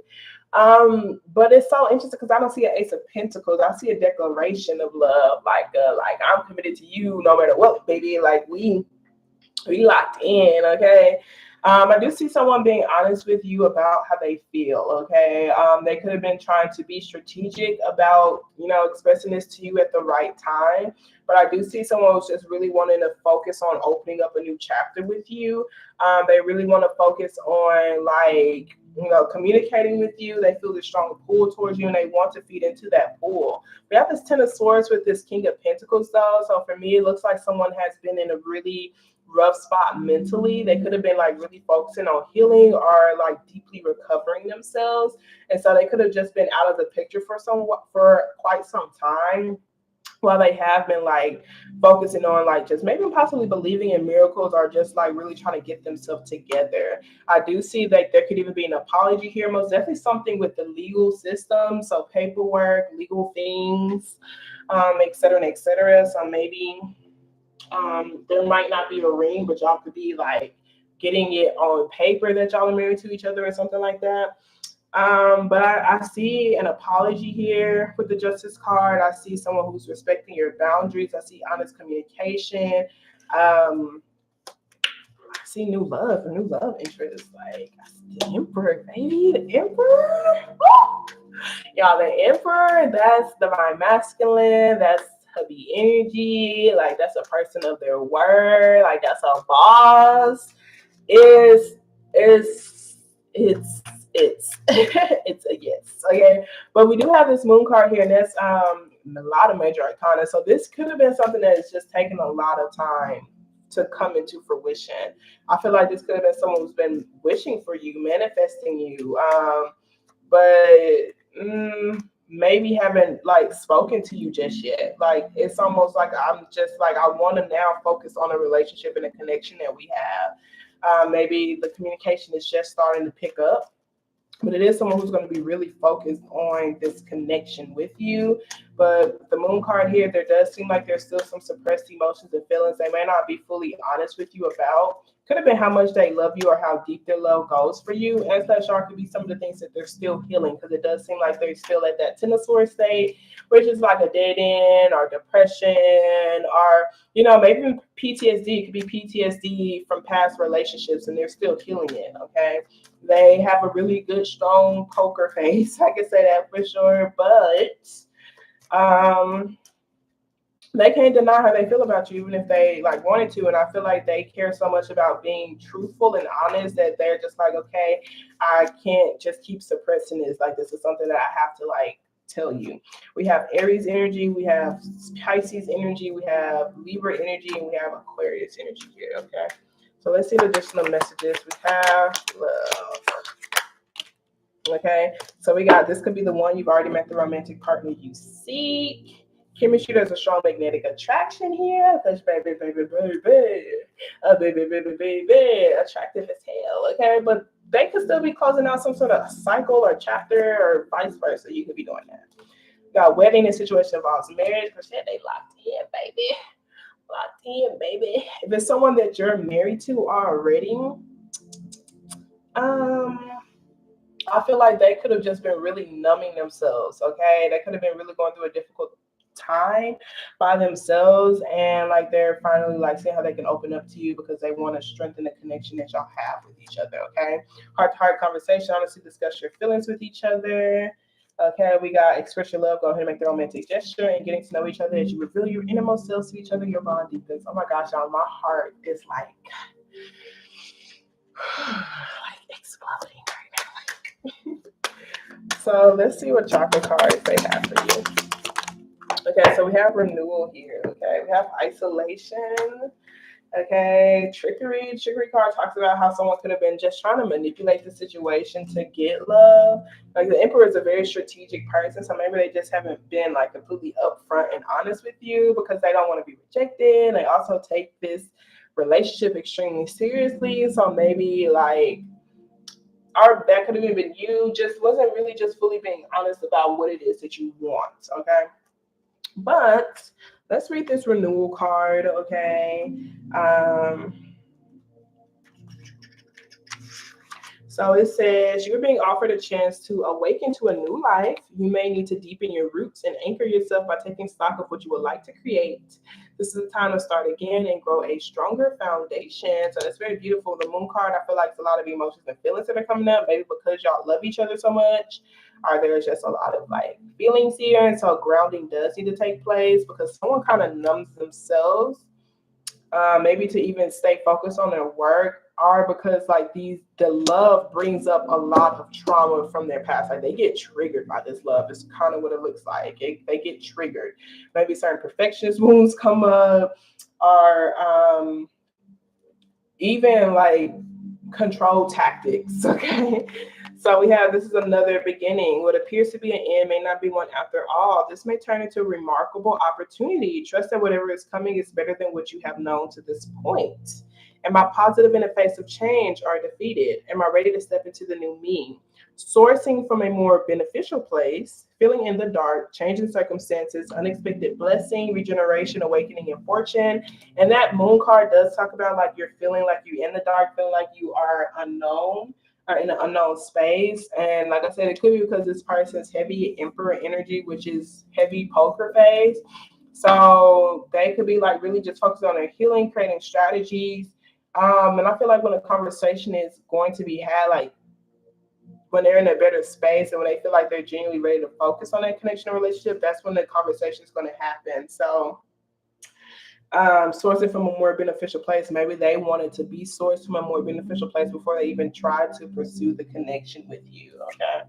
A: But it's so interesting because I don't see an Ace of Pentacles. I see a declaration of love, like I'm committed to you no matter what, baby. Like we locked in, okay? I do see someone being honest with you about how they feel, okay? They could have been trying to be strategic about, you know, expressing this to you at the right time. But I do see someone who's just really wanting to focus on opening up a new chapter with you. They really want to focus on, like, you know, communicating with you. They feel the strong pull towards you and they want to feed into that pull. We have this Ten of Swords with this King of Pentacles, though. So for me, it looks like someone has been in a really rough spot mentally. They could have been like really focusing on healing or like deeply recovering themselves, and so they could have just been out of the picture for quite some time, while they have been like focusing on like just maybe possibly believing in miracles or just like really trying to get themselves together. I do see that there could even be an apology here, most definitely something with the legal system, so paperwork, legal things, et cetera, et cetera. So maybe there might not be a ring, but y'all could be like getting it on paper that y'all are married to each other or something like that. But I see an apology here with the Justice card. I see someone who's respecting your boundaries. I see honest communication. I see new love interest. Like I see the Emperor, baby, the Emperor. Y'all, the Emperor, that's divine masculine. That's hubby energy. Like, that's a person of their word. Like, that's a boss. Is it's it's a yes. Okay, but we do have this moon card here, and that's a lot of major arcana. So this could have been something that is just taking a lot of time to come into fruition. I feel like this could have been someone who's been wishing for you, manifesting you, but maybe haven't like spoken to you just yet. Like, it's almost like I'm just like, I want to now focus on a relationship and a connection that we have. Maybe the communication is just starting to pick up, but it is someone who's going to be really focused on this connection with you. But the moon card here, there does seem like there's still some suppressed emotions and feelings they may not be fully honest with you about. Could have been how much they love you or how deep their love goes for you. As such, or could be some of the things that they're still healing, because it does seem like they're still at that Ten of Swords state, which is like a dead end or depression, or, you know, maybe even PTSD. It could be PTSD from past relationships and they're still healing it, okay? They have a really good, strong poker face. I can say that for sure, but they can't deny how they feel about you, even if they like wanted to. And I feel like they care so much about being truthful and honest that they're just like, okay, I can't just keep suppressing this. Like, this is something that I have to like tell you. We have Aries energy, we have Pisces energy, we have Libra energy, and we have Aquarius energy here. Okay, so let's see the additional messages we have. Love. Okay, so we got, this could be the one you've already met, the romantic partner you seek. Chemistry, there's a strong magnetic attraction here. Because baby, attractive as hell. Okay, but they could still be closing out some sort of cycle or chapter, or vice versa. You could be doing that. Got wedding and situation involves marriage. Percent they locked in, baby. Locked in, baby. If it's someone that you're married to already, I feel like they could have just been really numbing themselves, okay? They could have been really going through a difficult time by themselves, and like they're finally like seeing how they can open up to you because they want to strengthen the connection that y'all have with each other, okay? Heart-to-heart conversation, honestly discuss your feelings with each other. Okay, we got express your love, go ahead and make the romantic gesture, and getting to know each other as you reveal your innermost selves to each other, your bond deepens. Oh my gosh, y'all, my heart is like exploding right now. So let's see what chakra cards they have for you. Okay, so we have renewal here. Okay, we have isolation. Okay, trickery. Trickery card talks about how someone could have been just trying to manipulate the situation to get love. Like, the Emperor is a very strategic person, so maybe they just haven't been like completely upfront and honest with you because they don't want to be rejected. They also take this relationship extremely seriously, so maybe like, or that could have even been you, just wasn't really just fully being honest about what it is that you want. Okay. But let's read this renewal card, okay? So it says, you're being offered a chance to awaken to a new life. You may need to deepen your roots and anchor yourself by taking stock of what you would like to create. This is a time to start again and grow a stronger foundation. So that's very beautiful. The moon card, I feel like it's a lot of emotions and feelings that are coming up, maybe because y'all love each other so much, or there's just a lot of like feelings here. And so grounding does need to take place because someone kind of numbs themselves, maybe to even stay focused on their work, or because like the love brings up a lot of trauma from their past. Like, they get triggered by this love. It's kind of what it looks like. They get triggered. Maybe certain perfectionist wounds come up, or even like control tactics. Okay. So we have, this is another beginning. What appears to be an end may not be one after all. This may turn into a remarkable opportunity. Trust that whatever is coming is better than what you have known to this point. Am I positive in the face of change or defeated? Am I ready to step into the new me? Sourcing from a more beneficial place, feeling in the dark, changing circumstances, unexpected blessing, regeneration, awakening, and fortune. And that moon card does talk about like you're feeling like you're in the dark, feeling like you are unknown, or in an unknown space. And like I said, it could be because this person's heavy Emperor energy, which is heavy poker face. So they could be like really just focused on their healing, creating strategies. And I feel like when a conversation is going to be had, like when they're in a better space and when they feel like they're genuinely ready to focus on that connection or relationship, that's when the conversation is going to happen. So sourcing from a more beneficial place, maybe they wanted to be sourced from a more beneficial place before they even tried to pursue the connection with you. Okay,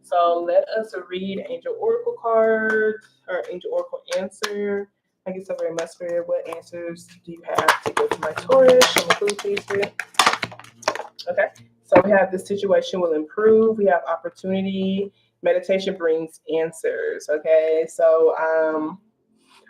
A: so let us read Angel Oracle cards or Angel Oracle answer. Thank you so very much for what answers do you have to go to my Taurus? Show me clue, please. Okay, so we have this situation will improve. We have opportunity. Meditation brings answers. Okay, so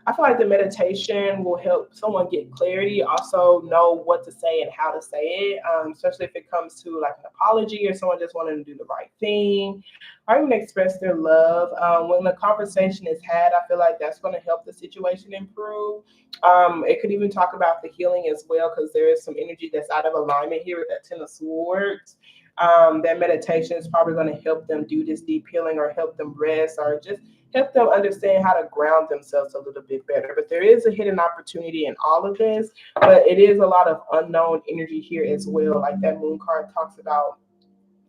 A: I feel like the meditation will help someone get clarity, also know what to say and how to say it, especially if it comes to like an apology or someone just wanting to do the right thing or even express their love. When the conversation is had, I feel like that's going to help the situation improve. It could even talk about the healing as well, because there is some energy that's out of alignment here with that Ten of Swords. That meditation is probably going to help them do this deep healing or help them rest or just help them understand how to ground themselves a little bit better. But there is a hidden opportunity in all of this, but it is a lot of unknown energy here as well. Like that moon card talks about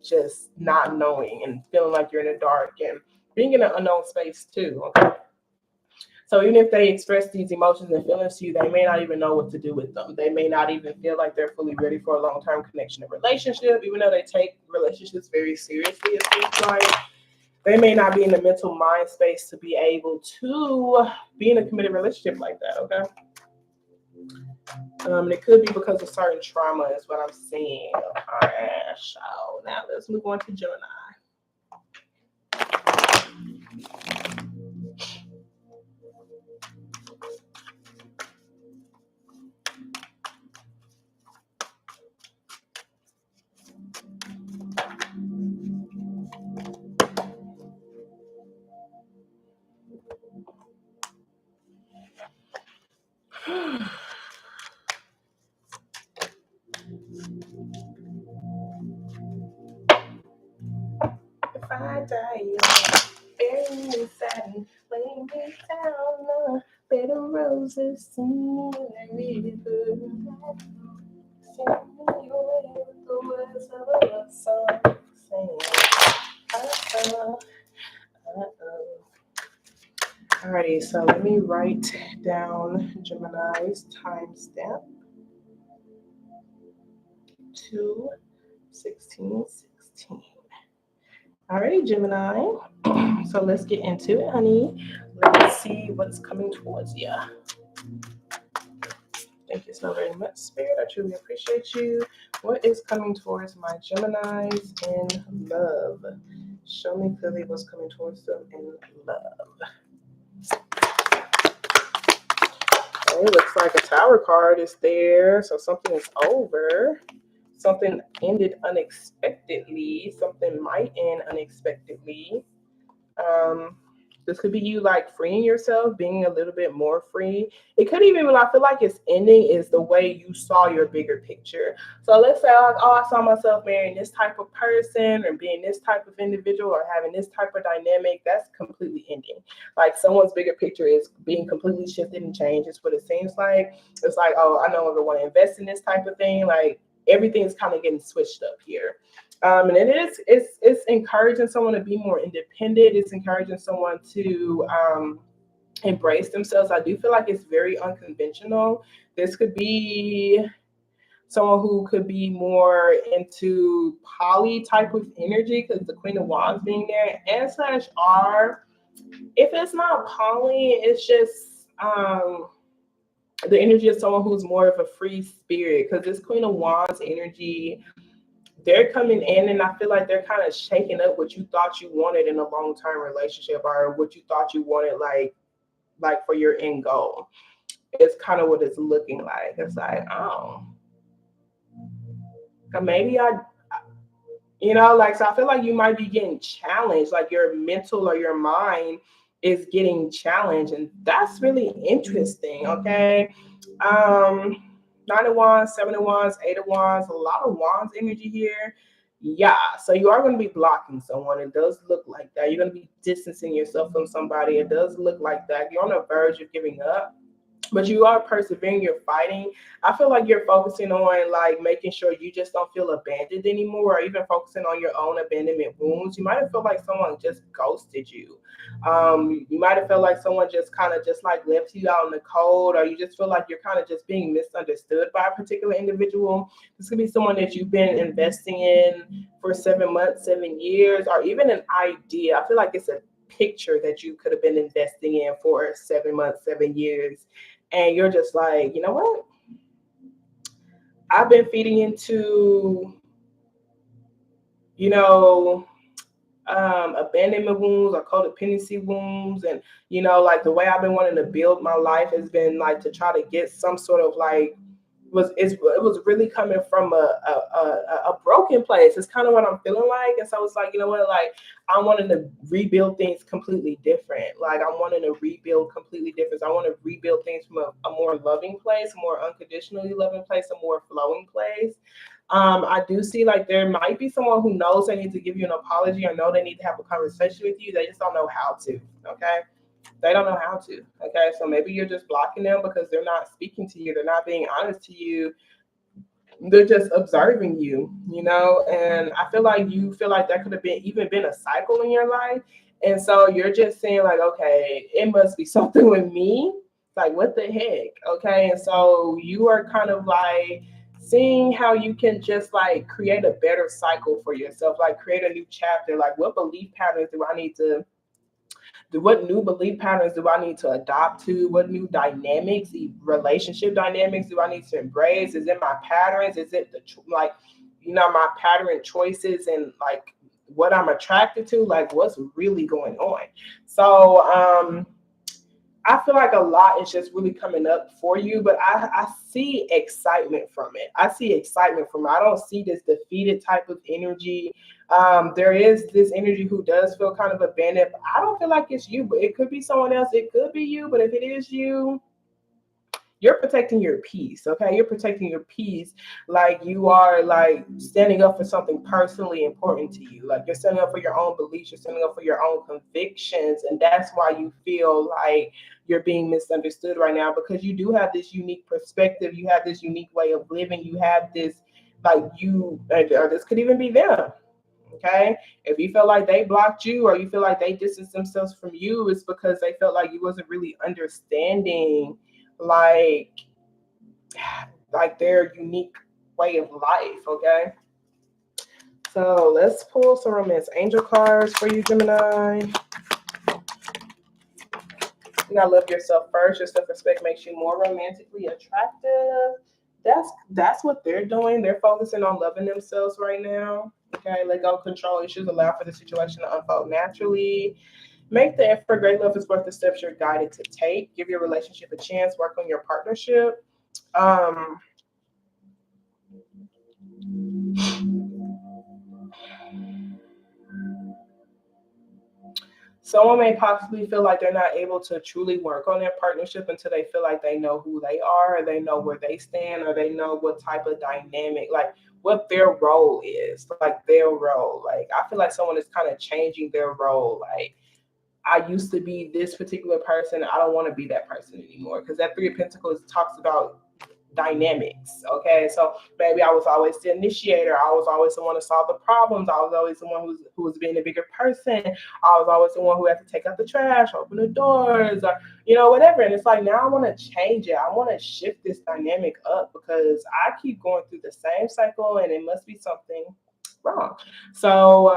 A: just not knowing and feeling like you're in the dark and being in an unknown space too. Okay. So even if they express these emotions and feelings to you, they may not even know what to do with them. They may not even feel like they're fully ready for a long-term connection or relationship, even though they take relationships very seriously, it seems like. They may not be in the mental mind space to be able to be in a committed relationship like that, okay? It could be because of certain trauma is what I'm seeing. All right, so now let's move on to Gemini. If I die young, bury me sad, lay me down, bed of roses, sing me a river, sing me away with the words of a love song, sing, uh-oh, uh-oh. Alrighty, so let me write down Gemini's timestamp. 2/16/16. Alrighty, Gemini. So let's get into it, honey. Let's see what's coming towards you. Thank you so very much, Spirit. I truly appreciate you. What is coming towards my Geminis in love? Show me clearly what's coming towards them in love. Okay, looks like a Tower card is there. So something is over. Something ended unexpectedly. Something might end unexpectedly. This could be you like freeing yourself, being a little bit more free. It could even, I feel like it's ending is the way you saw your bigger picture. So let's say, like, oh, I saw myself marrying this type of person or being this type of individual or having this type of dynamic. That's completely ending. Like someone's bigger picture is being completely shifted and changed. It's what it seems like. It's like, oh, I no longer want to invest in this type of thing. Like everything's kind of getting switched up here. And it's encouraging someone to be more independent. It's encouraging someone to embrace themselves. I do feel like it's very unconventional. This could be someone who could be more into poly type of energy because the Queen of Wands being there and slash R. If it's not poly, it's just the energy of someone who's more of a free spirit, because this Queen of Wands energy, they're coming in and I feel like they're kind of shaking up what you thought you wanted in a long-term relationship or what you thought you wanted like for your end goal. It's kind of what it's looking like. It's like, oh, maybe so I feel like you might be getting challenged, like your mental or your mind is getting challenged, and that's really interesting. Okay. 9 of Wands, 7 of Wands, 8 of Wands, a lot of Wands energy here. Yeah, so you are going to be blocking someone. It does look like that. You're going to be distancing yourself from somebody. It does look like that. You're on the verge of giving up. but you are persevering, you're fighting. I feel like you're focusing on like making sure you just don't feel abandoned anymore, or even focusing on your own abandonment wounds. You might have felt like someone just ghosted you. You might have felt like someone just kind of just like left you out in the cold, or you just feel like you're kind of just being misunderstood by a particular individual. This could be someone that you've been investing in for 7 months, 7 years, or even an idea. I feel like it's a picture that you could have been investing in for 7 months, 7 years, and you're just like, you know what? I've been feeding into, you know, abandonment wounds or codependency wounds, and like the way I've been wanting to build my life has been like to try to get some sort of like it was really coming from a broken place. It's kind of what I'm feeling like. And so it's like, you know what, like I'm wanting to rebuild things completely different. Like I'm wanting to rebuild completely different. So I want to rebuild things from a more loving place, a more unconditionally loving place, a more flowing place. I do see like there might be someone who knows they need to give you an apology or know they need to have a conversation with you. They just don't know how to. Okay. They don't know how to. Okay. So maybe you're just blocking them because they're not speaking to you. They're not being honest to you. They're just observing you, and I feel like you feel like that could have been a cycle in your life. And so you're just saying like, okay, it must be something with me. Like, what the heck? Okay. And so you are kind of like seeing how you can just like create a better cycle for yourself, like create a new chapter. Like, what belief patterns do I need to what new belief patterns do I need to adopt to? What new dynamics, relationship dynamics do I need to embrace? Is it my patterns? Is it my pattern choices and like what I'm attracted to? Like what's really going on? So I feel like a lot is just really coming up for you, but I see excitement from it. I see excitement from it. I don't see this defeated type of energy. There is this energy who does feel kind of abandoned. I don't feel like it's you, but it could be someone else. It could be you, but if it is you, you're protecting your peace. Okay, you're protecting your peace. Like you are like standing up for something personally important to you. Like you're standing up for your own beliefs, you're standing up for your own convictions, and that's why you feel like you're being misunderstood right now, because you do have this unique perspective, you have this unique way of living, you have this like you or this could even be them. Okay, if you feel like they blocked you or you feel like they distanced themselves from you, it's because they felt like you wasn't really understanding like their unique way of life. Okay, so let's pull some romance angel cards for you, Gemini. You gotta love yourself first. Your self-respect makes you more romantically attractive. That's what they're doing. They're focusing on loving themselves right now. Okay, let go of control issues. Allow for the situation to unfold naturally. Make the effort. Great love is worth the steps you're guided to take. Give your relationship a chance. Work on your partnership. Someone may possibly feel like they're not able to truly work on their partnership until they feel like they know who they are, or they know where they stand, or they know what type of dynamic, like what their role is, like their role. Like I feel like someone is kind of changing their role. Like I used to be this particular person. I don't want to be that person anymore, because that Three of Pentacles talks about dynamics. Okay, so maybe I was always the initiator. I was always the one to solve the problems. I was always the one who was being a bigger person. I was always the one who had to take out the trash, open the doors, or whatever. And it's like now I want to change it. I want to shift this dynamic up, because I keep going through the same cycle and it must be something wrong. So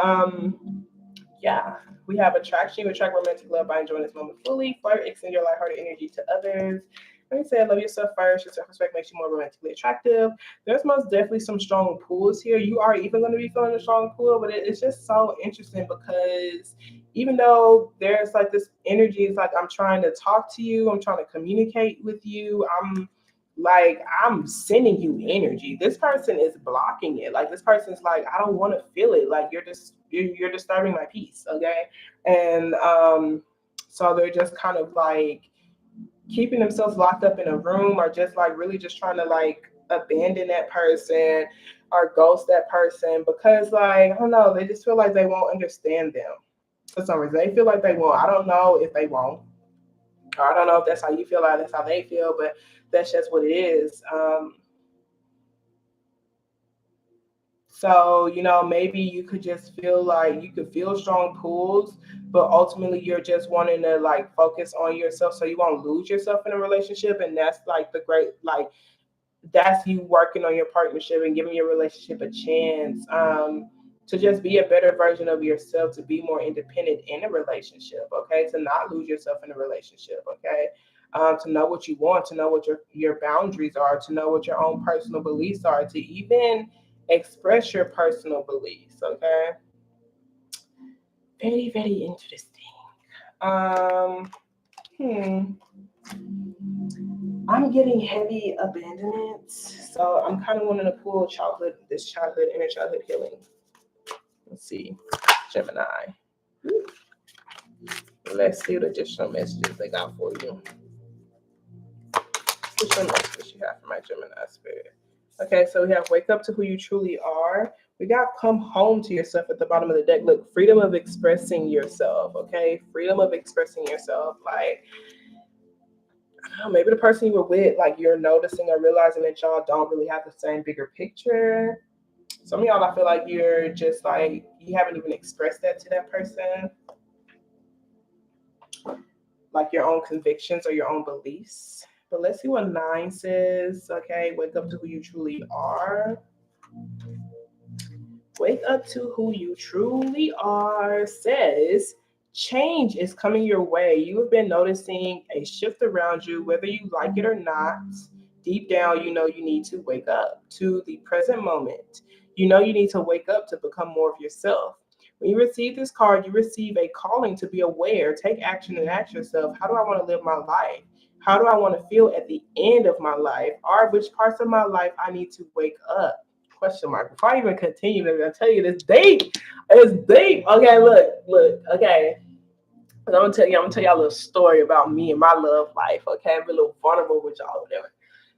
A: yeah, we have attraction. You attract romantic love by enjoying this moment fully. Flirt, extend your lighthearted energy to others. Let me say, love yourself first. Your self-respect makes you more romantically attractive. There's most definitely some strong pulls here. You are even going to be feeling a strong pull, but it's just so interesting, because even though there's like this energy, it's like I'm trying to talk to you, I'm trying to communicate with you, I'm sending you energy. This person is blocking it. Like this person's like, I don't want to feel it. Like you're disturbing my peace. Okay. And so they're just kind of like keeping themselves locked up in a room, or just like really just trying to like abandon that person or ghost that person, because like I don't know, they just feel like they won't understand them for some reason. They feel like they won't. I don't know if they won't. Or I don't know if that's how you feel or that's how they feel, but that's just what it is. So, you know, maybe you could just feel like you could feel strong pulls, but ultimately you're just wanting to like focus on yourself so you won't lose yourself in a relationship. And that's like the great, like, that's you working on your partnership and giving your relationship a chance to just be a better version of yourself, to be more independent in a relationship, okay? To not lose yourself in a relationship, okay? To know what you want, to know what your boundaries are, to know what your own personal beliefs are, to even express your personal beliefs, okay? Very, very interesting. Um, hmm. I'm getting heavy abandonment, so I'm kind of wanting to pull this childhood, inner childhood healing. Let's see, Gemini. Let's see what additional messages they got for you. Additional messages you have for my Gemini spirit. Okay, so we have wake up to who you truly are. We got come home to yourself at the bottom of the deck. Look, freedom of expressing yourself, okay? Freedom of expressing yourself. Like, maybe the person you were with, like you're noticing or realizing that y'all don't really have the same bigger picture. Some of y'all, I feel like you're just like, you haven't even expressed that to that person. Like your own convictions or your own beliefs. But let's see what 9 says. Okay, wake up to who you truly are. Wake up to who you truly are says change is coming your way. You have been noticing a shift around you, whether you like it or not. Deep down, you know you need to wake up to the present moment. You know you need to wake up to become more of yourself. When you receive this card, you receive a calling to be aware, take action, and ask yourself, how do I want to live my life? How do I want to feel at the end of my life? Or which parts of my life I need to wake up? Question mark. Before I even continue, baby, I'll tell you this deep. It's deep. Okay, look. Okay, I'm gonna tell y'all a little story about me and my love life. Okay, I'm a little vulnerable with y'all, whatever.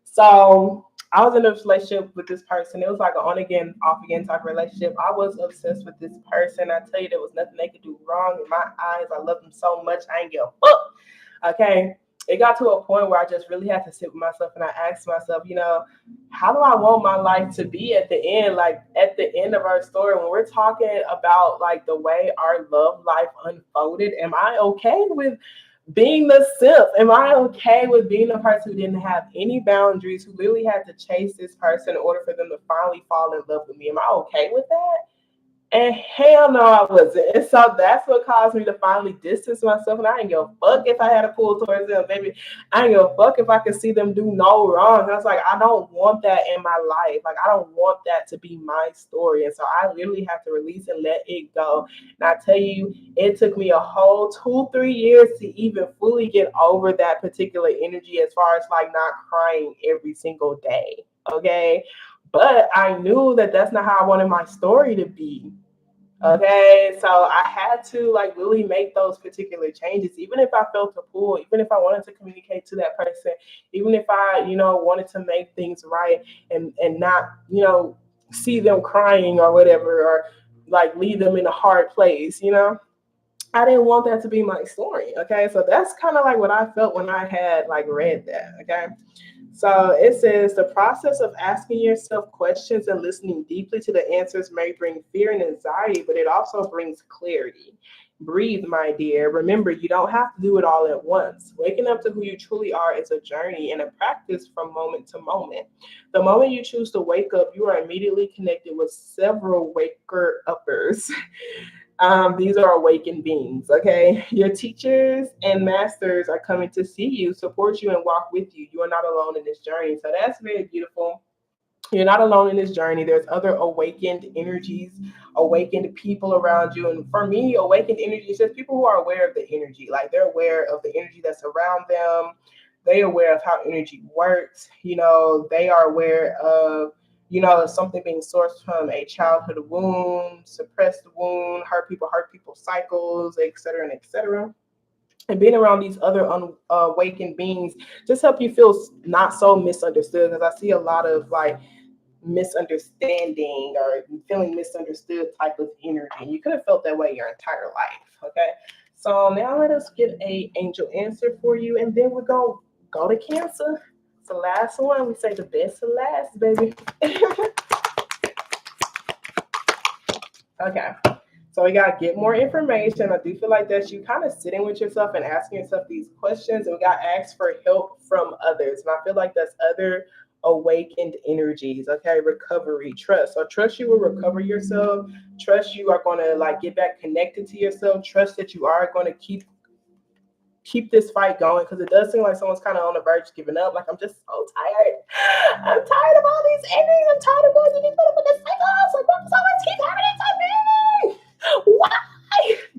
A: So I was in a relationship with this person. It was like an on again, off again type of relationship. I was obsessed with this person. I tell you, there was nothing they could do wrong in my eyes. I love them so much. I ain't give a fuck. Okay. It got to a point where I just really had to sit with myself and I asked myself, you know, how do I want my life to be at the end? Like at the end of our story, when we're talking about like the way our love life unfolded, am I okay with being the simp? Am I okay with being the person who didn't have any boundaries, who literally had to chase this person in order for them to finally fall in love with me? Am I okay with that? And hell no, I wasn't. And so that's what caused me to finally distance myself. And I ain't give a fuck if I had a pull towards them, baby. I ain't give a fuck if I could see them do no wrong. I was like, I don't want that in my life. Like, I don't want that to be my story. And so I literally have to release and let it go. And I tell you, it took me a whole 2-3 years to even fully get over that particular energy, as far as like not crying every single day. Okay. But I knew that that's not how I wanted my story to be. Okay, so I had to like really make those particular changes, even if I felt a pull, even if I wanted to communicate to that person, even if I, you know, wanted to make things right and not, you know, see them crying or whatever, or like leave them in a hard place, you know. I didn't want that to be my story. Okay, so that's kind of like what I felt when I had like read that. Okay. So it says the process of asking yourself questions and listening deeply to the answers may bring fear and anxiety, but it also brings clarity. Breathe, my dear. Remember, you don't have to do it all at once. Waking up to who you truly are is a journey and a practice from moment to moment. The moment you choose to wake up, you are immediately connected with several waker uppers. These are awakened beings, okay? Your teachers and masters are coming to see you, support you, and walk with you. You are not alone in this journey. So that's very beautiful. You're not alone in this journey. There's other awakened energies, awakened people around you. And for me, awakened energy is just people who are aware of the energy. Like they're aware of the energy that's around them. They're aware of how energy works. You know, they are aware of, you know, something being sourced from a childhood wound, suppressed wound, hurt people cycles, et cetera, and et cetera. And being around these other unawakened beings just help you feel not so misunderstood. Because I see a lot of like misunderstanding or feeling misunderstood type of energy. You could have felt that way your entire life. Okay. So now let us get a angel answer for you, and then we're going to go to Cancer. It's the last one. We say the best to last, baby. Okay. So we got to get more information. I do feel like that you kind of sitting with yourself and asking yourself these questions, and we got to ask for help from others. And I feel like that's other awakened energies. Okay, recovery, trust. So trust you will recover yourself. Trust you are going to like get back connected to yourself. Trust that you are going to keep this fight going, because it does seem like someone's kind of on the verge of giving up. Like, I'm just so tired. I'm tired of all these endings. I'm tired of going to these people with this cycles. Like, why does always keep happening to me? Why?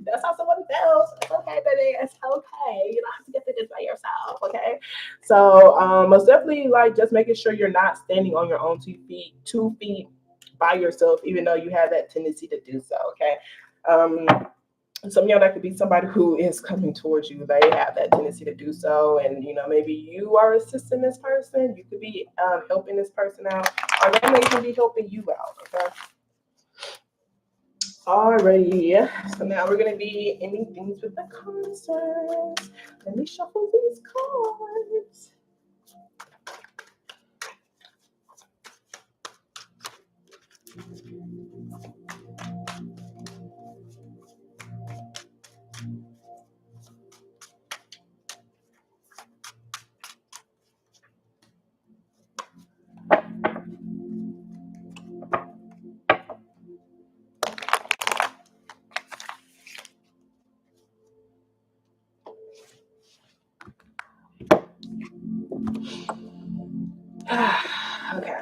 A: That's how someone feels. It's okay, baby. It's okay. You don't have to get through this by yourself. Okay. So most definitely, like, just making sure you're not standing on your own 2 feet by yourself, even though you have that tendency to do so. Okay. Some of y'all, that could be somebody who is coming towards you. They have that tendency to do so, and maybe you are assisting this person. You could be helping this person out, or they may even be helping you out. Okay. Alrighty, so now we're gonna be ending things with the concerts. Let me shuffle these cards. Okay.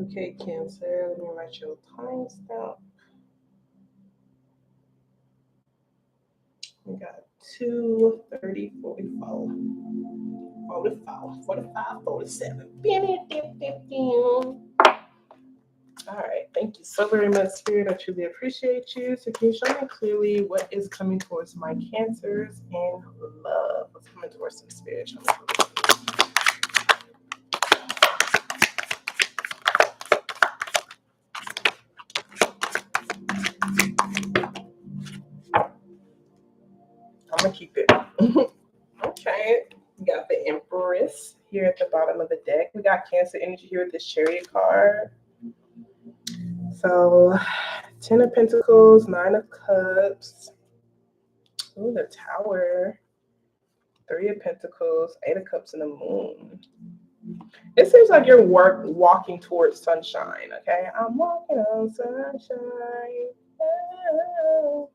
A: Okay, Cancer, let me write your timestamp. We got 2, 30, 44, 45, 45, 47. All right, thank you so very much, Spirit. I truly appreciate you. So can you show me clearly what is coming towards my Cancers in love? What's coming towards some Spirit? Show me clearly. I'm gonna keep it. Okay, we got the Empress here at the bottom of the deck. We got Cancer energy here with this Chariot card. So 10 of Pentacles, 9 of Cups. Ooh, the Tower. 3 of Pentacles, 8 of Cups, and the Moon. It seems like you're walking towards sunshine, okay? I'm walking on sunshine. Oh.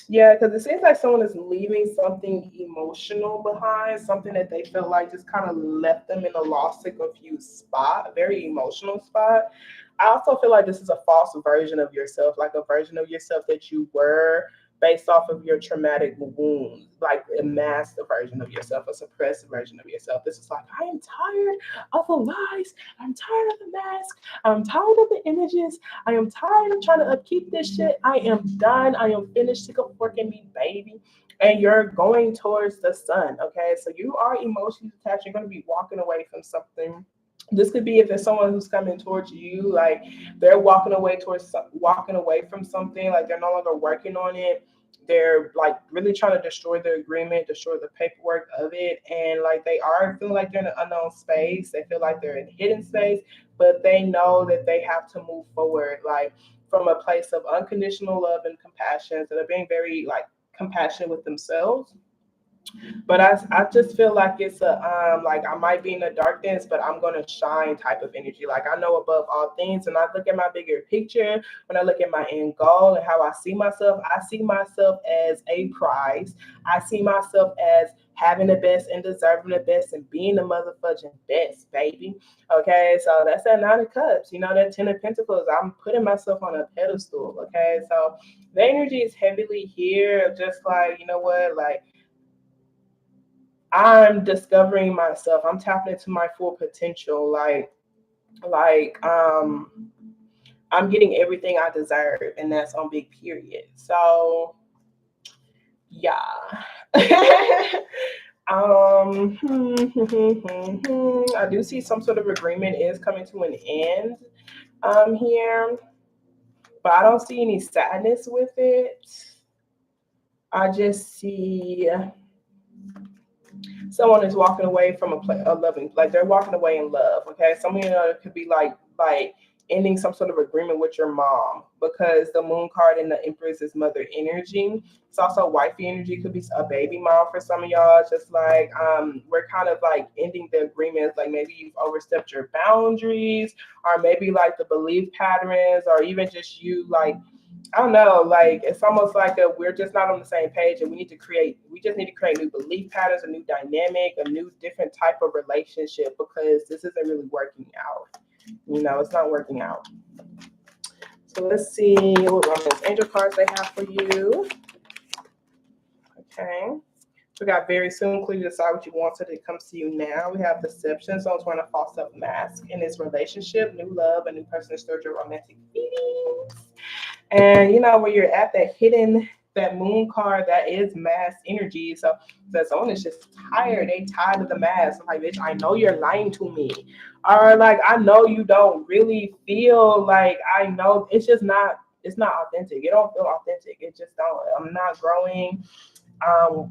A: Yeah, because it seems like someone is leaving something emotional behind, something that they felt like just kind of left them in a lost and confused spot, a very emotional spot. I also feel like this is a false version of yourself, like a version of yourself that you were based off of your traumatic wounds, like a masked version of yourself, a suppressed version of yourself. This is like, I am tired of the lies. I'm tired of the mask. I'm tired of the images. I am tired of trying to upkeep this shit. I am done. I am finished. Sick of working me, baby. And you're going towards the sun, okay? So you are emotionally detached. You're going to be walking away from something. This could be if there's someone who's coming towards you, like they're walking away from something, like they're no longer working on it. They're like really trying to destroy the agreement, destroy the paperwork of it, and like they are feeling like they're in an unknown space. They feel like they're in hidden space, but they know that they have to move forward, like from a place of unconditional love and compassion. So they're being very like compassionate with themselves. But I just feel like it's a like I might be in the darkness, but I'm gonna shine type of energy. Like I know above all things, and I look at my bigger picture. When I look at my end goal and how I see myself as a prize. I see myself as having the best and deserving the best and being the motherfucking best, baby. Okay, so that's that 9 of Cups. That 10 of Pentacles. I'm putting myself on a pedestal. Okay, so the energy is heavily here, just like like. I'm discovering myself. I'm tapping into my full potential. I'm getting everything I deserve, and that's on big period. So yeah. I do see some sort of agreement is coming to an end here, but I don't see any sadness with it. I just see someone is walking away from a loving, like they're walking away in love. Okay, some of you know it could be like ending some sort of agreement with your mom, because the moon card in the Empress is mother energy. It's also wifey energy. Could be a baby mom for some of y'all. It's just like we're kind of like ending the agreements. Like maybe you've overstepped your boundaries, or maybe like the belief patterns, or even just you like, I don't know, like it's almost like we're just not on the same page, and we just need to create new belief patterns, a new dynamic, a new different type of relationship, because this isn't really working out. It's not working out. So let's see what Romance Angel cards they have for you. Okay. We got very soon, clearly decide what you want, so that it comes to you now. We have deception, someone's wearing a false self mask in this relationship, new love, a new person to stir your romantic feelings. And where you're at, that moon card, that is mass energy. So that someone is just tired. They tired of the mask. I'm like, bitch, I know you're lying to me. Or like, I know you don't really feel like, I know it's not authentic. It don't feel authentic. It just don't. I'm not growing.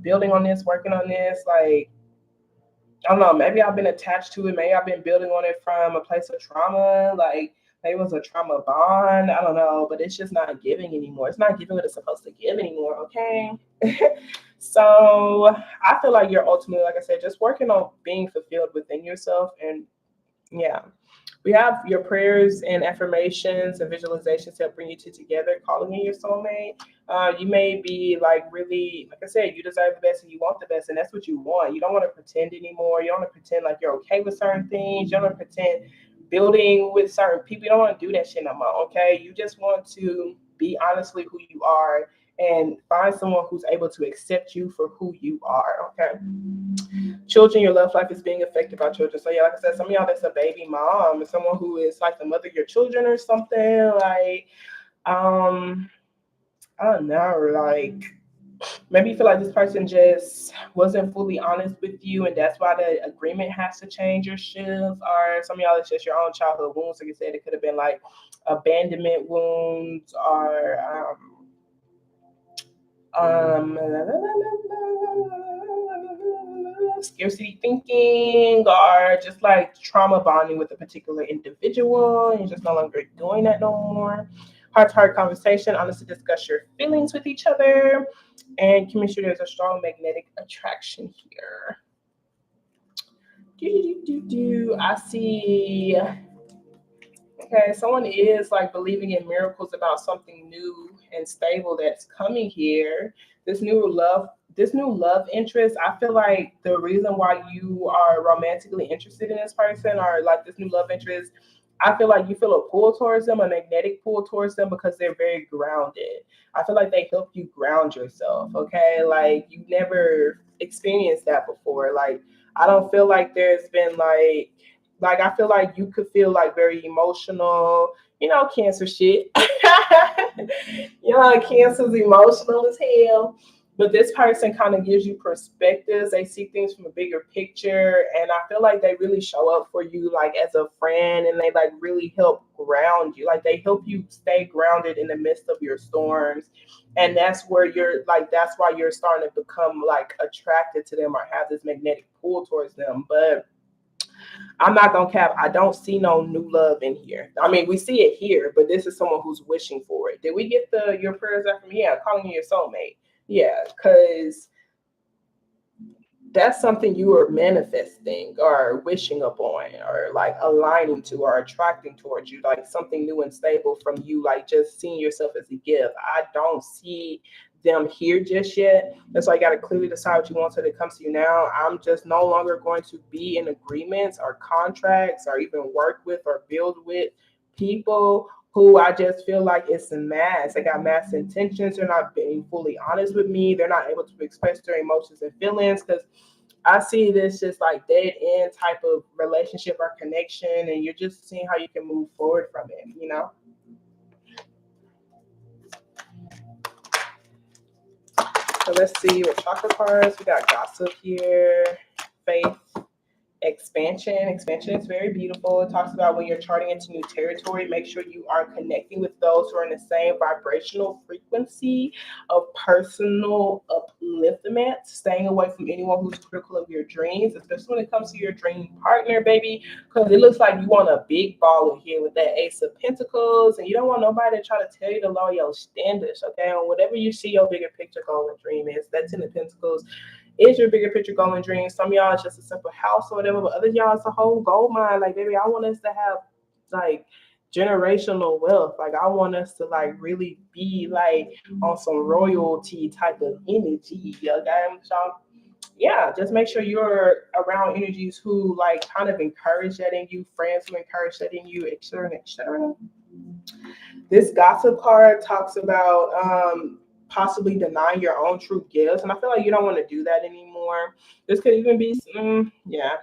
A: Building on this, working on this. Like, I don't know, maybe I've been attached to it. Maybe I've been building on it from a place of trauma. Like, maybe it was a trauma bond. I don't know, but it's just not giving anymore. It's not giving what it's supposed to give anymore, okay? So I feel like you're ultimately, like I said, just working on being fulfilled within yourself. And yeah, we have your prayers and affirmations and visualizations to help bring you two together, calling in your soulmate. You may be like, really, like I said, you deserve the best and you want the best, and that's what you want. You don't want to pretend anymore. You don't want to pretend like you're okay with certain things. You don't want to pretend building with certain people. You don't want to do that shit no more, okay? You just want to be honestly who you are and find someone who's able to accept you for who you are, okay? Children, your love life is being affected by children. So yeah, like I said, some of y'all that's a baby mom, someone who is like the mother of your children or something. Like, I don't know, like maybe you feel like this person just wasn't fully honest with you, and that's why the agreement has to change or shift. Or some of y'all, it's just your own childhood wounds. Like I said, it could have been like abandonment wounds, or scarcity thinking, or just like trauma bonding with a particular individual, and you're just no longer doing that no more. Heart-to-heart conversation, honestly discuss your feelings with each other, and chemistry. There's a strong magnetic attraction here. I see. Okay, someone is like believing in miracles about something new and stable that's coming here. This new love interest. I feel like the reason why you are romantically interested in this person, or like this new love interest, I feel like you feel a pull towards them, a magnetic pull towards them, because they're very grounded. I feel like they help you ground yourself. Okay, like you never experienced that before. Like, I don't feel like there's been like I feel like you could feel like very emotional, Cancer shit. Cancer's emotional as hell. But this person kind of gives you perspectives. They see things from a bigger picture. And I feel like they really show up for you like as a friend, and they like really help ground you. Like they help you stay grounded in the midst of your storms. And that's where that's why you're starting to become like attracted to them or have this magnetic pull towards them. But I'm not gonna cap. I don't see no new love in here. I mean, we see it here, but this is someone who's wishing for it. Did we get your prayers after me? Yeah, calling you your soulmate. Yeah, because that's something you are manifesting or wishing upon, or like aligning to, or attracting towards you, like something new and stable from you, like just seeing yourself as a gift. I don't see them here just yet. That's why you got to clearly decide what you want, so that it comes to you now. I'm just no longer going to be in agreements or contracts or even work with or build with people who I just feel like it's a mask. They got mass intentions. They're not being fully honest with me. They're not able to express their emotions and feelings, because I see this just like dead end type of relationship or connection, and you're just seeing how you can move forward from it, you know? So let's see with chakra cards. We got gossip here, faith, expansion. Expansion is very beautiful. It talks about when you're charting into new territory, make sure you are connecting with those who are in the same vibrational frequency of personal upliftment, staying away from anyone who's critical of your dreams, especially when it comes to your dream partner, baby, because it looks like you want a big baller here with that Ace of Pentacles, and you don't want nobody to try to tell you to lower your standards, okay? On whatever you see your bigger picture goal and dream is, that's in the Pentacles is your bigger picture goal and dream. Some of y'all it's just a simple house or whatever, but other y'all it's a whole gold mine. Like, baby, I want us to have like generational wealth. Like, I want us to like really be like on some royalty type of energy. Okay, so yeah, just make sure you're around energies who like kind of encourage that in you, friends who encourage that in you, etc., etc. This gossip card talks about possibly denying your own true gifts, and I feel like you don't want to do that anymore. This could even be, yeah.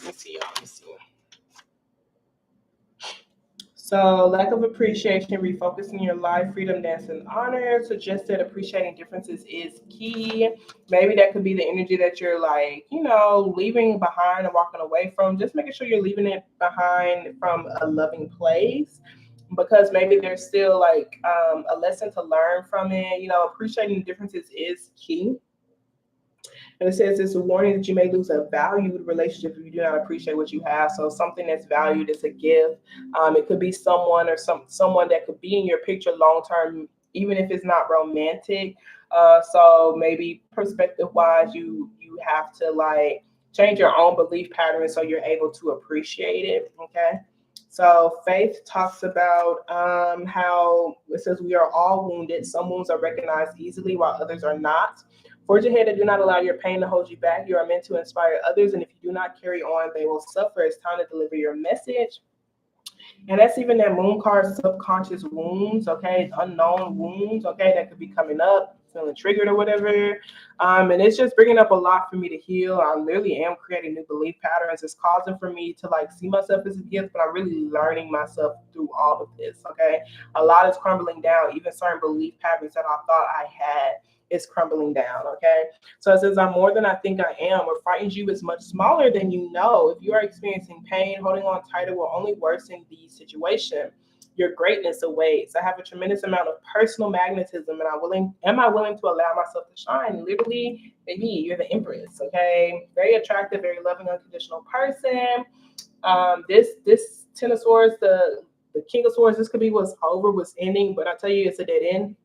A: Let me see, y'all. Let me see. So, lack of appreciation, refocusing your life, freedom, dance, and honor. Suggest that appreciating differences is key. Maybe that could be the energy that you're like, you know, leaving behind and walking away from. Just making sure you're leaving it behind from a loving place, because maybe there's still like a lesson to learn from it. You know, appreciating differences is key. And it says it's a warning that you may lose a valued relationship if you do not appreciate what you have. So something that's valued is a gift. It could be someone or someone that could be in your picture long term, even if it's not romantic. So maybe perspective wise, you have to like change your own belief pattern so you're able to appreciate it. Okay. So faith talks about how it says we are all wounded. Some wounds are recognized easily while others are not. Forge ahead and do not allow your pain to hold you back. You are meant to inspire others, and if you do not carry on, they will suffer. It's time to deliver your message. And that's even that moon card, subconscious wounds, okay? Unknown wounds, okay? That could be coming up, feeling triggered or whatever. And it's just bringing up a lot for me to heal. I literally am creating new belief patterns. It's causing for me to like see myself as a gift, but I'm really learning myself through all of this, okay? A lot is crumbling down. Even certain belief patterns that I thought I had is crumbling down, okay? So it says, I'm more than I think I am. What frightens you is much smaller than you know. If you are experiencing pain, holding on tighter will only worsen the situation. Your greatness awaits. I have a tremendous amount of personal magnetism, and am I willing to allow myself to shine? Literally, baby, you're the empress, okay? Very attractive, very loving, unconditional person. This Ten of Swords, the King of Swords, this could be what's over, what's ending, but I tell you, it's a dead end.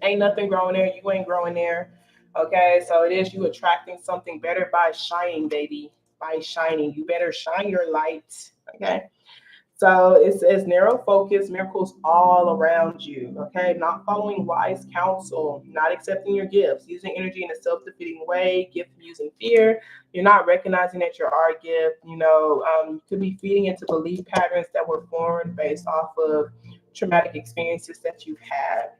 A: Ain't nothing growing there. You ain't growing there. Okay, so it is you attracting something better by shining, baby. By shining. You better shine your light. Okay. So it says narrow focus, miracles all around you. Okay, not following wise counsel, not accepting your gifts, using energy in a self-defeating way, gift using fear. You're not recognizing that you are a gift. You know, you could be feeding into belief patterns that were formed based off of traumatic experiences that you've had.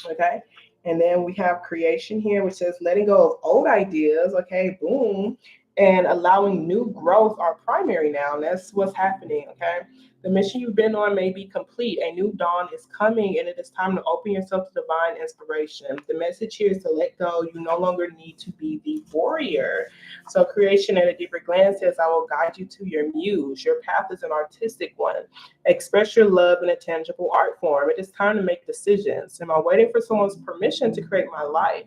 A: Okay. And then we have creation here, which says letting go of old ideas. Okay. Boom. And allowing new growth are primary now. And that's what's happening. Okay. The mission you've been on may be complete. A new dawn is coming, and it is time to open yourself to divine inspiration. The message here is to let go. You no longer need to be the warrior. So creation at a deeper glance says, I will guide you to your muse. Your path is an artistic one. Express your love in a tangible art form. It is time to make decisions. Am I waiting for someone's permission to create my life?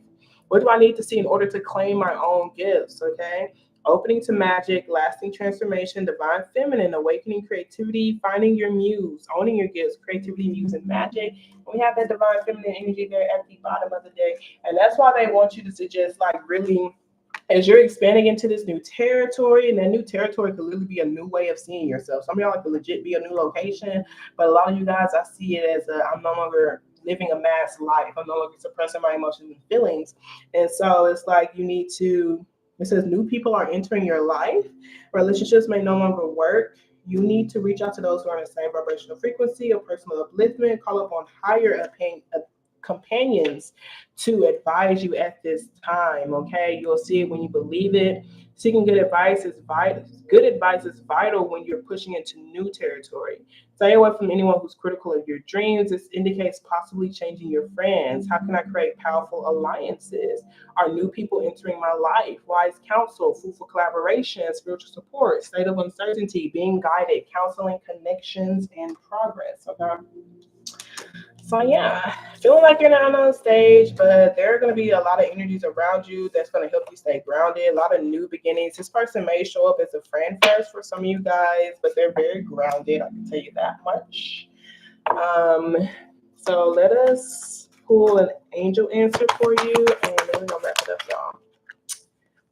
A: What do I need to see in order to claim my own gifts? Okay. Opening to magic, lasting transformation, divine feminine, awakening creativity, finding your muse, owning your gifts, creativity, muse, and magic. And we have that divine feminine energy there at the bottom of the day. And that's why they want you to suggest, like, really, as you're expanding into this new territory, and that new territory could literally be a new way of seeing yourself. Some of y'all could legit be a new location, but a lot of you guys, I see it as I'm no longer living a masked life. I'm no longer suppressing my emotions and feelings. And so it's like you need to, it says new people are entering your life. Relationships may no longer work. You need to reach out to those who are in the same vibrational frequency of personal upliftment. Call upon higher companions to advise you at this time. Okay, you'll see it when you believe it. Seeking good advice is vital. Good advice is vital when you're pushing into new territory. Stay away from anyone who's critical of your dreams. This indicates possibly changing your friends. How can I create powerful alliances? Are new people entering my life? Wise counsel, fruitful collaboration, spiritual support, state of uncertainty, being guided, counseling, connections, and progress. Okay. So yeah, feeling like you're not on stage, but there are going to be a lot of energies around you that's going to help you stay grounded. A lot of new beginnings. This person may show up as a friend first for some of you guys, but they're very grounded. I can tell you that much. So let us pull an angel answer for you, and then we're gonna wrap it up, y'all.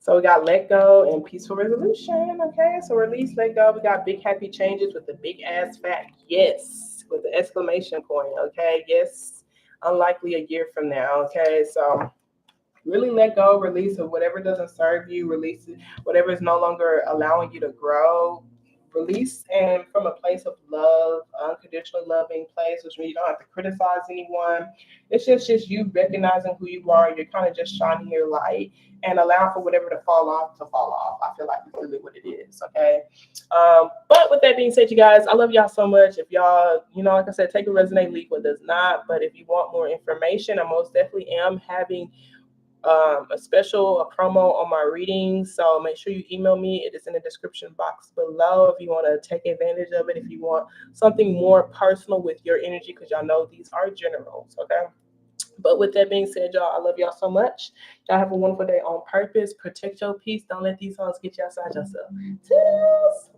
A: So we got let go and peaceful resolution. Okay, so release, let go. We got big happy changes with the big ass fat yes with the exclamation point. Okay, yes, unlikely a year from now. Okay, so really let go, release of whatever doesn't serve you, release whatever is no longer allowing you to grow. Release and from a place of love, unconditional loving place, which means you don't have to criticize anyone. It's just you recognizing who you are. You're kind of just shining your light and allow for whatever to fall off to fall off. I feel like it's really what it is. Okay. But with that being said, you guys, I love y'all so much. If y'all, like I said, take a resonate, leave what does not. But if you want more information, I most definitely am having a promo on my readings, so make sure you email me. It is in the description box below if you want to take advantage of it, if you want something more personal with your energy, because y'all know these are generals. Okay, but with that being said, y'all, I love y'all so much. Y'all have a wonderful day on purpose. Protect your peace. Don't let these hoes get you outside yourself. Toodles.